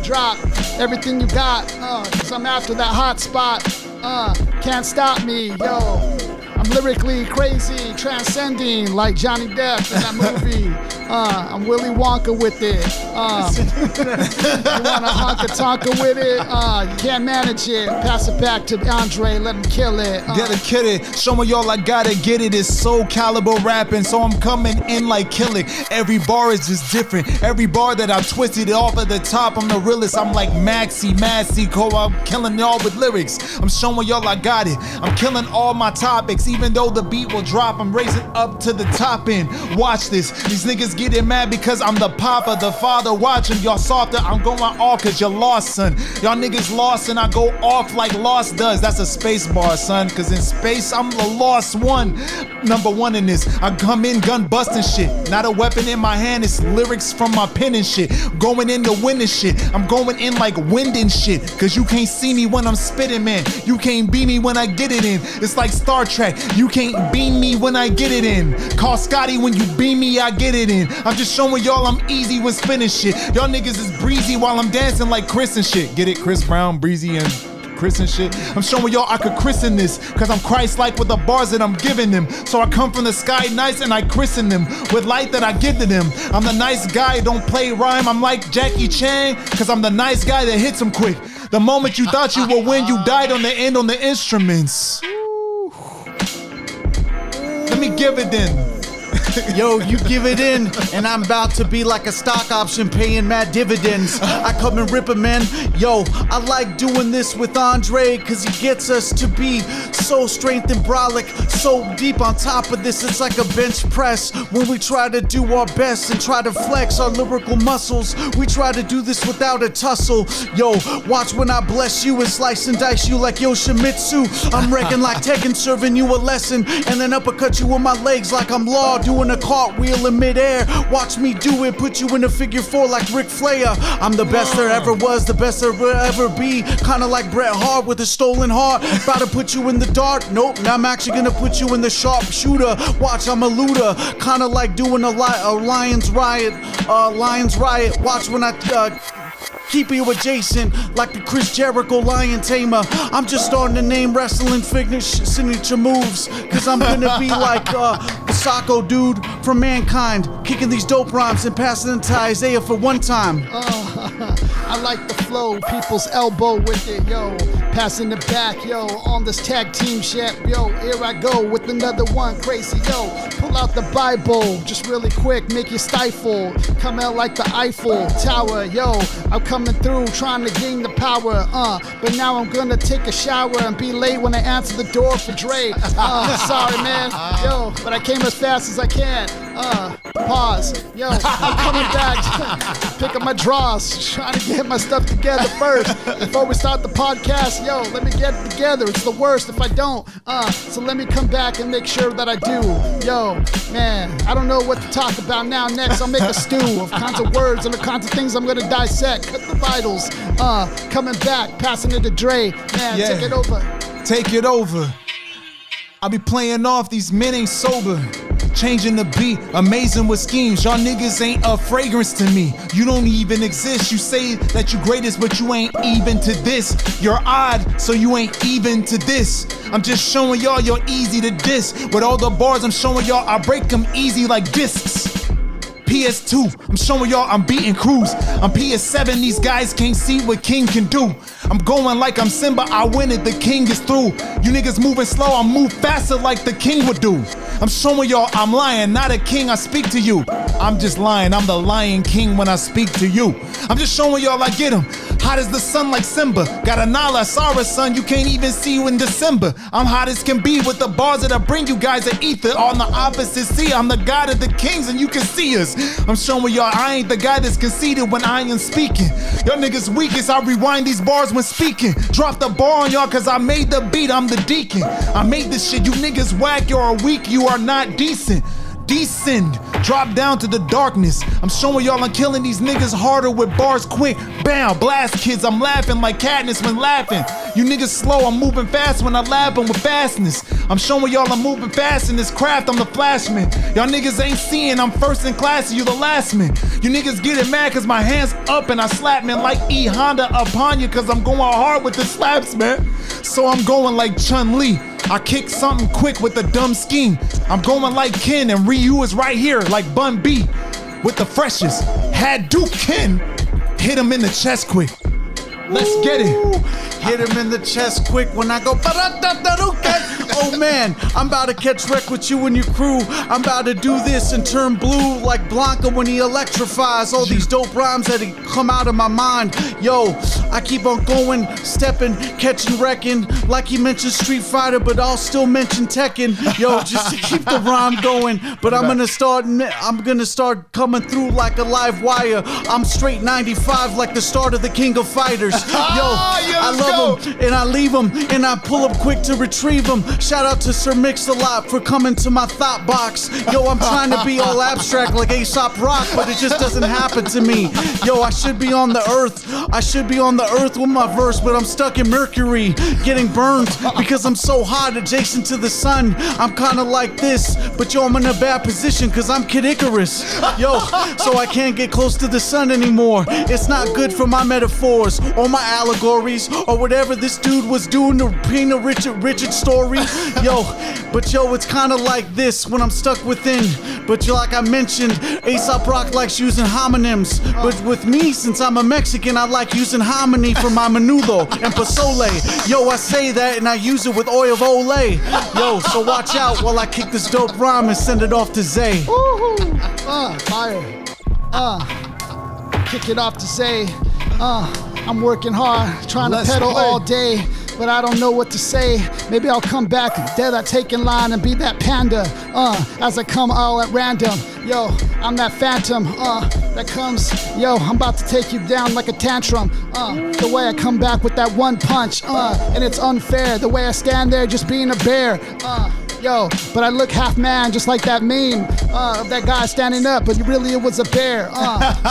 drop everything you got, cause I'm after that hot spot. Can't stop me, I'm I'm lyrically crazy, transcending like Johnny Depp in that movie. I'm Willy Wonka with it. You wanna honka tonka with it? You can't manage it. Pass it back to Andre, let him kill it. Get it, kid it. Showing y'all I gotta get it. It's Soul Caliber rapping, so I'm coming in like kill it. Every bar is just different. Every bar that I twisted it off at the top, I'm the realest. I'm like Maxi, I'm killing y'all with lyrics. I'm showing y'all I got it. I'm killing all my topics, even though the beat will drop. I'm raising up to the top end. Watch this. These niggas getting mad because I'm the papa, the father. Watching y'all softer. I'm going off cause you're lost, son. Y'all niggas lost and I go off like Lost does. That's a space bar, son. Cause in space, I'm the lost one. Number one in this. I come in gun busting shit. Not a weapon in my hand. It's lyrics from my pen and shit. Going in to win this shit. I'm going in like wind and shit. Cause you can't see me when I'm spitting, man. You can't beat me when I get it in. It's like Star Trek. You can't beam me when I get it in. Call Scotty when you beam me, I get it in. I'm just showing y'all I'm easy when spinning shit. Y'all niggas is breezy while I'm dancing like Chris and shit. Get it? Chris Brown, breezy and Chris and shit. I'm showing y'all I could christen this, cause I'm Christ-like with the bars that I'm giving them. So I come from the sky nice and I christen them with light that I give to them. I'm the nice guy, don't play rhyme. I'm like Jackie Chan, cause I'm the nice guy that hits him quick. The moment you thought you would win, you died on the end on the instruments. Let me give it then. Yo, you give it in, and I'm about to be like a stock option paying mad dividends. I come and rip 'em, man. Yo, I like doing this with Andre, cause he gets us to be so strength and brolic, so deep on top of this, it's like a bench press. When we try to do our best and try to flex our lyrical muscles, we try to do this without a tussle. Yo, watch when I bless you and slice and dice you like Yoshimitsu. I'm wrecking like Tekken, serving you a lesson, and then uppercut you with my legs like I'm Law, doing a cartwheel in midair. Watch me do it, put you in a figure four like Ric Flair. I'm the best there ever was, the best there will ever be. Kinda like Bret Hart with a stolen heart. About to put you in the dark. Nope, I'm actually gonna put you in the sharpshooter. Watch, I'm a looter. Kinda like doing a lion's riot. Watch when I keep you adjacent like the Chris Jericho Lion Tamer. I'm just starting to name wrestling signature moves, cause I'm gonna be like the Sacco dude from Mankind, kicking these dope rhymes and passing them to Isaiah for one time. I like the flow, people's elbow with it, yo. Passing it back, yo, on this tag team shit, yo. Here I go with another one, crazy, yo. Pull out the Bible, just really quick, make you stifle. Come out like the Eiffel Tower, yo. I'm coming through, trying to gain the power, but now I'm gonna take a shower and be late when I answer the door for Dre. Sorry, man, yo, but I came as fast as I can. Pause, yo, I'm coming back, pick up my drawers, trying to get my stuff together first before we start the podcast. Yo, let me get it together. It's the worst if I don't. So let me come back and make sure that I do. Yo, man, I don't know what to talk about now. Next, I'll make a stew of kinds of words and the kinds of things I'm gonna dissect. Cut the vitals. Coming back, passing it to Dre. Man, Yeah. take it over. Take it over. I be playing off, these men ain't sober. Changing the beat, amazing with schemes. Y'all niggas ain't a fragrance to me. You don't even exist. You say that you greatest, but you ain't even to this. You're odd, so you ain't even to this. I'm just showing y'all you're easy to diss. With all the bars I'm showing y'all, I break them easy like discs. PS2, I'm showing y'all I'm beating crews. I'm PS7, these guys can't see what King can do. I'm going like I'm Simba, I win it, the king is through. You niggas moving slow, I move faster like the king would do. I'm showing y'all I'm lying, not a king, I speak to you. I'm just lying, I'm the lion king when I speak to you. I'm just showing y'all I get him. Hot as the sun like Simba. Got a Nala, sorry son, you can't even see you in December. I'm hot as can be with the bars that I bring you guys at ether. On the opposite sea, I'm the god of the kings and you can see us. I'm showing y'all I ain't the guy that's conceited when I ain't speaking. Y'all niggas weakest, I rewind these bars when speaking. Drop the bar on y'all cause I made the beat, I'm the deacon. I made this shit, you niggas whack, you're weak, you are not decent. Descend, drop down to the darkness. I'm showing y'all I'm killing these niggas harder with bars quick. Bam, blast kids, I'm laughing like Katniss when laughing. You niggas slow, I'm moving fast when I laugh with fastness. I'm showing y'all I'm moving fast in this craft, I'm the flashman. Y'all niggas ain't seeing, I'm first in class, you the last man. You niggas getting mad cause my hands up and I slap man like E Honda upon you cause I'm going hard with the slaps, man. So I'm going like Chun-Li. I kick something quick with a dumb scheme. I'm going like Ken and Ryu is right here like Bun B with the freshest. Hadouken, hit him in the chest quick. Let's get it. Hit him in the chest quick when I go ba-da-da-da-do-ken. Oh man, I'm about to catch wreck with you and your crew. I'm about to do this and turn blue like Blanca when he electrifies. All these dope rhymes that come out of my mind. Yo, I keep on going, stepping, catching, wrecking. Like he mentioned Street Fighter, but I'll still mention Tekken. Yo, just to keep the rhyme going. But I'm gonna start coming through like a live wire. I'm straight 95 like the start of the King of Fighters. Yo, I love them and I leave them and I pull up quick to retrieve them. Shout out to Sir Mix-a-Lot for coming to my thought box. Yo, I'm trying to be all abstract like Aesop Rock, but it just doesn't happen to me. Yo, I should be on the earth. I should be on the earth with my verse, but I'm stuck in Mercury, getting burned because I'm so hot adjacent to the sun. I'm kind of like this, but yo, I'm in a bad position because I'm Kid Icarus. Yo, so I can't get close to the sun anymore. It's not good for my metaphors or my allegories or whatever this dude was doing to paint a Richard story. Yo, but yo, it's kind of like this when I'm stuck within. But like I mentioned, Aesop Rock likes using homonyms. But with me, since I'm a Mexican, I like using hominy for my menudo and pozole. Yo, I say that and I use it with oil of Olay. Yo, so watch out while I kick this dope rhyme and send it off to Zay. Fire. Kick it off to Zay. I'm working hard, trying to pedal all day, but I don't know what to say. Maybe I'll come back dead, I take in line and be that panda, as I come all at random. Yo, I'm that phantom, that comes, yo, I'm about to take you down like a tantrum, the way I come back with that one punch, and it's unfair, the way I stand there just being a bear, yo, but I look half man, just like that meme of that guy standing up, but really it was a bear.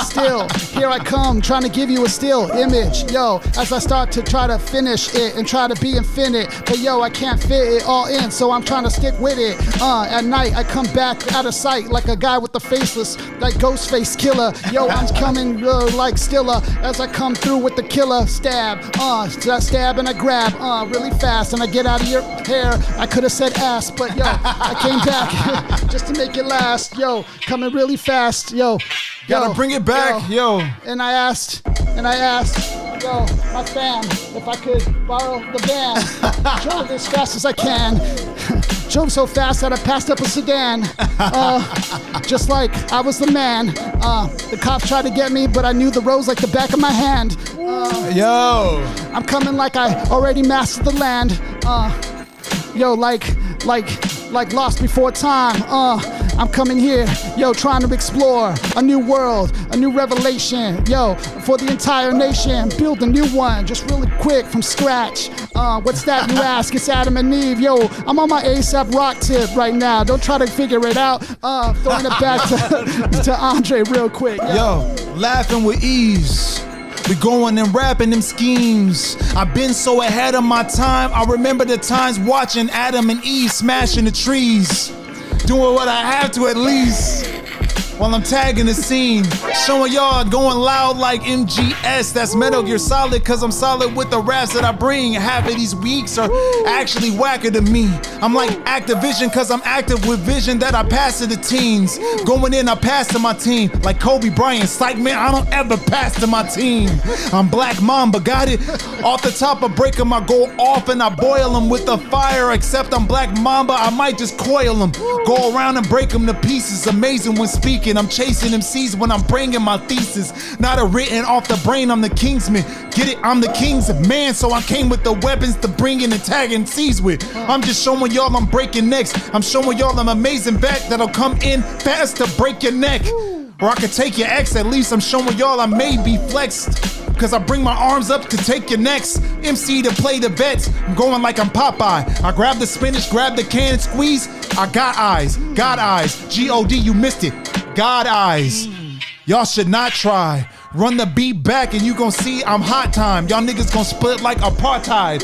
Still, here I come, trying to give you a still image, yo, as I start to try to finish it and try to be infinite, but yo, I can't fit it all in, so I'm trying to stick with it. At night, I come back out of sight like a guy with the faceless, like Ghostface Killer. Yo, I'm coming like Stiller as I come through with the killer stab. Stab and I grab really fast, and I get out of your hair. I could have said ass, but yo, I came back just to make it last. Yo, coming really fast. Yo, gotta bring it back. Yo. And I asked, yo, my fam, if I could borrow the van. Drove as fast as I can. Drove so fast that I passed up a sedan. Just like I was the man. The cops tried to get me, but I knew the roads like the back of my hand. Yo. I'm coming like I already mastered the land. Yo, like lost before time. I'm coming here, yo, trying to explore a new world, a new revelation, yo, for the entire nation. Build a new one, just really quick from scratch. What's that, you ask? It's Adam and Eve, yo. I'm on my Aesop Rock tip right now. Don't try to figure it out. Throwing it back to Andre real quick. Yo, laughing with ease. We going and rapping them schemes. I've been so ahead of my time. I remember the times watching Adam and Eve smashing the trees. Doing what I have to at least. While I'm tagging the scene, showing y'all going loud like MGS. That's Metal Gear Solid, cause I'm solid with the raps that I bring. Half of these weeks are actually whacker than me. I'm like Activision, cause I'm active with vision that I pass to the teens. Going in, I pass to my team. Like Kobe Bryant, psych man, I don't ever pass to my team. I'm Black Mamba, got it? Off the top of break 'em, I go off and I boil them with the fire. Except I'm Black Mamba, I might just coil them. Go around and break them to pieces. Amazing when speaking. I'm chasing MCs when I'm bringing my thesis. Not a written off the brain, I'm the Kingsman. Get it? I'm the king's man, so I came with the weapons to bring in and tag MCs with. I'm just showing y'all I'm breaking necks. I'm showing y'all I'm amazing back that'll come in fast to break your neck. Or I could take your ex, at least I'm showing y'all I may be flexed. Cause I bring my arms up to take your next MC to play the vets. I'm going like I'm Popeye. I grab the spinach, grab the can, squeeze. I got eyes, G-O-D, you missed it. God eyes. Y'all should not try. Run the beat back and you gon' see I'm hot time. Y'all niggas gon' split like apartheid.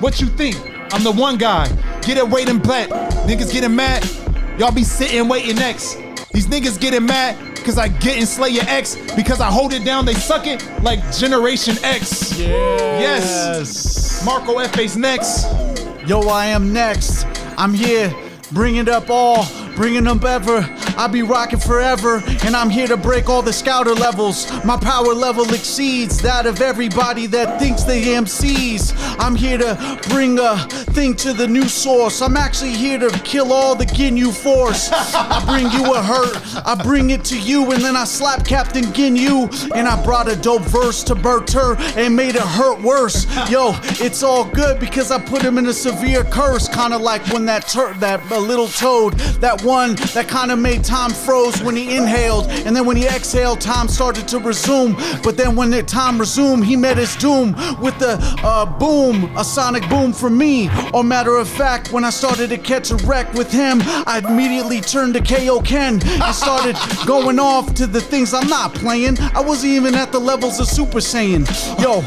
What you think? I'm the one guy. Get it waiting bet. Niggas getting mad. Y'all be sitting waiting next. These niggas getting mad cause I get and slay your ex. Because I hold it down, they suck it like Generation X. Yes. Marco F.A.'s next. Yo, I am next. I'm here, bringing up all, bringing them ever. I'll be rocking forever, and I'm here to break all the scouter levels. My power level exceeds that of everybody that thinks they MCs. I'm here to bring a thing to the new source. I'm actually here to kill all the Ginyu force. I bring you a hurt, I bring it to you, and then I slap Captain Ginyu, and I brought a dope verse to Berter and made it hurt worse. Yo, it's all good because I put him in a severe curse, kind of like when that little toad, that one that kind of made time froze when he inhaled, and then when he exhaled, time started to resume. But then when the time resumed, he met his doom with the boom, a sonic boom for me. Or matter of fact, when I started to catch a wreck with him, I immediately turned to KO Ken and started going off to the things I'm not playing. I wasn't even at the levels of Super Saiyan. Yo,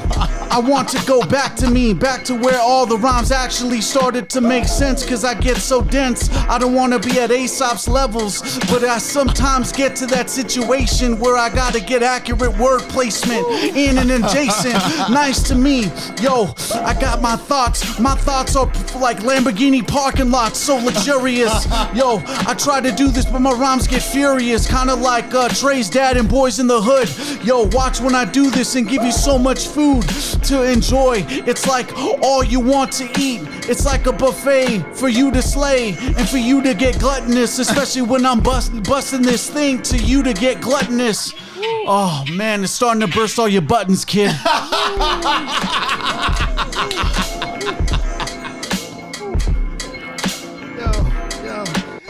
I want to go back to me, back to where all the rhymes actually started to make sense, cause I get so dense. I don't want to be at Aesop's levels, but I sometimes get to that situation where I gotta get accurate word placement in and adjacent. Nice to me. Yo, I got my thoughts. My thoughts are like Lamborghini parking lots, so luxurious. Yo, I try to do this, but my rhymes get furious, kind of like Trey's dad in Boys in the Hood. Yo, watch when I do this and give you so much food to enjoy. It's like all you want to eat. It's like a buffet for you to slay and for you to get gluttonous, especially when I'm busting this thing to you to get gluttonous. Oh man, it's starting to burst all your buttons, kid.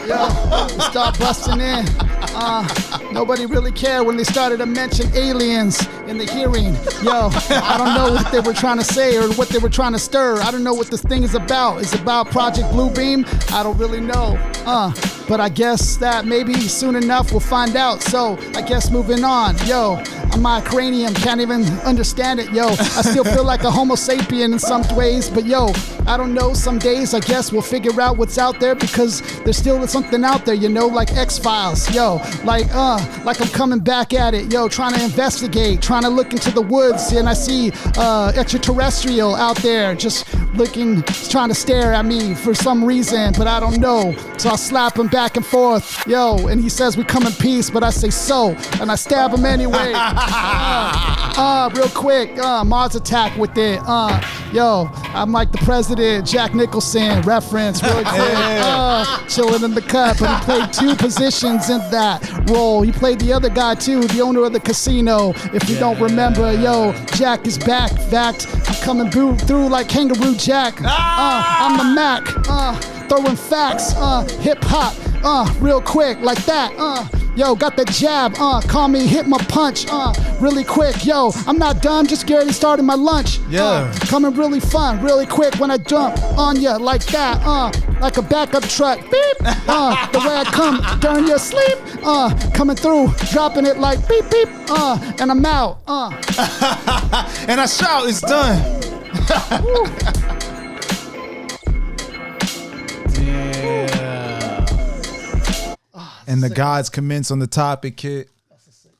Yo, start busting in. Nobody really cared when they started to mention aliens in the hearing. Yo, I don't know what they were trying to say or what they were trying to stir. I don't know what this thing is about. Is it about Project Bluebeam? I don't really know. But I guess that maybe soon enough we'll find out. So I guess moving on. Yo, my cranium can't even understand it. Yo, I still feel like a Homo sapien in some ways. But yo, I don't know. Some days I guess we'll figure out what's out there, because there's still something out there, you know, like X-Files. Yo, like I'm coming back at it. Yo, trying to investigate, trying to look into the woods, and I see extraterrestrial out there just looking, trying to stare at me for some reason, but I don't know. So I'll slap him back and forth. Yo, and he says we come in peace, but I say so, and I stab him anyway. Real quick, Mars attack with it. Yo, I'm like the president, Jack Nicholson reference, really quick. Chilling in the cup, and he played 2 positions in that role. He played the other guy too, the owner of the casino. If you don't remember, yo, Jack is back. Fact, I'm coming through like Kangaroo Jack. I'm the Mac. Throwing facts. Hip hop. Real quick like that. Yo, got the jab, call me, hit my punch, really quick. Yo, I'm not done, just already started my lunch. Yeah. Coming really fun, really quick when I jump on ya like that, like a backup truck, beep. The way I come during your sleep, coming through, dropping it like beep, beep, and I'm out, And I shout, it's done. And the gods commence on the topic, kid.